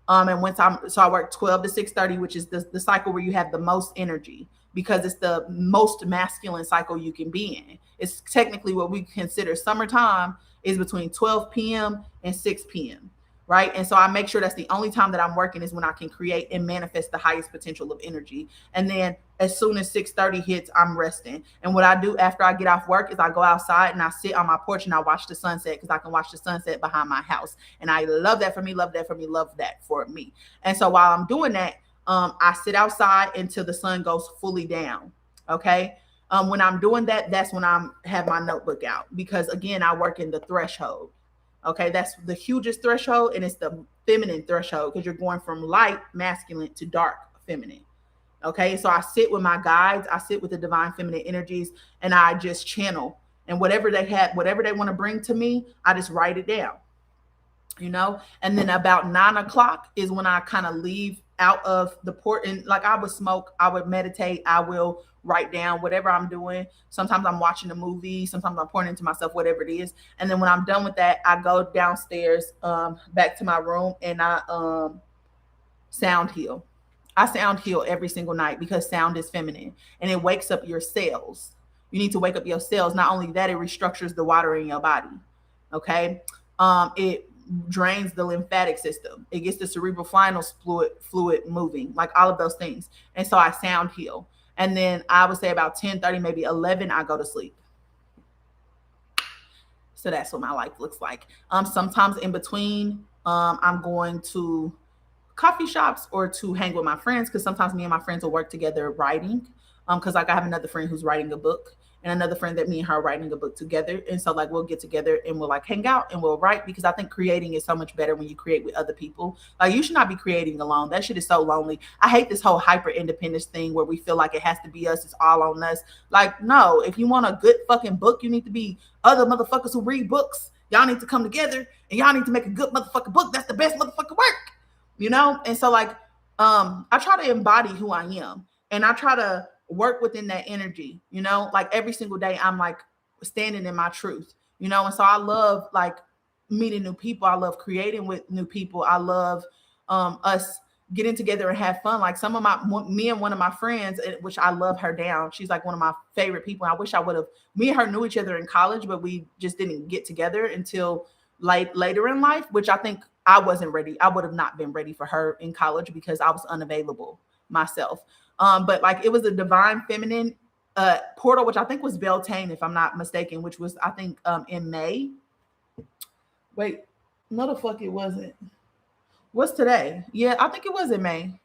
And once I work 12 to 6:30, which is the cycle where you have the most energy because it's the most masculine cycle you can be in. It's technically what we consider summertime is between 12 p.m. and 6 p.m. Right. And so I make sure that's the only time that I'm working is when I can create and manifest the highest potential of energy. And then as soon as 6:30 hits, I'm resting. And what I do after I get off work is I go outside and I sit on my porch and I watch the sunset because I can watch the sunset behind my house. And I love that for me, love that for me, love that for me. And so while I'm doing that, I sit outside until the sun goes fully down. Okay. When I'm doing that, that's when I have my notebook out because again, I work in the threshold. Okay, that's the hugest threshold, and it's the feminine threshold because you're going from light masculine to dark feminine. Okay, so I sit with my guides, I sit with the divine feminine energies, and I just channel. And whatever they have, whatever they want to bring to me, I just write it down. And then about 9 o'clock is when I kind of leave out of the port. And like I would smoke, I would meditate, I will write down whatever I'm doing. Sometimes I'm watching a movie, sometimes I'm pouring into myself, whatever it is. And then when I'm done with that, I go downstairs back to my room and I sound heal. I sound heal every single night because sound is feminine and it wakes up your cells. You need to wake up your cells. Not only that, it restructures the water in your body. Okay. It drains the lymphatic system. It gets the cerebrospinal fluid moving, like all of those things. And so I sound heal. And then I would say about 10:30, maybe 11, I go to sleep. So that's what my life looks like. Sometimes in between, I'm going to coffee shops or to hang with my friends because sometimes me and my friends will work together writing. Because like I have another friend who's writing a book and another friend that me and her are writing a book together. And so like we'll get together and we'll like hang out and we'll write because I think creating is so much better when you create with other people. Like you should not be creating alone. That shit is so lonely. I hate this whole hyper independence thing where we feel like it has to be us. It's all on us. Like, no, if you want a good fucking book, you need to be other motherfuckers who read books. Y'all need to come together and y'all need to make a good motherfucking book. That's the best motherfucking work, And so like, I try to embody who I am and I try to work within that energy, like every single day I'm like standing in my truth, and so I love like meeting new people. I love creating with new people. I love us getting together and have fun. Like me and one of my friends, which I love her down. She's like one of my favorite people. I wish I would have, me and her knew each other in college, but we just didn't get together until later in life, which I think I wasn't ready. I would have not been ready for her in college because I was unavailable myself. But like it was a divine feminine portal, which I think was Beltane, if I'm not mistaken, which was I think in May. Wait, no, the fuck it wasn't. What's today? Yeah, I think it was in May.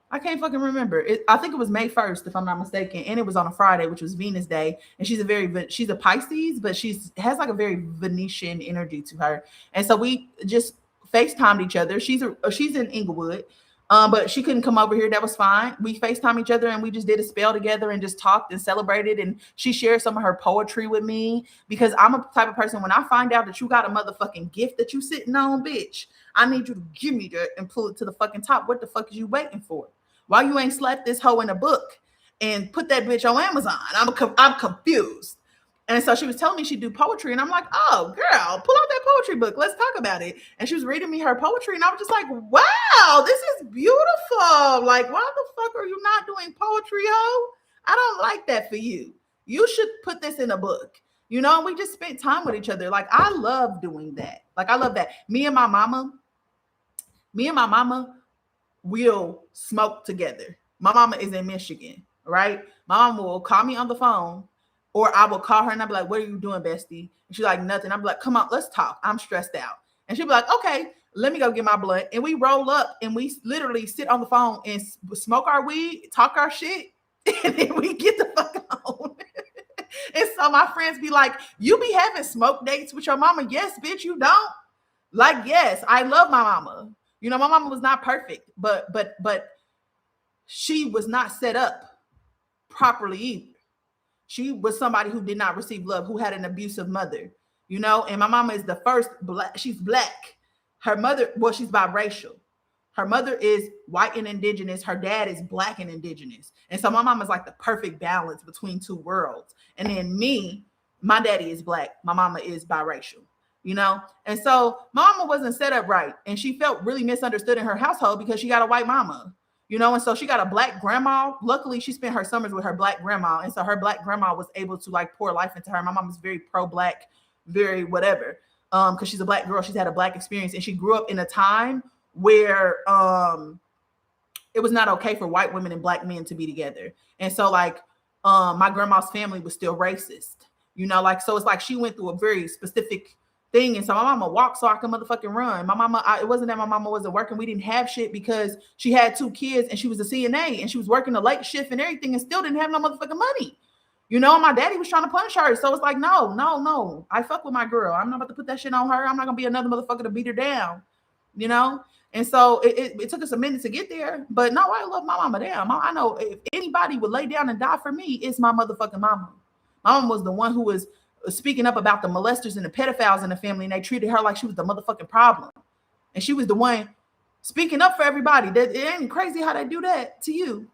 I can't fucking remember. I think it was May 1st, if I'm not mistaken, and it was on a Friday, which was Venus Day. And she's a Pisces, but has like a very Venetian energy to her. And so we just FaceTimed each other. She's in Inglewood. But she couldn't come over here. That was fine. We FaceTime each other and we just did a spell together and just talked and celebrated. And she shared some of her poetry with me because I'm a type of person, when I find out that you got a motherfucking gift that you sitting on, bitch, I need you to give me that and pull it to the fucking top. What the fuck is you waiting for? Why you ain't slapped this hoe in a book and put that bitch on Amazon? I'm confused. And so she was telling me she'd do poetry. And I'm like, oh, girl, pull out that poetry book. Let's talk about it. And she was reading me her poetry. And I was just like, wow, this is beautiful. Like, why the fuck are you not doing poetry, ho? I don't like that for you. You should put this in a book. You know, and we just spent time with each other. Like, I love doing that. Like, I love that. Me and my mama will smoke together. My mama is in Michigan, right? My mama will call me on the phone, or I will call her and I'll be like, "What are you doing, bestie?" And she's like, "Nothing." I'm like, "Come on, let's talk. I'm stressed out." And she'll be like, "Okay, let me go get my blunt." And we roll up and we literally sit on the phone and smoke our weed, talk our shit, and then we get the fuck on. And so my friends be like, "You be having smoke dates with your mama?" Yes, bitch, you don't. Like, yes, I love my mama. You know, my mama was not perfect, but she was not set up properly either. She was somebody who did not receive love, who had an abusive mother, you know, and my mama is the first black, she's black. Her mother, well, she's biracial. Her mother is white and indigenous. Her dad is black and indigenous. And so my mom is like the perfect balance between two worlds. And then me, my daddy is black. My mama is biracial, you know? And so my mama wasn't set up right. And she felt really misunderstood in her household because she got a white mama, you know? And so she got a black grandma. Luckily, she spent her summers with her black grandma. And so her black grandma was able to like pour life into her. My mom is very pro-black, very whatever. Because she's a black girl. She's had a black experience. And she grew up in a time where it was not okay for white women and black men to be together. And so like my grandma's family was still racist, you know, like, so it's like she went through a very specific thing. And so my mama walked so I could motherfucking run. My mama, it wasn't that my mama wasn't working. We didn't have shit because she had 2 kids and she was a CNA and she was working the late shift and everything and still didn't have no motherfucking money. You know, my daddy was trying to punish her. So it's like, no. I fuck with my girl. I'm not about to put that shit on her. I'm not gonna be another motherfucker to beat her down, you know? And so it took us a minute to get there. But no, I love my mama. Damn, I know if anybody would lay down and die for me, it's my motherfucking mama. My mama was the one who was speaking up about the molesters and the pedophiles in the family, and they treated her like she was the motherfucking problem. And she was the one speaking up for everybody. That it ain't crazy how they do that to you.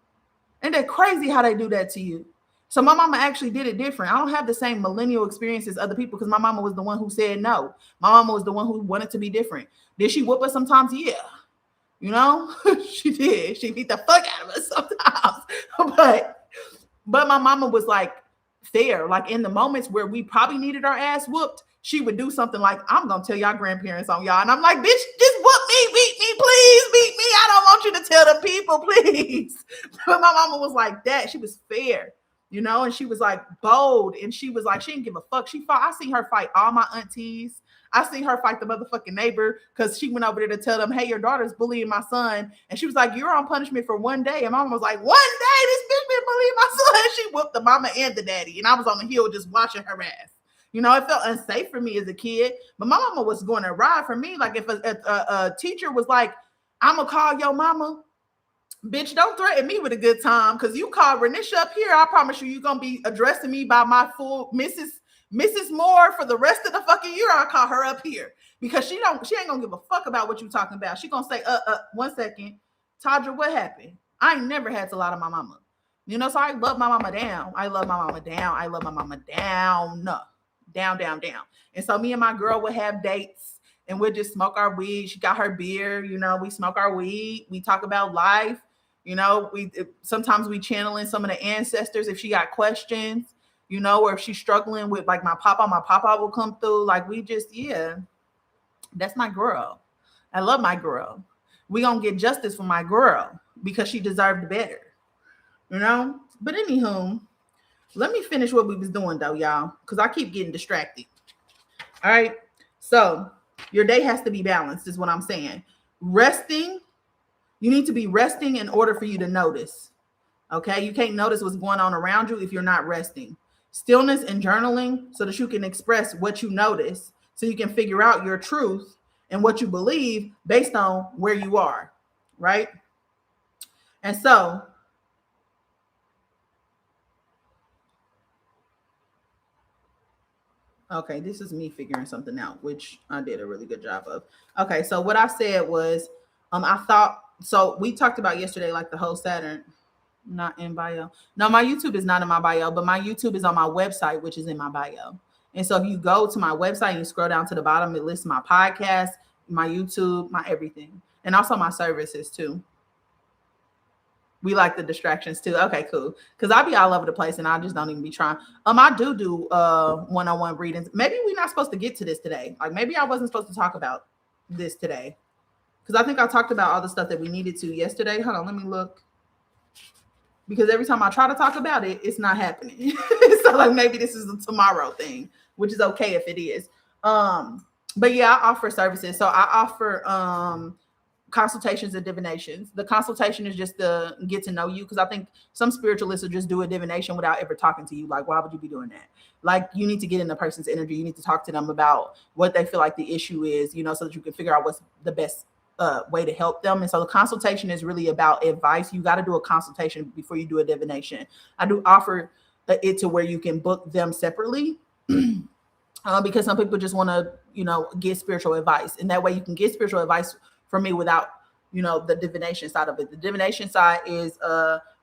Ain't that crazy how they do that to you? So my mama actually did it different. I don't have the same millennial experience as other people because my mama was the one who said no. My mama was the one who wanted to be different. Did she whoop us sometimes? Yeah. You know, she did. She beat the fuck out of us sometimes. But my mama was like fair. Like in the moments where we probably needed our ass whooped, she would do something like, "I'm gonna tell y'all grandparents on y'all." And I'm like, "Bitch, just whoop me, beat me, please, beat me. I don't want you to tell the people, please." But my mama was like that. She was fair, you know, and she was like bold, and she was like, she didn't give a fuck. She fought. I seen her fight all my aunties. I seen her fight the motherfucking neighbor because she went over there to tell them, "Hey, your daughter's bullying my son." And she was like, "You're on punishment for 1 day." And mama was like, "1 day? This bitch been bullying my son." And she whooped the mama and the daddy. And I was on the hill just watching her ass. You know, it felt unsafe for me as a kid. But my mama was going to ride for me. Like if a teacher was like, "I'm going to call your mama." Bitch, don't threaten me with a good time because you call Renisha up here. I promise you're going to be addressing me by my full Mrs. Moore for the rest of the fucking year. I'll call her up here because she ain't gonna give a fuck about what you talking about. She gonna say, 1 second, Tadra, what happened?" I ain't never had to lie to my mama. You know, so I love my mama down. I love my mama down. I love my mama down. Down. And so me and my girl would have dates and we'd just smoke our weed. She got her beer, you know, we smoke our weed. We talk about life. You know, sometimes we channel in some of the ancestors if she got questions, you know, or if she's struggling with like my papa will come through. Like we just, yeah, that's my girl. I love my girl. We gonna get justice for my girl because she deserved better, you know? But anywho, let me finish what we was doing though, y'all, because I keep getting distracted. All right. So your day has to be balanced is what I'm saying. Resting, you need to be resting in order for you to notice. Okay. You can't notice what's going on around you if you're not resting. Stillness and journaling so that you can express what you notice, so you can figure out your truth and what you believe based on where you are. Right. And so, okay, this is me figuring something out, which I did a really good job of. Okay, so what I said was, I thought, so we talked about yesterday, like the whole Saturn, not in bio. No, my YouTube is not in my bio, but my YouTube is on my website, which is in my bio. And so if you go to my website and you scroll down to the bottom, it lists my podcast, my YouTube, my everything, and also my services too. We like the distractions too. Okay, cool. Because I be all over the place and I just don't even be trying. I do one-on-one readings. Maybe we're not supposed to get to this today. Like maybe I wasn't supposed to talk about this today. Because I think I talked about all the stuff that we needed to yesterday. Hold on, let me look. Because every time I try to talk about it, it's not happening. So like maybe this is a tomorrow thing, which is okay if it is. But yeah, I offer services. So I offer consultations and divinations. The consultation is just to get to know you, because I think some spiritualists will just do a divination without ever talking to you. Like, why would you be doing that? Like, you need to get in the person's energy. You need to talk to them about what they feel like the issue is, so that you can figure out what's the best way to help them. And so the consultation is really about advice. You got to do a consultation before you do a divination. I do offer it to where you can book them separately. Because some people just want to, get spiritual advice. And that way you can get spiritual advice from me without, the divination side of it. The divination side is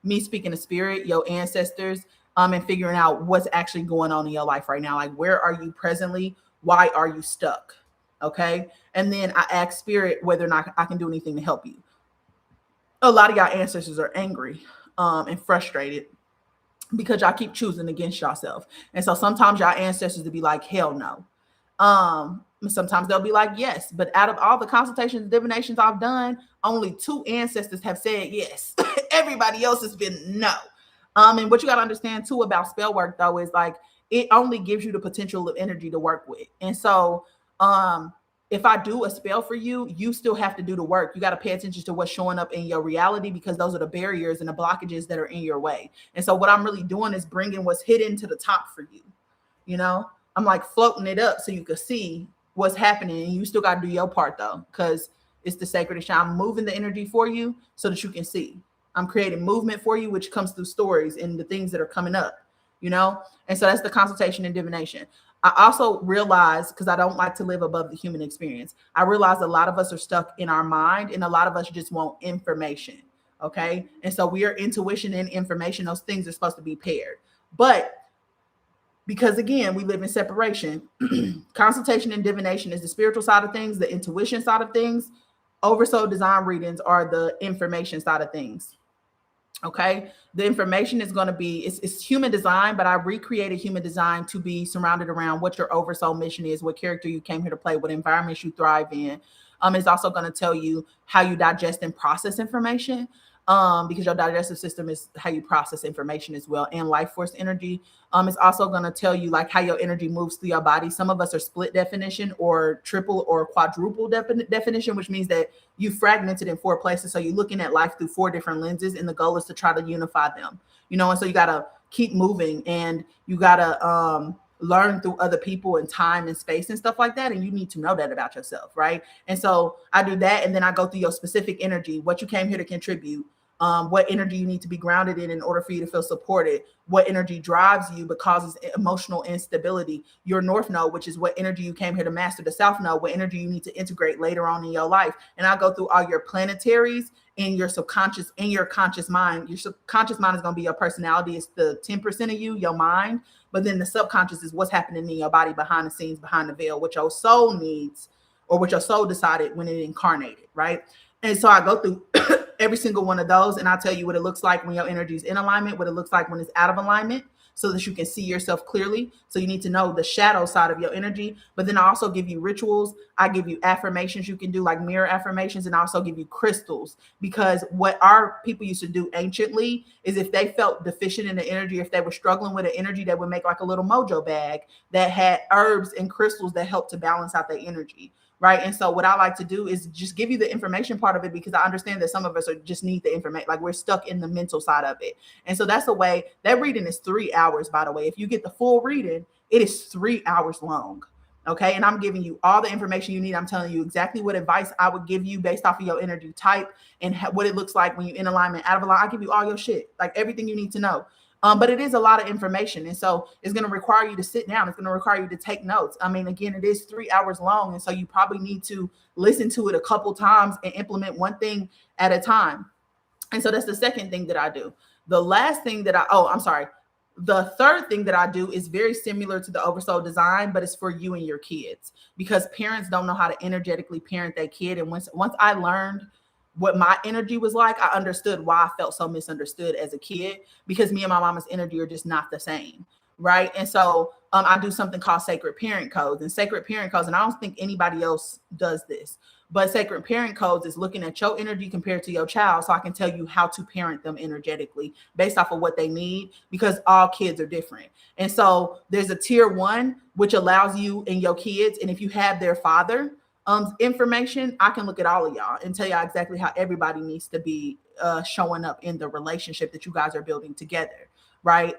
me speaking to spirit, your ancestors, and figuring out what's actually going on in your life right now. Like, where are you presently? Why are you stuck? Okay. And then I ask spirit whether or not I can do anything to help you. A lot of y'all ancestors are angry and frustrated because y'all keep choosing against yourself. And so sometimes y'all ancestors will be like, hell no. Sometimes they'll be like, yes. But out of all the consultations and divinations I've done, only 2 ancestors have said yes. Everybody else has been no. And what you got to understand too about spell work though is like, it only gives you the potential of energy to work with. And so if I do a spell for you, you still have to do the work. You got to pay attention to what's showing up in your reality, because those are the barriers and the blockages that are in your way. And so what I'm really doing is bringing what's hidden to the top for you. I'm like floating it up so you can see what's happening. And you still got to do your part though, because it's the sacred shine. I'm moving the energy for you so that you can see. I'm creating movement for you, which comes through stories and the things that are coming up, And so that's the consultation and divination. I also realize, because I don't like to live above the human experience, I realize a lot of us are stuck in our mind and a lot of us just want information. Okay. And so we are intuition and information. Those things are supposed to be paired. But because again, we live in separation, consultation and divination is the spiritual side of things, the intuition side of things. Oversoul design readings are the information side of things. Okay. The information is going to be, it's human design, but I recreated human design to be surrounded around what your oversoul mission is, what character you came here to play, what environments you thrive in. It's also going to tell you how you digest and process information. Because your digestive system is how you process information as well, and life force energy. It's also going to tell you like how your energy moves through your body. Some of us are split definition or triple or quadruple definition, which means that you fragmented in 4 places. So you're looking at life through 4 different lenses, and the goal is to try to unify them, and so you got to keep moving, and you got to learn through other people and time and space and stuff like that. And you need to know that about yourself, right? And so I do that, and then I go through your specific energy, what you came here to contribute. What energy you need to be grounded in order for you to feel supported, what energy drives you but causes emotional instability, your north node, which is what energy you came here to master, the south node, what energy you need to integrate later on in your life. And I'll go through all your planetaries in your subconscious, in your conscious mind. Your subconscious mind is going to be your personality. It's the 10% of you, your mind. But then the subconscious is what's happening in your body behind the scenes, behind the veil, what your soul needs or what your soul decided when it incarnated, right? And so I go through every single one of those, and I'll tell you what it looks like when your energy is in alignment, what it looks like when it's out of alignment, so that you can see yourself clearly. So you need to know the shadow side of your energy. But then I also give you rituals. I give you affirmations you can do, like mirror affirmations, and I also give you crystals, because what our people used to do anciently is if they felt deficient in the energy, if they were struggling with an energy, they would make like a little mojo bag that had herbs and crystals that helped to balance out their energy. Right. And so what I like to do is just give you the information part of it, because I understand that some of us just need the information, like we're stuck in the mental side of it. And so that's the way that reading is 3 hours, by the way. If you get the full reading, it is 3 hours long. Okay. And I'm giving you all the information you need. I'm telling you exactly what advice I would give you based off of your energy type and what it looks like when you're in alignment, out of alignment. I give you all your shit, like everything you need to know. But it is a lot of information. And so it's going to require you to sit down. It's going to require you to take notes. I mean, again, it is 3 hours long. And so you probably need to listen to it a couple times and implement one thing at a time. And so that's the second thing that I do. The last thing that the third thing that I do is very similar to the oversoul design, but it's for you and your kids, because parents don't know how to energetically parent their kid. And once I learned what my energy was like, I understood why I felt so misunderstood as a kid, because me and my mama's energy are just not the same. Right. And so I do something called sacred parent codes, and sacred parent codes. And I don't think anybody else does this, but sacred parent codes is looking at your energy compared to your child. So I can tell you how to parent them energetically based off of what they need, because all kids are different. And so there's a tier 1, which allows you and your kids. And if you have their father information, I can look at all of y'all and tell y'all exactly how everybody needs to be showing up in the relationship that you guys are building together. Right.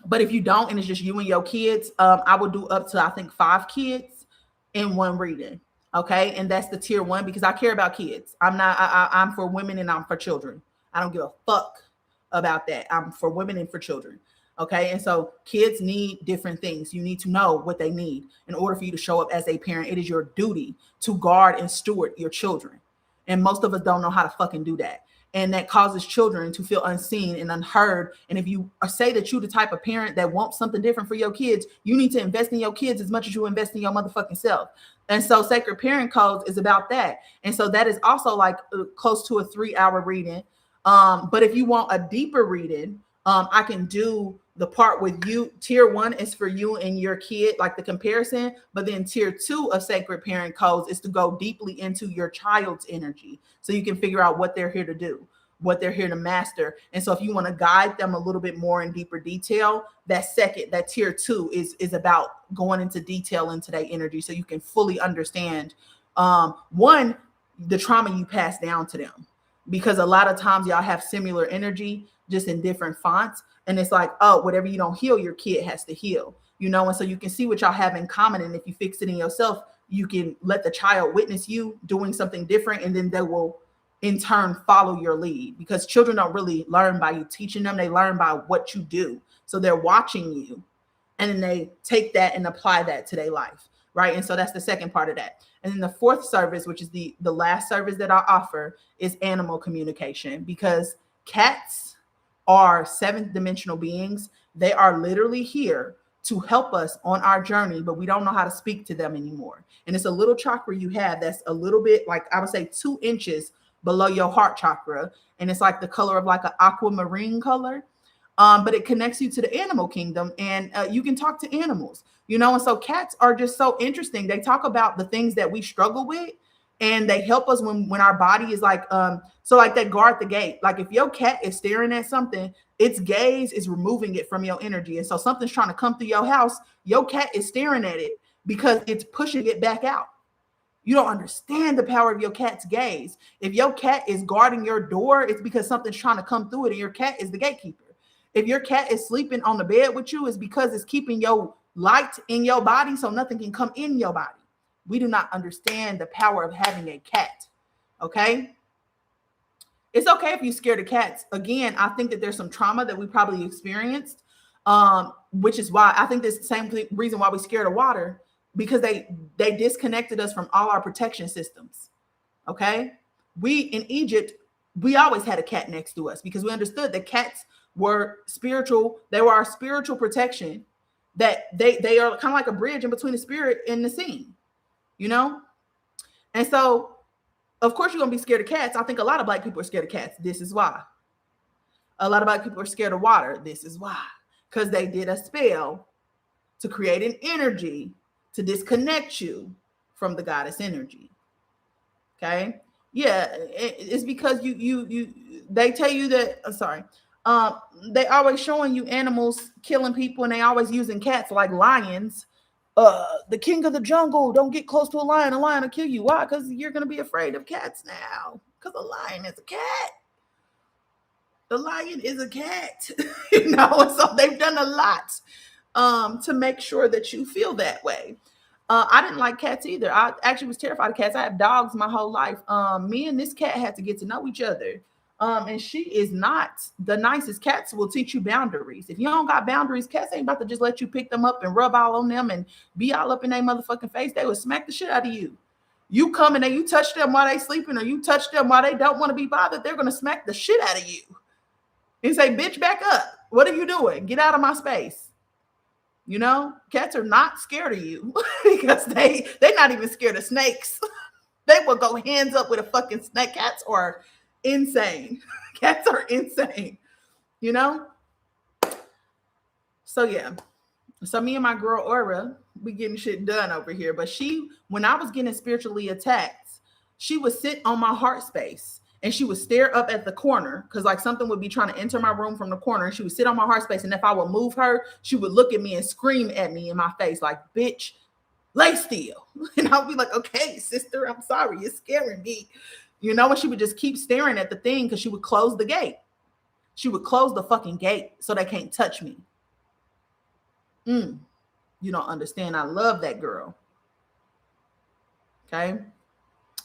But if you don't, and it's just you and your kids, I would do up to, I think, 5 kids in one reading. Okay. And that's the tier 1, because I care about kids. I'm for women and I'm for children. I don't give a fuck about that. I'm for women and for children. Okay. And so kids need different things. You need to know what they need in order for you to show up as a parent. It is your duty to guard and steward your children. And most of us don't know how to fucking do that. And that causes children to feel unseen and unheard. And if you say that you're the type of parent that wants something different for your kids, you need to invest in your kids as much as you invest in your motherfucking self. And so sacred parent codes is about that. And so that is also like close to a 3-hour reading. But if you want a deeper reading, I can do the part with you. Tier 1 is for you and your kid, like the comparison. But then tier 2 of sacred parent codes is to go deeply into your child's energy, so you can figure out what they're here to do, what they're here to master. And so if you want to guide them a little bit more in deeper detail, that tier 2 is about going into detail into their energy, so you can fully understand one, the trauma you pass down to them, because a lot of times y'all have similar energy, just in different fonts. And it's like, oh, whatever you don't heal, your kid has to heal, and so you can see what y'all have in common. And if you fix it in yourself, you can let the child witness you doing something different, and then they will in turn follow your lead, because children don't really learn by you teaching them. They learn by what you do. So they're watching you, and then they take that and apply that to their life. Right. And so that's the second part of that. And then the 4th service, which is the last service that I offer, is animal communication, because cats are 7th dimensional beings. They are literally here to help us on our journey, but we don't know how to speak to them anymore. And it's a little chakra you have that's a little bit, like, I would say 2 inches below your heart chakra. And it's like the color of like an aquamarine color. But it connects you to the animal kingdom, and you can talk to animals, and so cats are just so interesting. They talk about the things that we struggle with, and they help us when our body is like, so like they guard the gate. Like if your cat is staring at something, its gaze is removing it from your energy. And so something's trying to come through your house, your cat is staring at it because it's pushing it back out. You don't understand the power of your cat's gaze. If your cat is guarding your door, it's because something's trying to come through it, and your cat is the gatekeeper. If your cat is sleeping on the bed with you, it's because it's keeping your light in your body so nothing can come in your body. We do not understand the power of having a cat. Okay. It's okay if you're scared of cats. Again, I think that there's some trauma that we probably experienced, which is why I think this is the same reason why we're scared of water, because they disconnected us from all our protection systems. Okay. We in Egypt, we always had a cat next to us because we understood that cats were spiritual. They were our spiritual protection, that they are kind of like a bridge in between the spirit and the scene, And so, of course, you're going to be scared of cats. I think a lot of Black people are scared of cats. This is why. A lot of Black people are scared of water. This is why. Because they did a spell to create an energy to disconnect you from the goddess energy. Okay? Yeah, it's because they tell you that, they always showing you animals killing people, and they always using cats like lions. The king of the jungle, don't get close to a lion will kill you. Why? Because you're going to be afraid of cats now, because a lion is a cat. The lion is a cat. So they've done a lot to make sure that you feel that way. I didn't like cats either. I actually was terrified of cats. I have dogs my whole life. Me and this cat had to get to know each other. And she is not the nicest. Cats will teach you boundaries. If you don't got boundaries, cats ain't about to just let you pick them up and rub all on them and be all up in their motherfucking face. They will smack the shit out of you. You come in and you touch them while they sleeping, or you touch them while they don't want to be bothered, they're going to smack the shit out of you and say, bitch, back up. What are you doing? Get out of my space. Cats are not scared of you because they're not even scared of snakes. They will go hands up with a fucking snake. Cats are insane. Cats are insane, you know? So yeah. So me and my girl Aura, we getting shit done over here. But when I was getting spiritually attacked, she would sit on my heart space and she would stare up at the corner because like something would be trying to enter my room from the corner, and she would sit on my heart space. And if I would move her, she would look at me and scream at me in my face like, bitch, lay still. And I'll be like, okay, sister, I'm sorry, you're scaring me. And she would just keep staring at the thing because she would close the gate. She would close the fucking gate so they can't touch me. You don't understand. I love that girl. Okay.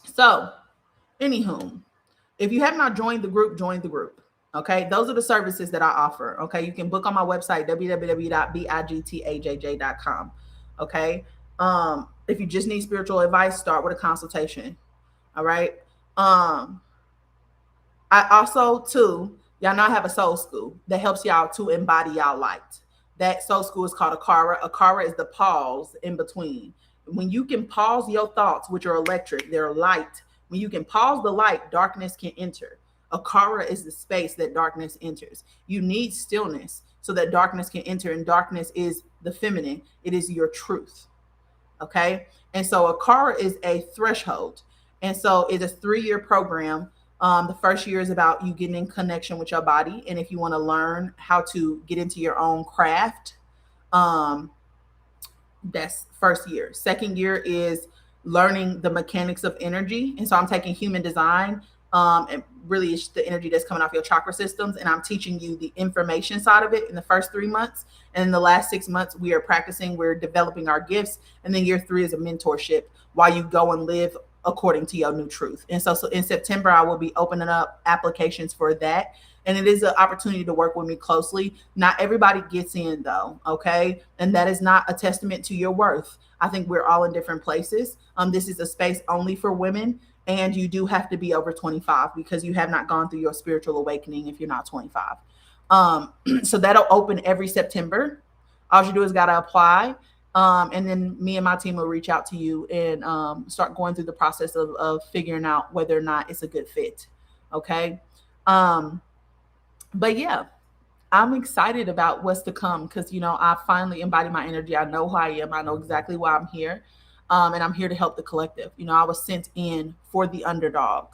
So, anywho, if you have not joined the group, join the group. Okay. Those are the services that I offer. Okay. You can book on my website, www.bigtajj.com. Okay. If you just need spiritual advice, start with a consultation. All right. I also, too, y'all know I have a soul school that helps y'all to embody y'all light. That soul school is called Akara. Akara is the pause in between. When you can pause your thoughts, which are electric, they're light. When you can pause the light, darkness can enter. Akara is the space that darkness enters. You need stillness so that darkness can enter, and darkness is the feminine. It is your truth. Okay? And so Akara is a threshold. And so it's a 3-year program. The first year is about you getting in connection with your body. And if you want to learn how to get into your own craft, that's first year. Second year is learning the mechanics of energy. And so I'm taking human design, and really it's the energy that's coming off your chakra systems. And I'm teaching you the information side of it in the first 3 months. And in the last 6 months, we are practicing, we're developing our gifts. And then year 3 is a mentorship while you go and live according to your new truth. And so in September, I will be opening up applications for that. And it is an opportunity to work with me closely. Not everybody gets in though. Okay. And that is not a testament to your worth. I think we're all in different places. This is a space only for women. And you do have to be over 25 because you have not gone through your spiritual awakening if you're not 25. So that'll open every September. All you do is got to apply. And then me and my team will reach out to you and start going through the process of figuring out whether or not it's a good fit. Okay. But yeah, I'm excited about what's to come because, I finally embody my energy. I know who I am. I know exactly why I'm here. And I'm here to help the collective. I was sent in for the underdog.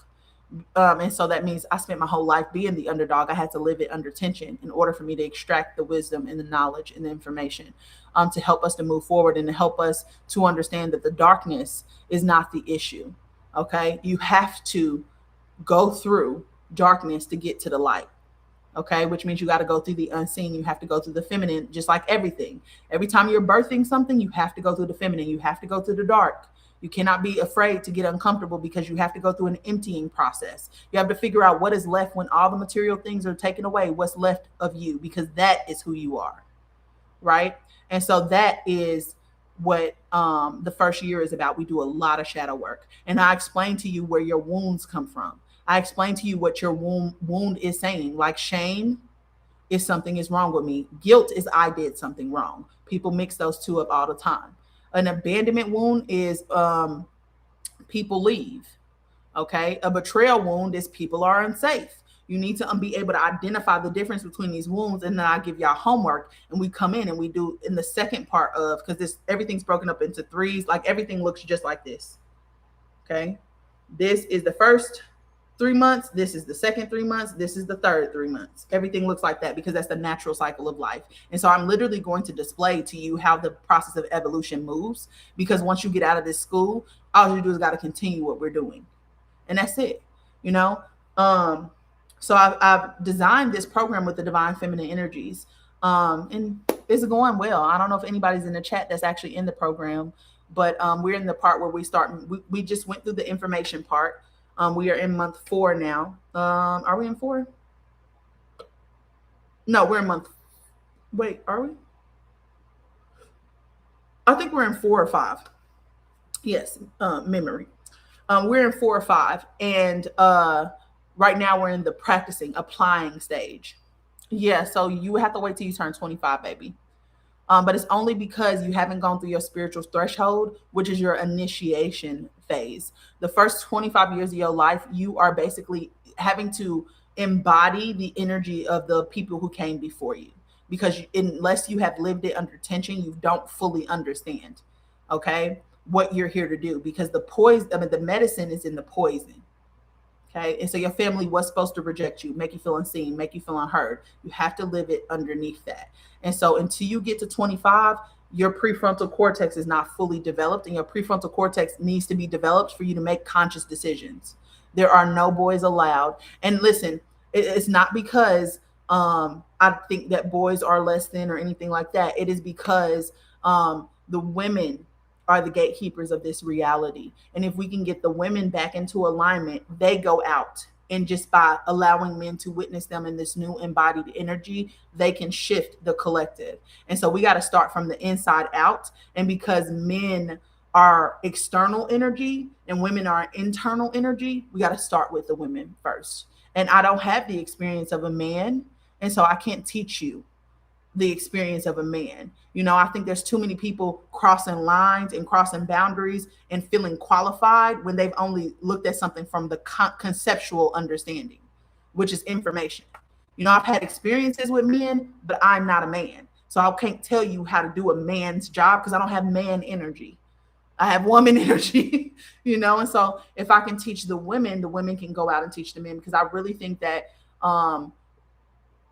And so that means I spent my whole life being the underdog. I had to live it under tension in order for me to extract the wisdom and the knowledge and the information to help us to move forward and to help us to understand that the darkness is not the issue. Okay. You have to go through darkness to get to the light. Okay. Which means you got to go through the unseen. You have to go through the feminine, just like everything. Every time you're birthing something, you have to go through the feminine. You have to go through the dark. You cannot be afraid to get uncomfortable because you have to go through an emptying process. You have to figure out what is left when all the material things are taken away, what's left of you, because that is who you are. Right. And so that is what the first year is about. We do a lot of shadow work. And I explain to you where your wounds come from. I explain to you what your wound is saying. Like shame is something is wrong with me. Guilt is I did something wrong. People mix those two up all the time. An abandonment wound is people leave. Okay. A betrayal wound is people are unsafe. You need to be able to identify the difference between these wounds. And then I give y'all homework and we come in and we do in the second part of, because everything's broken up into threes. Like everything looks just like this. Okay. This is the first 3 months. This is the second 3 months. This is the third 3 months. Everything looks like that because that's the natural cycle of life. And so I'm literally going to display to you how the process of evolution moves, because once you get out of this school, all you do is got to continue what we're doing. And that's it, So I've designed this program with the divine feminine energies, and it's going well. I don't know if anybody's in the chat that's actually in the program, but we're in the part where we just went through the information part. We are in month 4 now. Are we in 4? No, we're in month. Wait, are we? I think we're in 4 or 5. Yes, memory. We're in 4 or 5, and right now we're in the practicing, applying stage. Yeah, so you have to wait till you turn 25, baby. But it's only because you haven't gone through your spiritual threshold, which is your initiation phase. The first 25 years of your life, you are basically having to embody the energy of the people who came before you, because unless you have lived it under tension, you don't fully understand, okay, what you're here to do, because the poison, I mean, the medicine is in the poison. Okay. And so your family was supposed to reject you, make you feel unseen, make you feel unheard. You have to live it underneath that. And so until you get to 25, your prefrontal cortex is not fully developed, and your prefrontal cortex needs to be developed for you to make conscious decisions. There are no boys allowed. And listen, it's not because I think that boys are less than or anything like that. It is because the women are the gatekeepers of this reality. And if we can get the women back into alignment, they go out. And just by allowing men to witness them in this new embodied energy, they can shift the collective. And so we got to start from the inside out. And because men are external energy and women are internal energy, we got to start with the women first. And I don't have the experience of a man. And so I can't teach you the experience of a man. I think there's too many people crossing lines and crossing boundaries and feeling qualified when they've only looked at something from the conceptual understanding, which is information. I've had experiences with men, but I'm not a man. So I can't tell you how to do a man's job because I don't have man energy. I have woman energy, And so if I can teach the women can go out and teach the men, because I really think that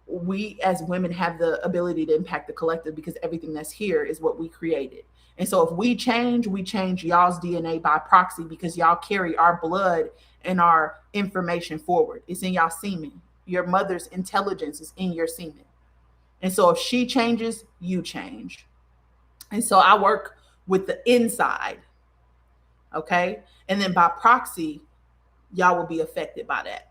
we as women have the ability to impact the collective, because everything that's here is what we created. And so if we change y'all's DNA by proxy, because y'all carry our blood and our information forward. It's in y'all semen. Your mother's intelligence is in your semen. And so if she changes, you change. And so I work with the inside. Okay. And then by proxy, y'all will be affected by that.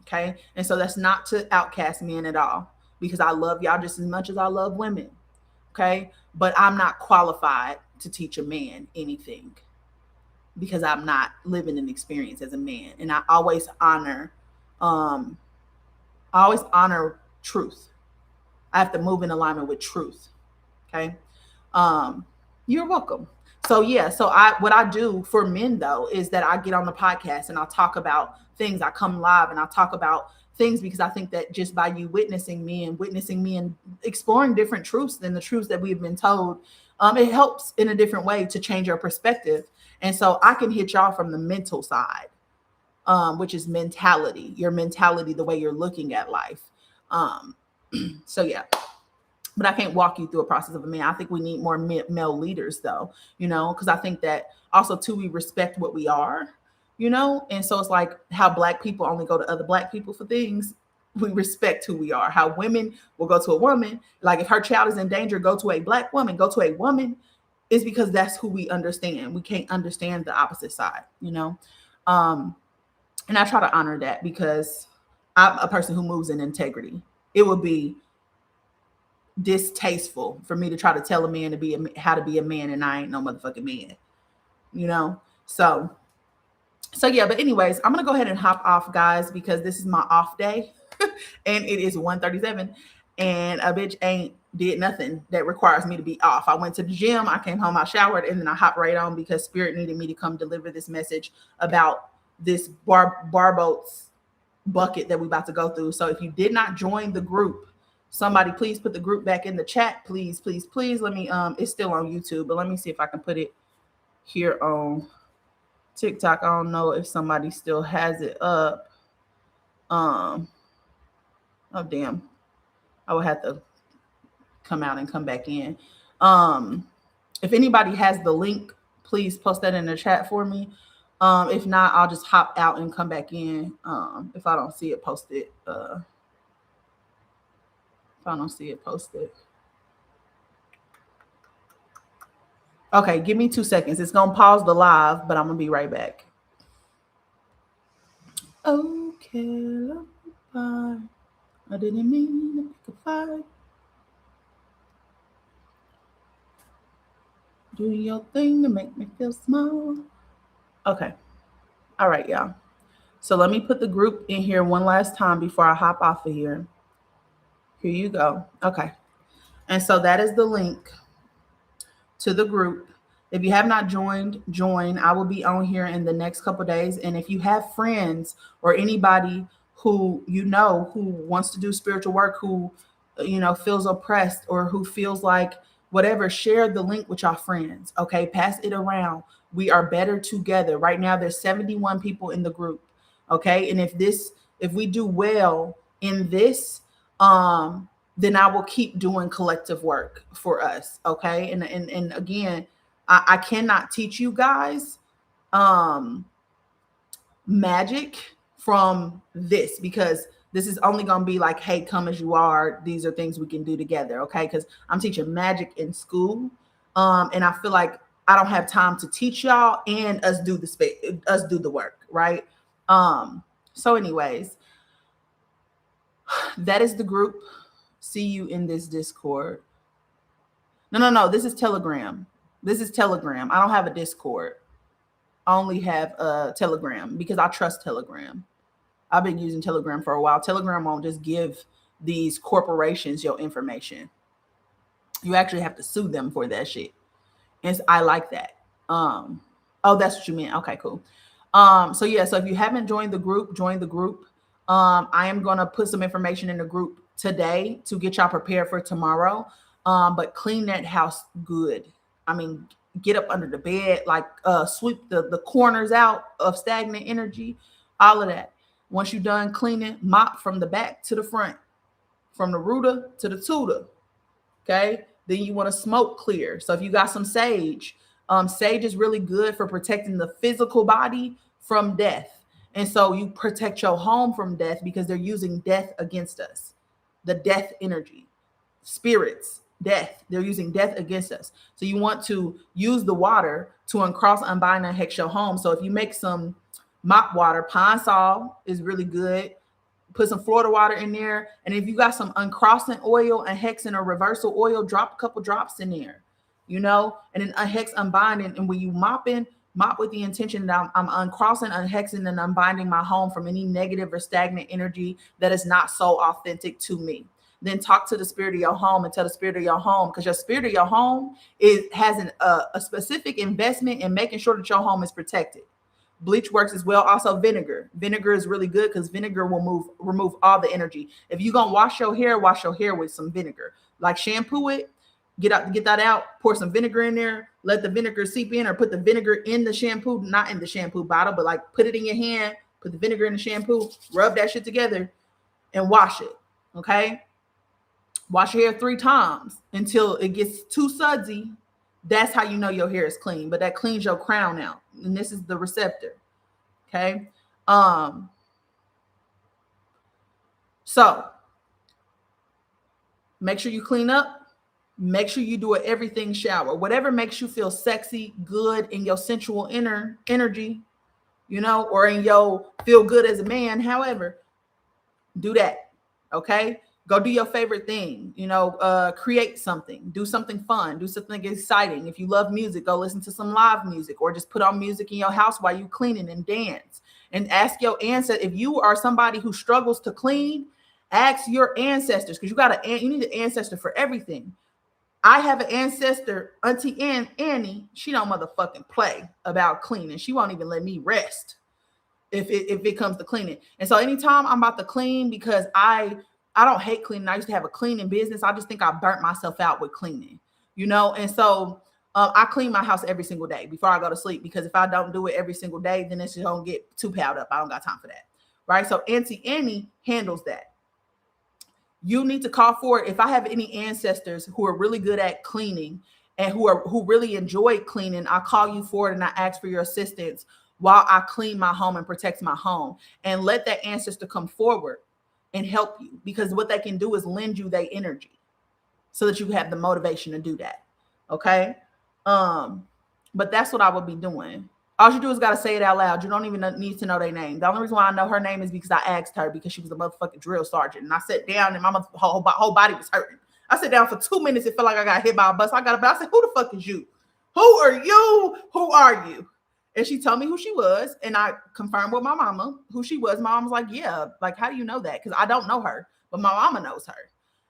Okay. And so that's not to outcast men at all, because I love y'all just as much as I love women. Okay. But I'm not qualified to teach a man anything, because I'm not living an experience as a man. And I always honor truth. I have to move in alignment with truth. Okay. You're welcome. So yeah, what I do for men though is that I get on the podcast and I'll talk about things. I come live and I'll talk about things, because I think that just by you witnessing me and exploring different truths than the truths that we've been told, it helps in a different way to change your perspective. And so I can hit y'all from the mental side, which is mentality, your mentality, the way you're looking at life. So yeah. But I can't walk you through a process of a man. I think we need more male leaders, though, because I think that also, too, we respect what we are, and so it's like how Black people only go to other Black people for things. We respect who we are. How women will go to a woman, like if her child is in danger, go to a Black woman, go to a woman, is because that's who we understand. We can't understand the opposite side, and I try to honor that, because I'm a person who moves in integrity. It would be distasteful for me to try to tell a man how to be a man, and I ain't no motherfucking man, so yeah. But anyways, I'm gonna go ahead and hop off, guys, because this is my off day and it is 1:37 and a bitch ain't did nothing that requires me to be off. I went to the gym, I came home, I showered, and then I hopped right on because Spirit needed me to come deliver this message about this Barbault's bucket that we about to go through. So if you did not join the group, somebody please put the group back in the chat, please, please, please. Let me it's still on YouTube, but let me see if I can put it here on TikTok. I don't know if somebody still has it up. Oh damn, I would have to come out and come back in. If anybody has the link, please post that in the chat for me. If not, I'll just hop out and come back in if I don't see it posted. Okay, give me 2 seconds. It's gonna pause the live, but I'm gonna be right back. Okay, bye. I didn't mean to pick a fight. Do your thing to make me feel small. Okay. All right, y'all. So let me put the group in here one last time before I hop off of here. Here you go. Okay. And so that is the link to the group. If you have not joined, join. I will be on here in the next couple of days. And if you have friends or anybody who you know who wants to do spiritual work, who feels oppressed or who feels like whatever, share the link with your friends. Okay, pass it around. We are better together. Right now, there's 71 people in the group. Okay, and if we do well in this, then I will keep doing collective work for us. Okay. And again, I cannot teach you guys um magic from this, because this is only going to be like, hey, come as you are. These are things we can do together. Okay. Because I'm teaching magic in school. And I feel like I don't have time to teach y'all and us do the work. Right. So anyways, that is the group. See you in this Discord. No. This is Telegram. This is Telegram. I don't have a Discord. I only have a Telegram because I trust Telegram. I've been using Telegram for a while. Telegram won't just give these corporations your information. You actually have to sue them for that shit. And I like that. Oh, that's what you meant. Okay, cool. So yeah, so if you haven't joined the group, join the group. I am gonna put some information in the group today to get y'all prepared for tomorrow. But clean that house good. I mean, get up under the bed, like sweep the corners out of stagnant energy, all of that. Once you're done cleaning, mop from the back to the front, from the rooter to the tutor. Okay. Then you want to smoke clear. So if you got some sage, sage is really good for protecting the physical body from death. And so you protect your home from death because they're using death against us. The death energy, spirits, death. They're using death against us. So you want to use the water to uncross, unbind, and hex your home. So if you make some mop water, pine sol is really good. Put some Florida water in there. And if you got some uncrossing oil and hexing or reversal oil, drop a couple drops in there, and then unhex, unbinding. And when you mop with the intention that I'm uncrossing, unhexing, and unbinding my home from any negative or stagnant energy that is not so authentic to me. Then talk to the spirit of your home and tell the spirit of your home, because your spirit of your home has a specific investment in making sure that your home is protected. Bleach works as well. Also vinegar. Vinegar is really good because vinegar will remove all the energy. If you're going to wash your hair with some vinegar. Like shampoo it, get that out, pour some vinegar in there, let the vinegar seep in, or put the vinegar in the shampoo, not in the shampoo bottle, but like put it in your hand, put the vinegar in the shampoo, rub that shit together and wash it. Okay? Wash your hair 3 times until it gets too sudsy. That's how you know your hair is clean, but that cleans your crown out. And this is the receptor. Okay. So make sure you clean up. Make sure you do an everything shower. Whatever makes you feel sexy, good in your sensual inner energy, or in your feel good as a man. However, do that. Okay. Go do your favorite thing, create something, do something fun, do something exciting. If you love music, go listen to some live music, or just put on music in your house while you cleaning and dance. And ask your ancestors. If you are somebody who struggles to clean, ask your ancestors, because you need an ancestor for everything. I have an ancestor, Auntie Annie. She don't motherfucking play about cleaning. She won't even let me rest if it comes to cleaning. And so anytime I'm about to clean, because I don't hate cleaning. I used to have a cleaning business. I just think I burnt myself out with cleaning, And so I clean my house every single day before I go to sleep, because if I don't do it every single day, then it's just gonna get too piled up. I don't got time for that, right? So Auntie Annie handles that. You need to call for it. If I have any ancestors who are really good at cleaning and who really enjoy cleaning, I call you for it and I ask for your assistance while I clean my home and protect my home, and let that ancestor come forward and help you, because what they can do is lend you their energy so that you have the motivation to do that. Okay. But that's what I would be doing. All you do is got to say it out loud. You don't even need to know their name. The only reason why I know her name is because I asked her, because she was a motherfucking drill sergeant. And I sat down and my whole body was hurting. I sat down for 2 minutes. It felt like I got hit by a bus. I got up. I said, who the fuck is you? Who are you? Who are you? And she told me who she was. And I confirmed with my mama who she was. My mom was like, yeah, like, how do you know that? Because I don't know her, but my mama knows her.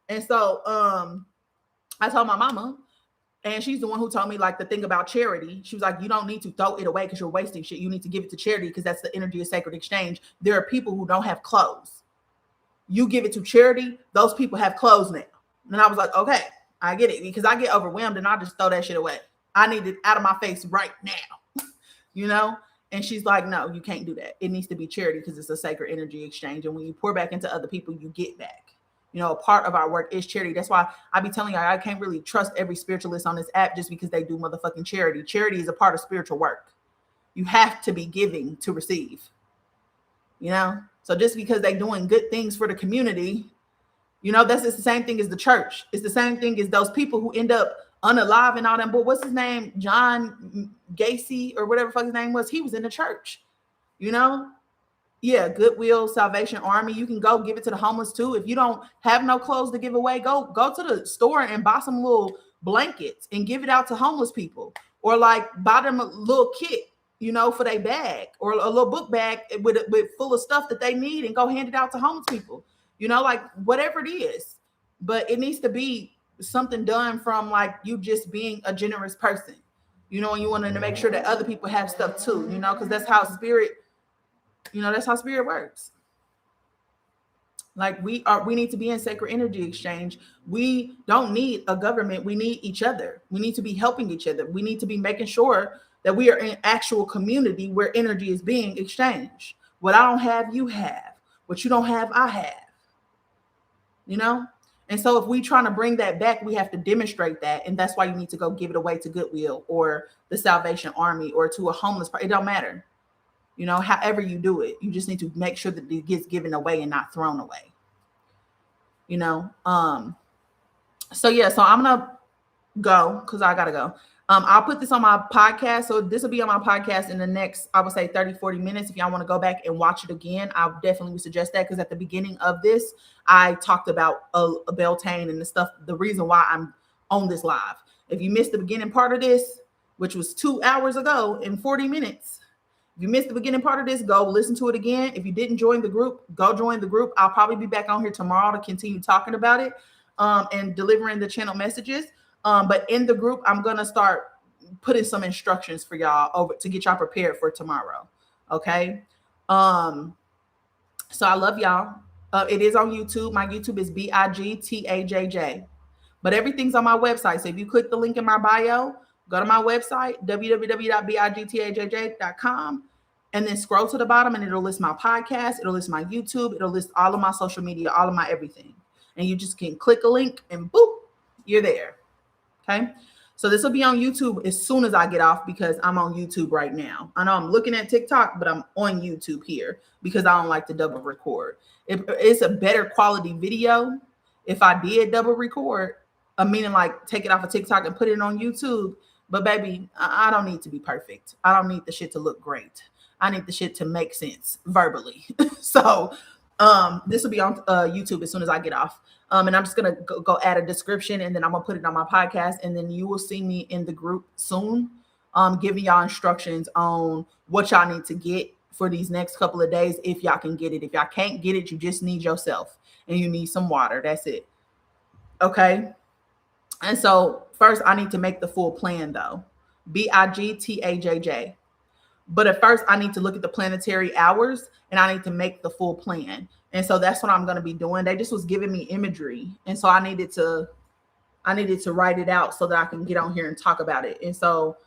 And so I told my mama, and she's the one who told me like the thing about charity. She was like, you don't need to throw it away because you're wasting shit. You need to give it to charity because that's the energy of sacred exchange. There are people who don't have clothes. You give it to charity, those people have clothes now. And I was like, okay, I get it, because I get overwhelmed and I just throw that shit away. I need it out of my face right now, you know? And she's like, no, you can't do that. It needs to be charity because it's a sacred energy exchange. And when you pour back into other people, you get back. You know, a part of our work is charity. That's why I be telling you, I can't really trust every spiritualist on this app just because they do motherfucking charity. Charity is a part of spiritual work. You have to be giving to receive, you know? So just because they're doing good things for the community, you know, that's just the same thing as the church. It's the same thing as those people who end up unalive and all that. But what's his name? John Gacy or whatever fuck his name was. He was in the church, you know? Yeah, Goodwill, Salvation Army. You can go give it to the homeless too. If you don't have no clothes to give away, go to the store and buy some little blankets and give it out to homeless people. Or like buy them a little kit, you know, for their bag, or a little book bag with full of stuff that they need, and go hand it out to homeless people. You know, like whatever it is. But it needs to be something done from like you just being a generous person, you know, and you want to make sure that other people have stuff too, you know, because that's how spirit, you know, that's how spirit works. Like we need to be in sacred energy exchange. We don't need a government. We need each other. We need to be helping each other. We need to be making sure that we are in actual community where energy is being exchanged. What I don't have, you have. What you don't have, I have. You know? And so if we trying to bring that back, we have to demonstrate that. And that's why you need to go give it away to Goodwill or the Salvation Army or to a homeless person. It don't matter. You know, however you do it, you just need to make sure that it gets given away and not thrown away. You know? So yeah, so I'm gonna go because I gotta go. I'll put this on my podcast. So this will be on my podcast in the next, I would say 30-40 minutes. If y'all want to go back and watch it again, I definitely would suggest that, because at the beginning of this, I talked about a Beltane and the stuff, the reason why I'm on this live. If you missed the beginning part of this, which was 2 hours ago and 40 minutes, if you missed the beginning part of this, go listen to it again. If you didn't join the group, go join the group. I'll probably be back on here tomorrow to continue talking about it and delivering the channel messages. But in the group, I'm going to start putting some instructions for y'all over to get y'all prepared for tomorrow. Okay. So I love y'all. It is on YouTube. My YouTube is BIGTAJJ, but everything's on my website. So if you click the link in my bio, go to my website, www.bigtajj.com, and then scroll to the bottom and it'll list my podcast. It'll list my YouTube. It'll list all of my social media, all of my everything. And you just can click a link and boop, you're there. Okay. So this will be on YouTube as soon as I get off, because I'm on YouTube right now. I know I'm looking at TikTok, but I'm on YouTube here because I don't like to double record. It's a better quality video if I did double record, meaning like take it off of TikTok and put it on YouTube. But baby, I don't need to be perfect. I don't need the shit to look great. I need the shit to make sense verbally. So this will be on YouTube as soon as I get off. And I'm just going to go add a description, and then I'm going to put it on my podcast. And then you will see me in the group soon, giving y'all instructions on what y'all need to get for these next couple of days. If y'all can get it, if y'all can't get it, you just need yourself and you need some water. That's it. Okay. And so first I need to make the full plan though. BIGTAJJ. But at first I need to look at the planetary hours and I need to make the full plan. And so that's what I'm going to be doing. They just was giving me imagery. And so I needed to write it out so that I can get on here and talk about it. And so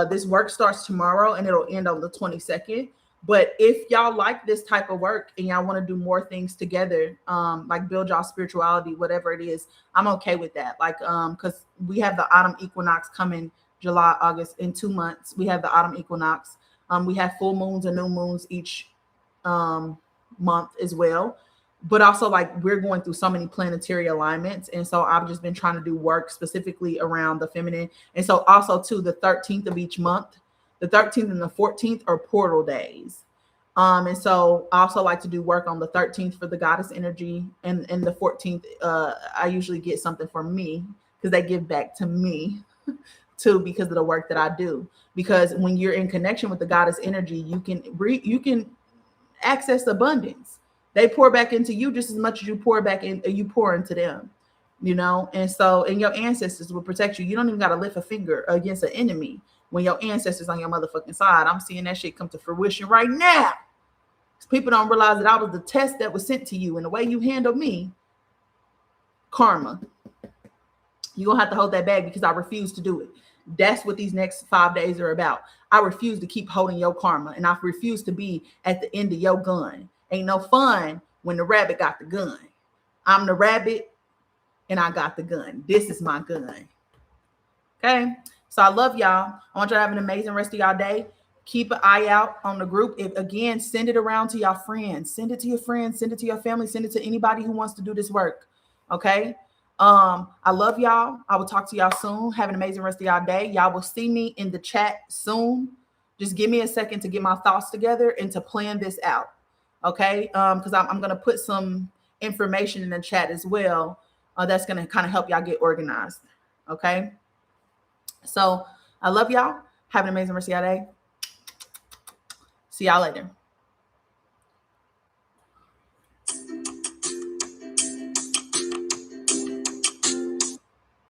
this work starts tomorrow and it'll end on the 22nd. But if y'all like this type of work and y'all want to do more things together, like build y'all spirituality, whatever it is, I'm okay with that. Like, because we have the autumn equinox coming July, August, in 2 months. We have the autumn equinox. We have full moons and new moons each month as well. But also, like, we're going through so many planetary alignments. And so I've just been trying to do work specifically around the feminine. And so also, too, the 13th of each month, the 13th and the 14th are portal days. And so I also like to do work on the 13th for the goddess energy. And the 14th, I usually get something for me because they give back to me too, because of the work that I do. Because when you're in connection with the goddess energy, you can access abundance. They pour back into you just as much as you pour into them. you know. And so, and your ancestors will protect you. You don't even got to lift a finger against an enemy when your ancestors on your motherfucking side. I'm seeing that shit come to fruition right now. People don't realize that I was the test that was sent to you, and the way you handled me, karma. You're gonna have to hold that bag because I refuse to do it. That's what these next 5 days are about. I refuse to keep holding your karma, and I refuse to be at the end of your gun. Ain't no fun when the rabbit got the gun. I'm the rabbit and I got the gun. This is my gun. Okay. So I love y'all. I want y'all to have an amazing rest of y'all day. Keep an eye out on the group. If, again, send it around to y'all friends. Send it to your friends. Send it to your family. Send it to anybody who wants to do this work. Okay. I love y'all. I will talk to y'all soon. Have an amazing rest of y'all day. Y'all will see me in the chat soon. Just give me a second to get my thoughts together and to plan this out. Okay. Because I'm going to put some information in the chat as well. That's going to kind of help y'all get organized. Okay. So I love y'all. Have an amazing rest of y'all day. See y'all later.